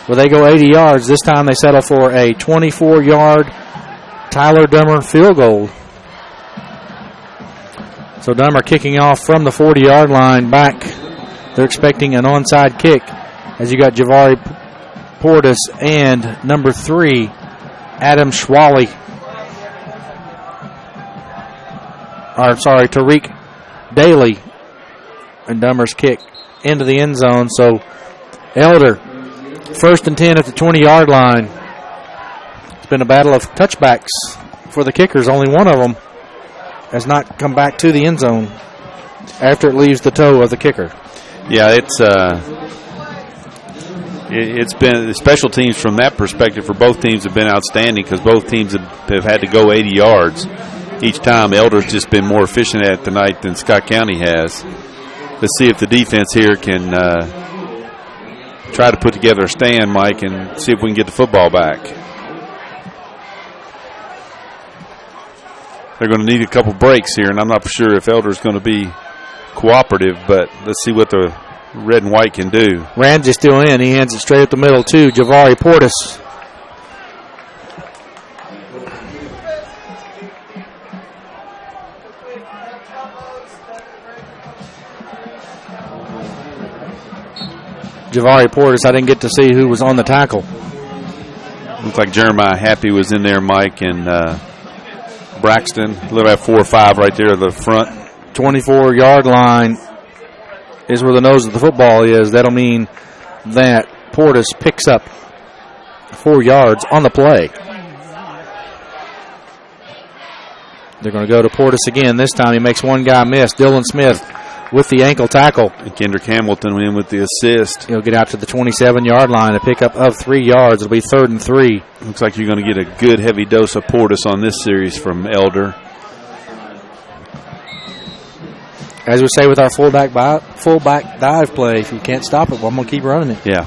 Speaker 2: where they go 80 yards. This time they settle for a 24-yard Tyler Dummer field goal. So Dummer kicking off from the 40-yard line back. They're expecting an onside kick as you got Javari Portis and number 3, Adam Schwally. Tariq Daly, and Dummer's kick into the end zone. So Elder, 1st and 10 at the 20-yard line. It's been a battle of touchbacks for the kickers. Only one of them has not come back to the end zone after it leaves the toe of the kicker.
Speaker 4: Yeah, it's been the special teams from that perspective for both teams have been outstanding because both teams have had to go 80 yards. each time. Elder's just been more efficient at it tonight than Scott County has. Let's see if the defense here can try to put together a stand, Mike, and see if we can get the football back. They're going to need a couple breaks here, and I'm not sure if Elder's going to be cooperative, but let's see what the red and white can do.
Speaker 2: Ramsey still in. He hands it straight up the middle to Javari Portis. Javari Portis, I didn't get to see who was on the tackle.
Speaker 4: Looks like Jeremiah Happy was in there, Mike, and Braxton. A little at 4 or 5 right there at the front.
Speaker 2: 24-yard line is where the nose of the football is. That'll mean that Portis picks up 4 yards on the play. They're going to go to Portis again. This time he makes one guy miss. Dylan Smith with the ankle tackle.
Speaker 4: And Kendrick Hamilton in with the assist.
Speaker 2: He'll get out to the 27-yard line, a pickup of 3 yards. It'll be 3rd and 3.
Speaker 4: Looks like you're going to get a good heavy dose of Portis on this series from Elder.
Speaker 2: As we say with our fullback dive play, if you can't stop it, well, I'm going to keep running it.
Speaker 4: Yeah.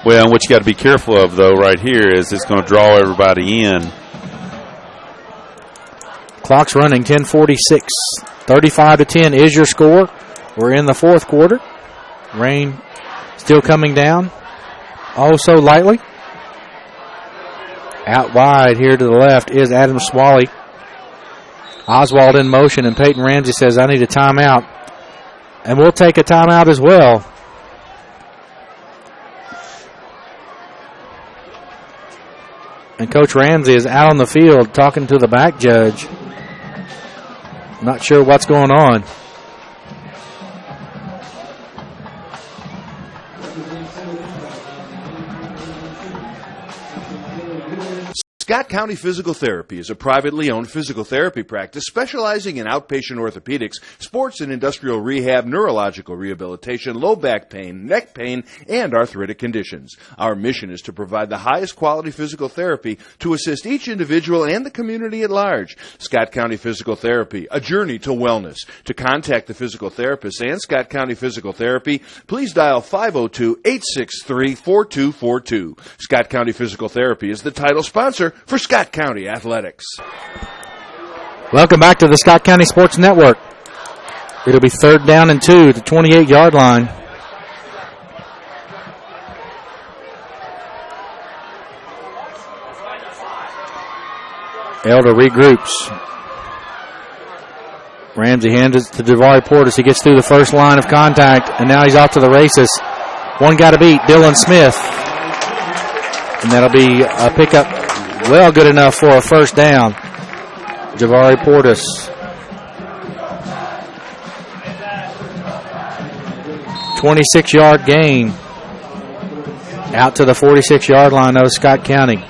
Speaker 4: Well, and what you got to be careful of, though, right here is it's going to draw everybody in.
Speaker 2: Clock's running, 10:46. 35-10 is your score. We're in the 4th quarter. Rain still coming down. Oh, so lightly. Out wide here to the left is Adam Swally. Oswald in motion, and Peyton Ramsey says, I need a timeout. And we'll take a timeout as well. And Coach Ramsey is out on the field talking to the back judge. Not sure what's going on.
Speaker 1: Scott County Physical Therapy is a privately owned physical therapy practice specializing in outpatient orthopedics, sports and industrial rehab, neurological rehabilitation, low back pain, neck pain, and arthritic conditions. Our mission is to provide the highest quality physical therapy to assist each individual and the community at large. Scott County Physical Therapy, a journey to wellness. To contact the physical therapist and Scott County Physical Therapy, please dial 502-863-4242. Scott County Physical Therapy is the title sponsor for Scott County Athletics.
Speaker 2: Welcome back to the Scott County Sports Network. It'll be 3rd down and 2 at the 28-yard line. Elder regroups. Ramsey hands it to Javari Portis. He gets through the first line of contact, and now he's off to the races. One got to beat, Dylan Smith. And that'll be a pickup. Well, good enough for a 1st down. Javari Portis. $26-yard gain. Out to the 46-yard line of Scott County.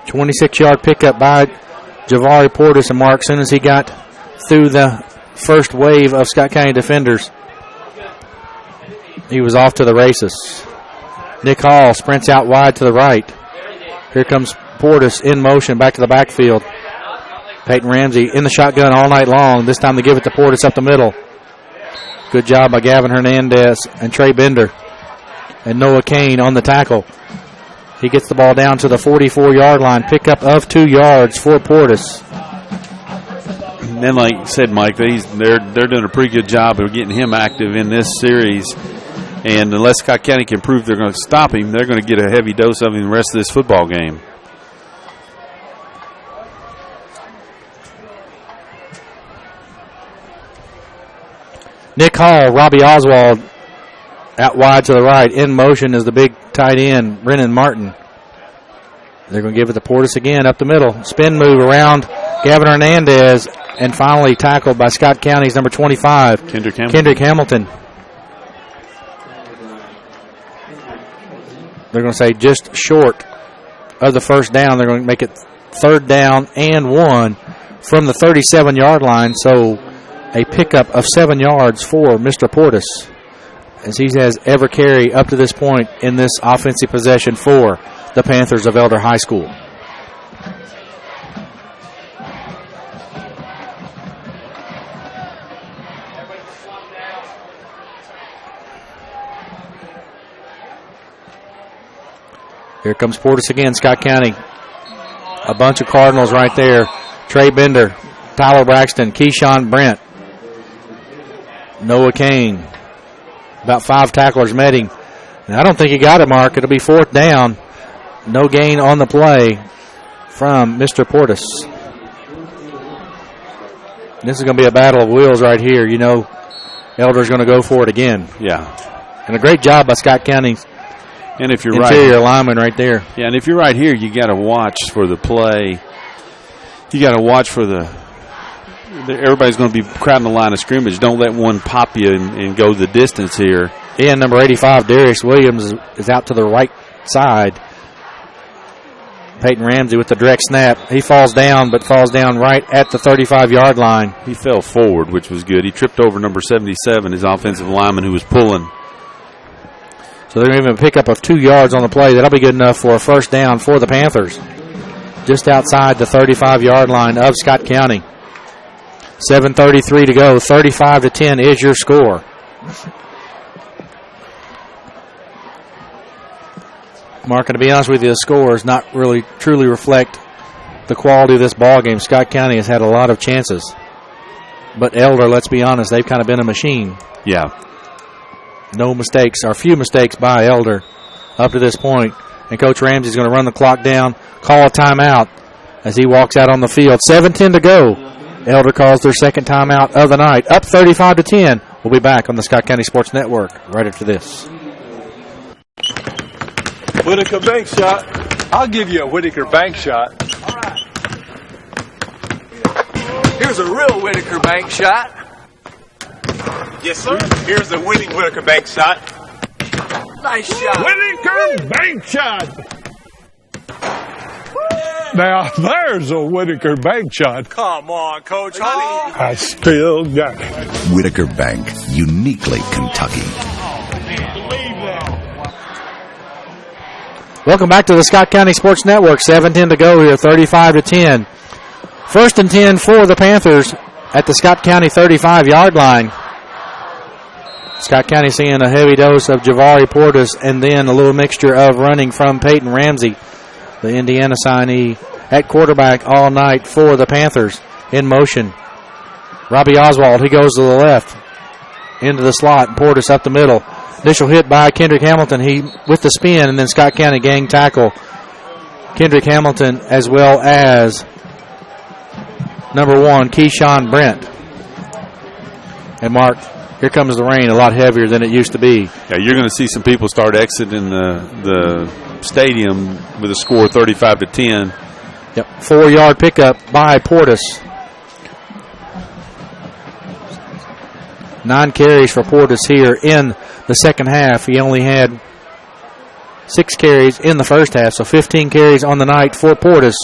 Speaker 2: 26-yard pickup by Javari Portis, and Mark, as soon as he got through the first wave of Scott County defenders, he was off to the races. Nick Hall sprints out wide to the right. Here comes Portis in motion back to the backfield. Peyton Ramsey in the shotgun all night long. This time they give it to Portis up the middle. Good job by Gavin Hernandez and Trey Bender. And Noah Kane on the tackle. He gets the ball down to the 44-yard line. Pickup of 2 yards for Portis.
Speaker 4: And then, like you said, Mike, they're doing a pretty good job of getting him active in this series. And unless Scott County can prove they're going to stop him, they're going to get a heavy dose of him the rest of this football game.
Speaker 2: Nick Hall, Robbie Oswald out wide to the right. In motion is the big tight end, Brennan Martin. They're going to give it to Portis again up the middle. Spin move around Gavin Hernandez, and finally tackled by Scott County's number 25,
Speaker 4: Kendrick
Speaker 2: Hamilton. They're going to say just short of the 1st down. They're going to make it 3rd down and 1 from the 37-yard line. So a pickup of 7 yards for Mr. Portis, as he has ever carry up to this point in this offensive possession for the Panthers of Elder High School. Here comes Portis again, Scott County. A bunch of Cardinals right there. Trey Bender, Tyler Braxton, Keyshawn Brent, Noah Kane. About 5 tacklers met him. And I don't think he got it, Mark. It'll be 4th down. No gain on the play from Mr. Portis. This is going to be a battle of wills right here. You know, Elder's going to go for it again.
Speaker 4: Yeah.
Speaker 2: And a great job by Scott County's
Speaker 4: and if you're
Speaker 2: interior lineman right there.
Speaker 4: Yeah, and if you're right here, you got to watch for the play. You got to watch for everybody's going to be crowding the line of scrimmage. Don't let one pop you and go the distance here.
Speaker 2: And number 85, Darius Williams, is out to the right side. Peyton Ramsey with the direct snap. He falls down, but falls down right at the 35-yard line.
Speaker 4: He fell forward, which was good. He tripped over number 77, his offensive lineman who was pulling.
Speaker 2: So they're going to pick up of 2 yards on the play. That'll be good enough for a 1st down for the Panthers. Just outside the 35-yard line of Scott County. 7:33 to go. 35-10 is your score. Mark, and to be honest with you, the scores not really truly reflect the quality of this ball game. Scott County has had a lot of chances. But Elder, let's be honest, they've kind of been a machine.
Speaker 4: Yeah.
Speaker 2: No mistakes, or few mistakes by Elder up to this point. And Coach Ramsey's going to run the clock down, call a timeout as he walks out on the field. 7:10 to go. Elder calls their 2nd timeout of the night. Up 35-10. We'll be back on the Scott County Sports Network right after this.
Speaker 11: Whitaker bank shot. I'll give you a Whitaker bank shot. All right. Here's a real Whitaker bank shot. Yes, sir. Here's a winning Whitaker bank shot. Nice shot.
Speaker 6: Whitaker bank shot. Now, there's a Whitaker bank shot.
Speaker 11: Come on, Coach Honey.
Speaker 6: I still got it.
Speaker 12: Whitaker Bank, uniquely Kentucky.
Speaker 2: Welcome back to the Scott County Sports Network. 7:10 to go here, 35-10. 1st and 10 for the Panthers at the Scott County 35-yard line. Scott County seeing a heavy dose of Javari Portis and then a little mixture of running from Peyton Ramsey, the Indiana signee, at quarterback all night for the Panthers. In motion, Robbie Oswald, he goes to the left, into the slot, and Portis up the middle. Initial hit by Kendrick Hamilton, he with the spin, and then Scott County gang tackle Kendrick Hamilton as well as number 1, Keyshawn Brent. And Mark, here comes the rain, a lot heavier than it used to be.
Speaker 4: Yeah, you're going to see some people start exiting the stadium with a score 35-10.
Speaker 2: Yep, 4-yard pickup by Portis. 9 carries for Portis here in the second half. He only had 6 carries in the first half, so 15 carries on the night for Portis.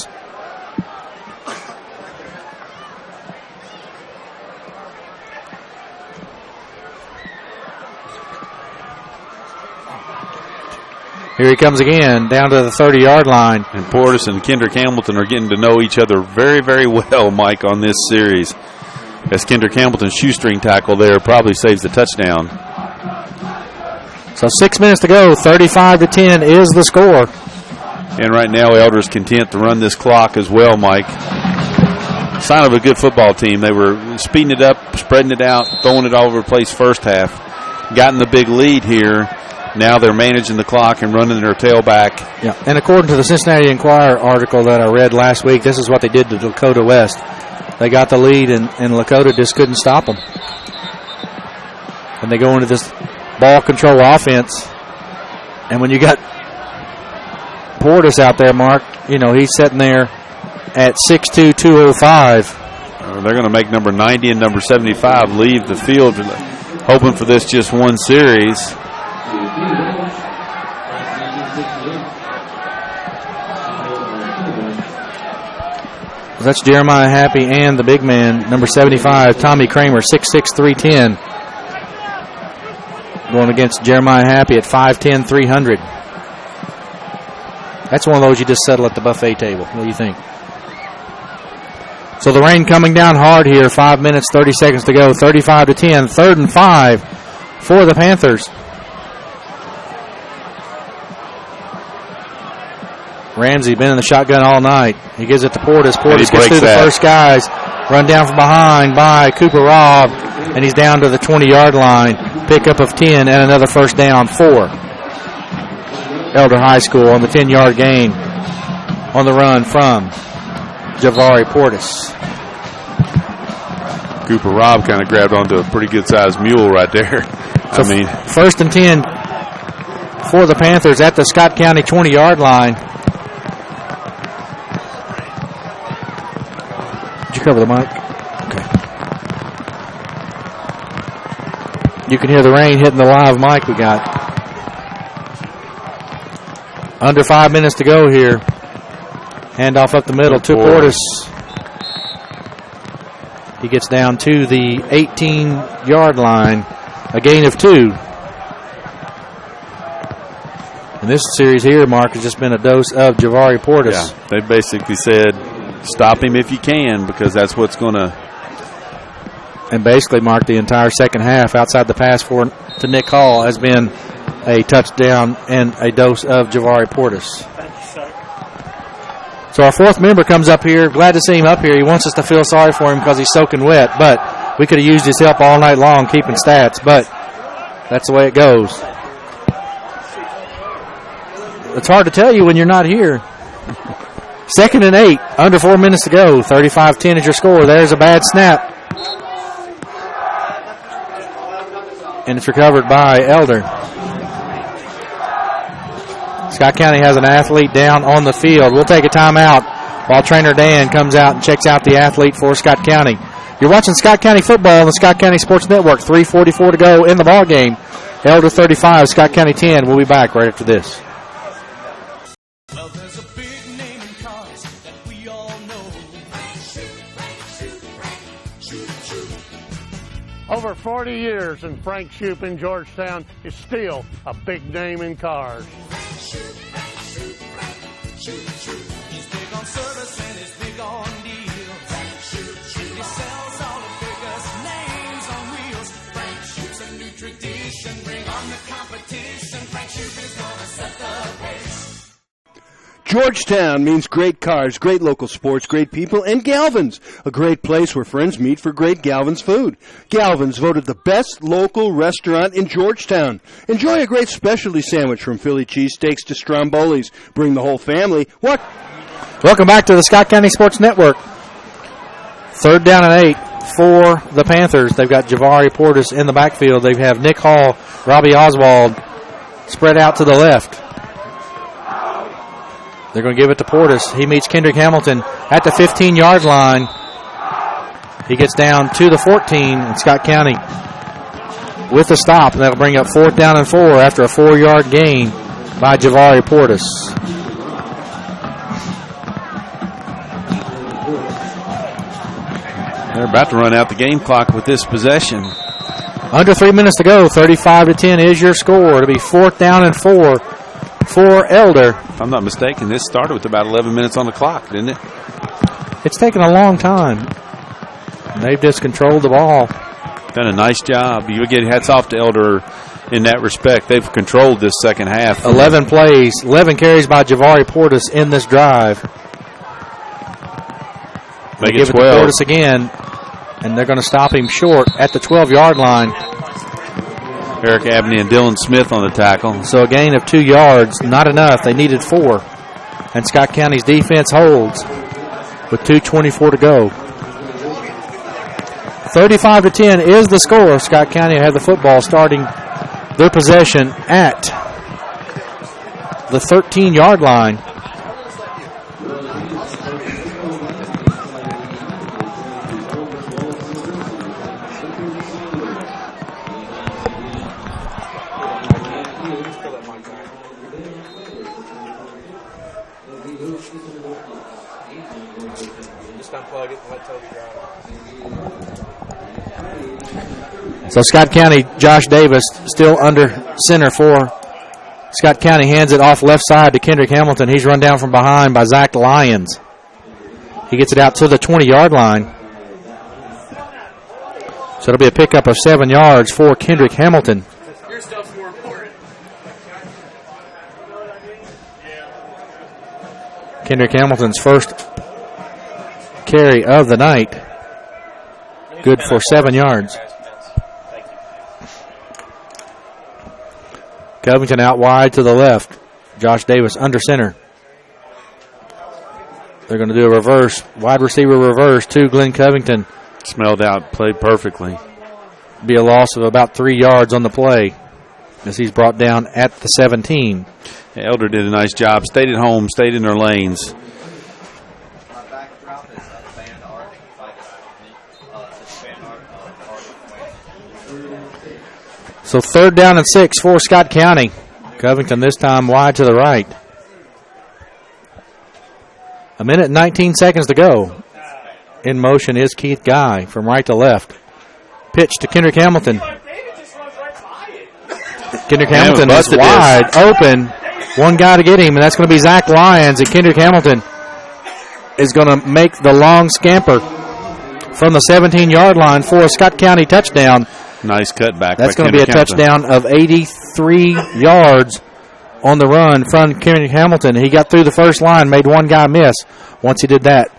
Speaker 2: Here he comes again, down to the 30-yard line.
Speaker 4: And Portis and Kendrick Hamilton are getting to know each other very, very well, Mike, on this series. As Kendrick Hamilton's shoestring tackle there probably saves the touchdown.
Speaker 2: So 6 minutes to go, 35-10 is the score.
Speaker 4: And right now, Elder's content to run this clock as well, Mike. Sign of a good football team. They were speeding it up, spreading it out, throwing it all over the place first half. Gotten the big lead here. Now they're managing the clock and running their tailback.
Speaker 2: Yeah, and according to the Cincinnati Enquirer article that I read last week, this is what they did to Lakota West. They got the lead, and Lakota just couldn't stop them. And they go into this ball control offense. And when you got Portis out there, Mark, you know, he's sitting there at 6'2", 205.
Speaker 4: They're going to make number 90 and number 75 leave the field, hoping for this just one series.
Speaker 2: That's Jeremiah Happy and the big man, number 75, Tommy Kramer, 6'6", 310. Going against Jeremiah Happy at 5'10", 300. That's one of those you just settle at the buffet table. What do you think? So the rain coming down hard here. 5 minutes, 30 seconds to go. 35-10. 3rd and 5 for the Panthers. Ramsey been in the shotgun all night. He gives it to Portis. Portis gets through the first guys. Run down from behind by Cooper Robb, and he's down to the 20-yard line. Pickup of 10 and another first down for Elder High School on the 10-yard gain on the run from Javari Portis.
Speaker 4: Cooper Robb kind of grabbed onto a pretty good-sized mule right there.
Speaker 2: So 1st and 10 for the Panthers at the Scott County 20-yard line. Did you cover the mic? Okay. You can hear the rain hitting the live mic we got. Under 5 minutes to go here. Handoff up the middle to Portis. He gets down to the 18-yard line. A gain of 2. And this series here, Mark, has just been a dose of Javari Portis.
Speaker 4: Yeah, they basically said, stop him if you can, because that's what's going to.
Speaker 2: And basically, Mark, the entire second half outside the pass to Nick Hall has been a touchdown and a dose of Javari Portis. So our 4th member comes up here. Glad to see him up here. He wants us to feel sorry for him because he's soaking wet, but we could have used his help all night long keeping stats, but that's the way it goes. It's hard to tell you when you're not here. 2nd and 8, under 4 minutes to go. 35-10 is your score. There's a bad snap. And it's recovered by Elder. Scott County has an athlete down on the field. We'll take a timeout while Trainer Dan comes out and checks out the athlete for Scott County. You're watching Scott County football on the Scott County Sports Network. 3:44 to go in the ball game. Elder 35, Scott County 10. We'll be back right after this.
Speaker 5: Well, there's a big name in cars that we all know.
Speaker 6: Over 40 years, and Frank Shoup in Georgetown is still a big name in cars.
Speaker 5: He's big on service and he's big on deals. He sells all the biggest names on wheels. Frank Shoup's a new tradition. Bring on the competition. Frank Shoup is gonna set the pace.
Speaker 1: Georgetown means great cars, great local sports, great people, and Galvin's, a great place where friends meet for great Galvin's food. Galvin's voted the best local restaurant in Georgetown. Enjoy a great specialty sandwich from Philly cheesesteaks to Strombolis. Bring the whole family. What?
Speaker 2: Welcome back to the Scott County Sports Network. 3rd down and 8 for the Panthers. They've got Javari Portis in the backfield. They have Nick Hall, Robbie Oswald spread out to the left. They're going to give it to Portis. He meets Kendrick Hamilton at the 15-yard line. He gets down to the 14, and Scott County with a stop, and that'll bring up 4th down and 4 after a 4-yard gain by Javari Portis.
Speaker 4: They're about to run out the game clock with this possession.
Speaker 2: Under 3 minutes to go. 35-10 is your score. It'll be 4th down and 4 for Elder.
Speaker 4: If I'm not mistaken, this started with about 11 minutes on the clock, didn't it?
Speaker 2: It's taken a long time. They've just controlled the ball.
Speaker 4: Done a nice job. You get hats off to Elder in that respect. They've controlled this second half.
Speaker 2: 11 plays, 11 carries by Javari Portis in this drive. They give it to Portis again, and they're going to stop him short at the 12-yard line.
Speaker 4: Eric Abney and Dylan Smith on the tackle.
Speaker 2: So a gain of 2 yards, not enough. They needed 4. And Scott County's defense holds with 2:24 to go. 35-10 is the score. Scott County had the football starting their possession at the 13-yard line. So Scott County, Josh Davis still under center for Scott County hands it off left side to Kendrick Hamilton. He's run down from behind by Zach Lyons. He gets it out to the 20-yard line. So it'll be a pickup of 7 yards for Kendrick Hamilton.
Speaker 11: Your stuff's more important.
Speaker 2: Kendrick Hamilton's first carry of the night. Good for 7 yards. Covington out wide to the left. Josh Davis under center. They're going to do a reverse, wide receiver reverse to Glenn Covington.
Speaker 4: Smelled out, played perfectly.
Speaker 2: Be a loss of about 3 yards on the play as he's brought down at the 17.
Speaker 4: Elder did a nice job. Stayed at home, stayed in their lanes.
Speaker 2: So 3rd down and 6 for Scott County. Covington this time wide to the right. 1 minute and 19 seconds to go. In motion is Keith Guy from right to left. Pitch to Kendrick Hamilton. Kendrick Hamilton is wide open. One guy to get him, and that's going to be Zach Lyons. And Kendrick Hamilton is going to make the long scamper from the 17-yard line for a Scott County touchdown.
Speaker 4: Nice cutback.
Speaker 2: That's going to be a touchdown of 83 yards on the run from Kendrick Hamilton. He got through the first line, made one guy miss. Once he did that,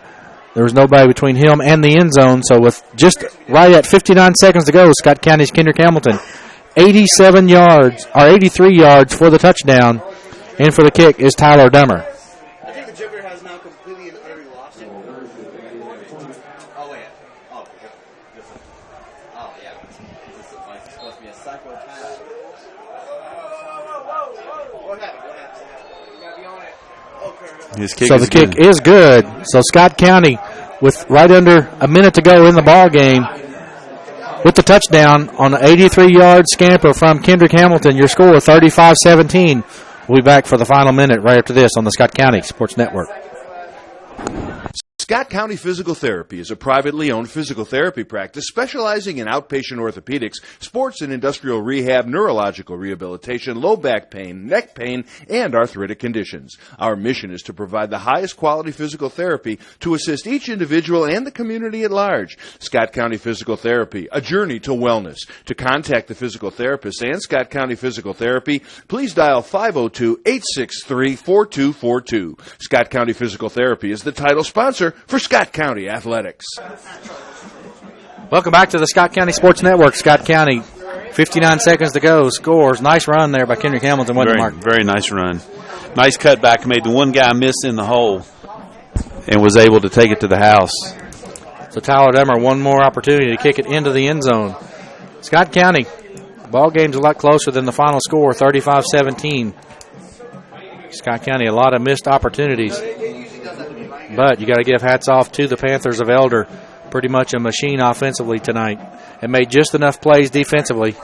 Speaker 2: there was nobody between him and the end zone. So with just right at 59 seconds to go, Scott County's Kendrick Hamilton, 83 yards for the touchdown. And for the kick is Tyler Dummer.
Speaker 11: I think the Joker has now completely and utterly lost it. Oh, wait. Oh, yeah. This is like supposed to be a psychopath. What happened? You gotta be on it.
Speaker 4: His kick
Speaker 2: So
Speaker 4: is
Speaker 2: the kick
Speaker 4: good.
Speaker 2: is good. So Scott County, with right under a minute to go in the ball game, with the touchdown on an 83-yard scamper from Kendrick Hamilton, your score 35-17. We'll be back for the final minute right after this on the Scott County Sports Network.
Speaker 1: Scott County Physical Therapy is a privately owned physical therapy practice specializing in outpatient orthopedics, sports and industrial rehab, neurological rehabilitation, low back pain, neck pain, and arthritic conditions. Our mission is to provide the highest quality physical therapy to assist each individual and the community at large. Scott County Physical Therapy, a journey to wellness. To contact the physical therapist and Scott County Physical Therapy, please dial 502-863-4242. Scott County Physical Therapy is the title sponsor for Scott County Athletics.
Speaker 2: Welcome back to the Scott County Sports Network. Scott County, 59 seconds to go, scores. Nice run there by Kendrick Hamilton.
Speaker 4: Very nice run. Nice cutback. Made the one guy miss in the hole and was able to take it to the house.
Speaker 2: So Tyler Demmer, one more opportunity to kick it into the end zone. Scott County, ball game's a lot closer than the final score, 35-17. Scott County, a lot of missed opportunities. But you got to give hats off to the Panthers of Elder. Pretty much a machine offensively tonight. And made just enough plays defensively.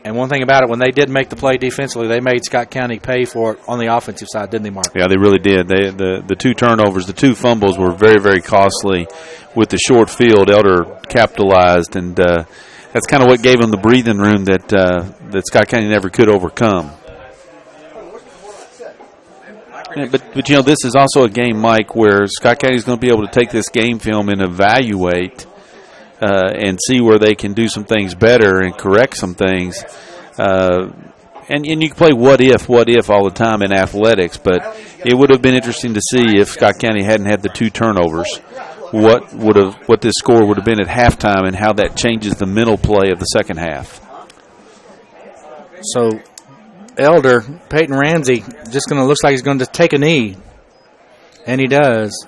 Speaker 2: And one thing about it, when they did make the play defensively, they made Scott County pay for it on the offensive side, didn't they, Mark?
Speaker 4: Yeah, they really did. The two turnovers, the two fumbles were very, very costly. With the short field, Elder capitalized, and that's kind of what gave them the breathing room that Scott County never could overcome. Yeah, but you know, this is also a game, Mike, where Scott County is going to be able to take this game film and evaluate and see where they can do some things better and correct some things. And you can play what if all the time in athletics, but it would have been interesting to see if Scott County hadn't had the two turnovers, what this score would have been at halftime and how that changes the mental play of the second half.
Speaker 2: So Elder, Peyton Ramsey, just going to looks like he's going to take a knee. And he does.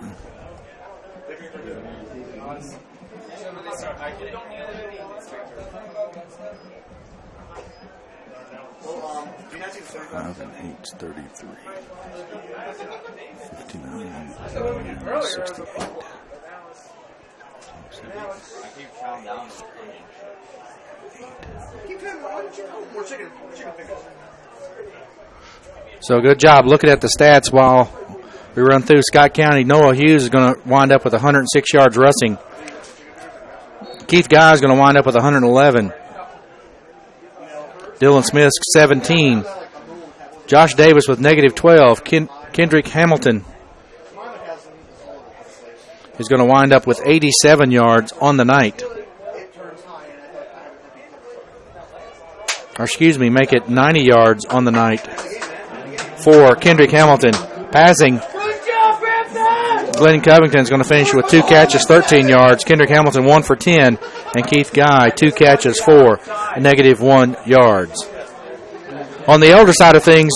Speaker 2: So good job looking at the stats while we run through Scott County. Noah Hughes is going to wind up with 106 yards rushing. Keith Guy is going to wind up with 111. Dylan Smith, 17. Josh Davis with negative 12. Kendrick Hamilton is going to wind up with 87 yards on the night. Or excuse me, make it 90 yards on the night for Kendrick Hamilton. Passing, Glenn Covington is going to finish with 2 catches, 13 yards. Kendrick Hamilton 1 for 10. And Keith Guy 2 catches for negative 1 yards. On the elder side of things,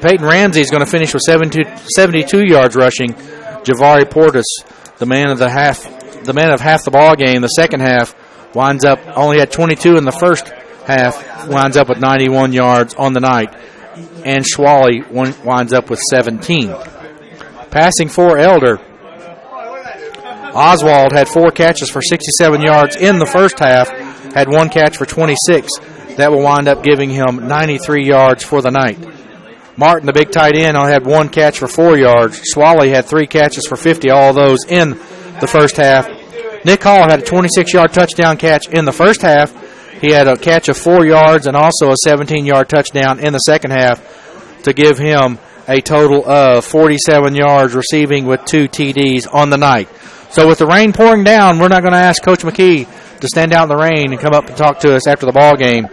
Speaker 2: Peyton Ramsey is going to finish with 72 yards rushing. Javari Portis, the man of half the ball game, the second half, winds up only had 22 in the first half, winds up with 91 yards on the night. And Schwally winds up with 17. Passing for Elder, Oswald had 4 catches for 67 yards in the first half, had 1 catch for 26. That will wind up giving him 93 yards for the night. Martin, the big tight end, only had 1 catch for 4 yards. Swally had 3 catches for 50, all of those in the first half. Nick Hall had a 26-yard touchdown catch in the first half. He had a catch of 4 yards and also a 17-yard touchdown in the second half to give him a total of 47 yards receiving with 2 TDs on the night. So with the rain pouring down, we're not going to ask Coach McKee to stand out in the rain and come up and talk to us after the ball game.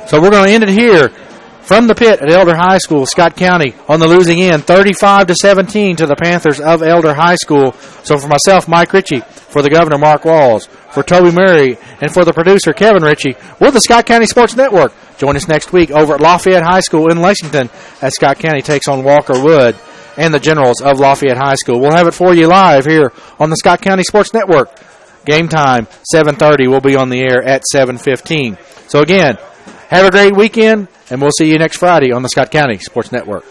Speaker 2: So we're going to end it here from the pit at Elder High School, Scott County, on the losing end, 35-17 to the Panthers of Elder High School. So for myself, Mike Ritchie, for the governor, Mark Walls, for Toby Murray, and for the producer, Kevin Ritchie, we're the Scott County Sports Network. Join us next week over at Lafayette High School in Lexington as Scott County takes on Walker Wood and the Generals of Lafayette High School. We'll have it for you live here on the Scott County Sports Network. Game time, 7:30. We'll be on the air at 7:15. So again, have a great weekend, and we'll see you next Friday on the Scott County Sports Network.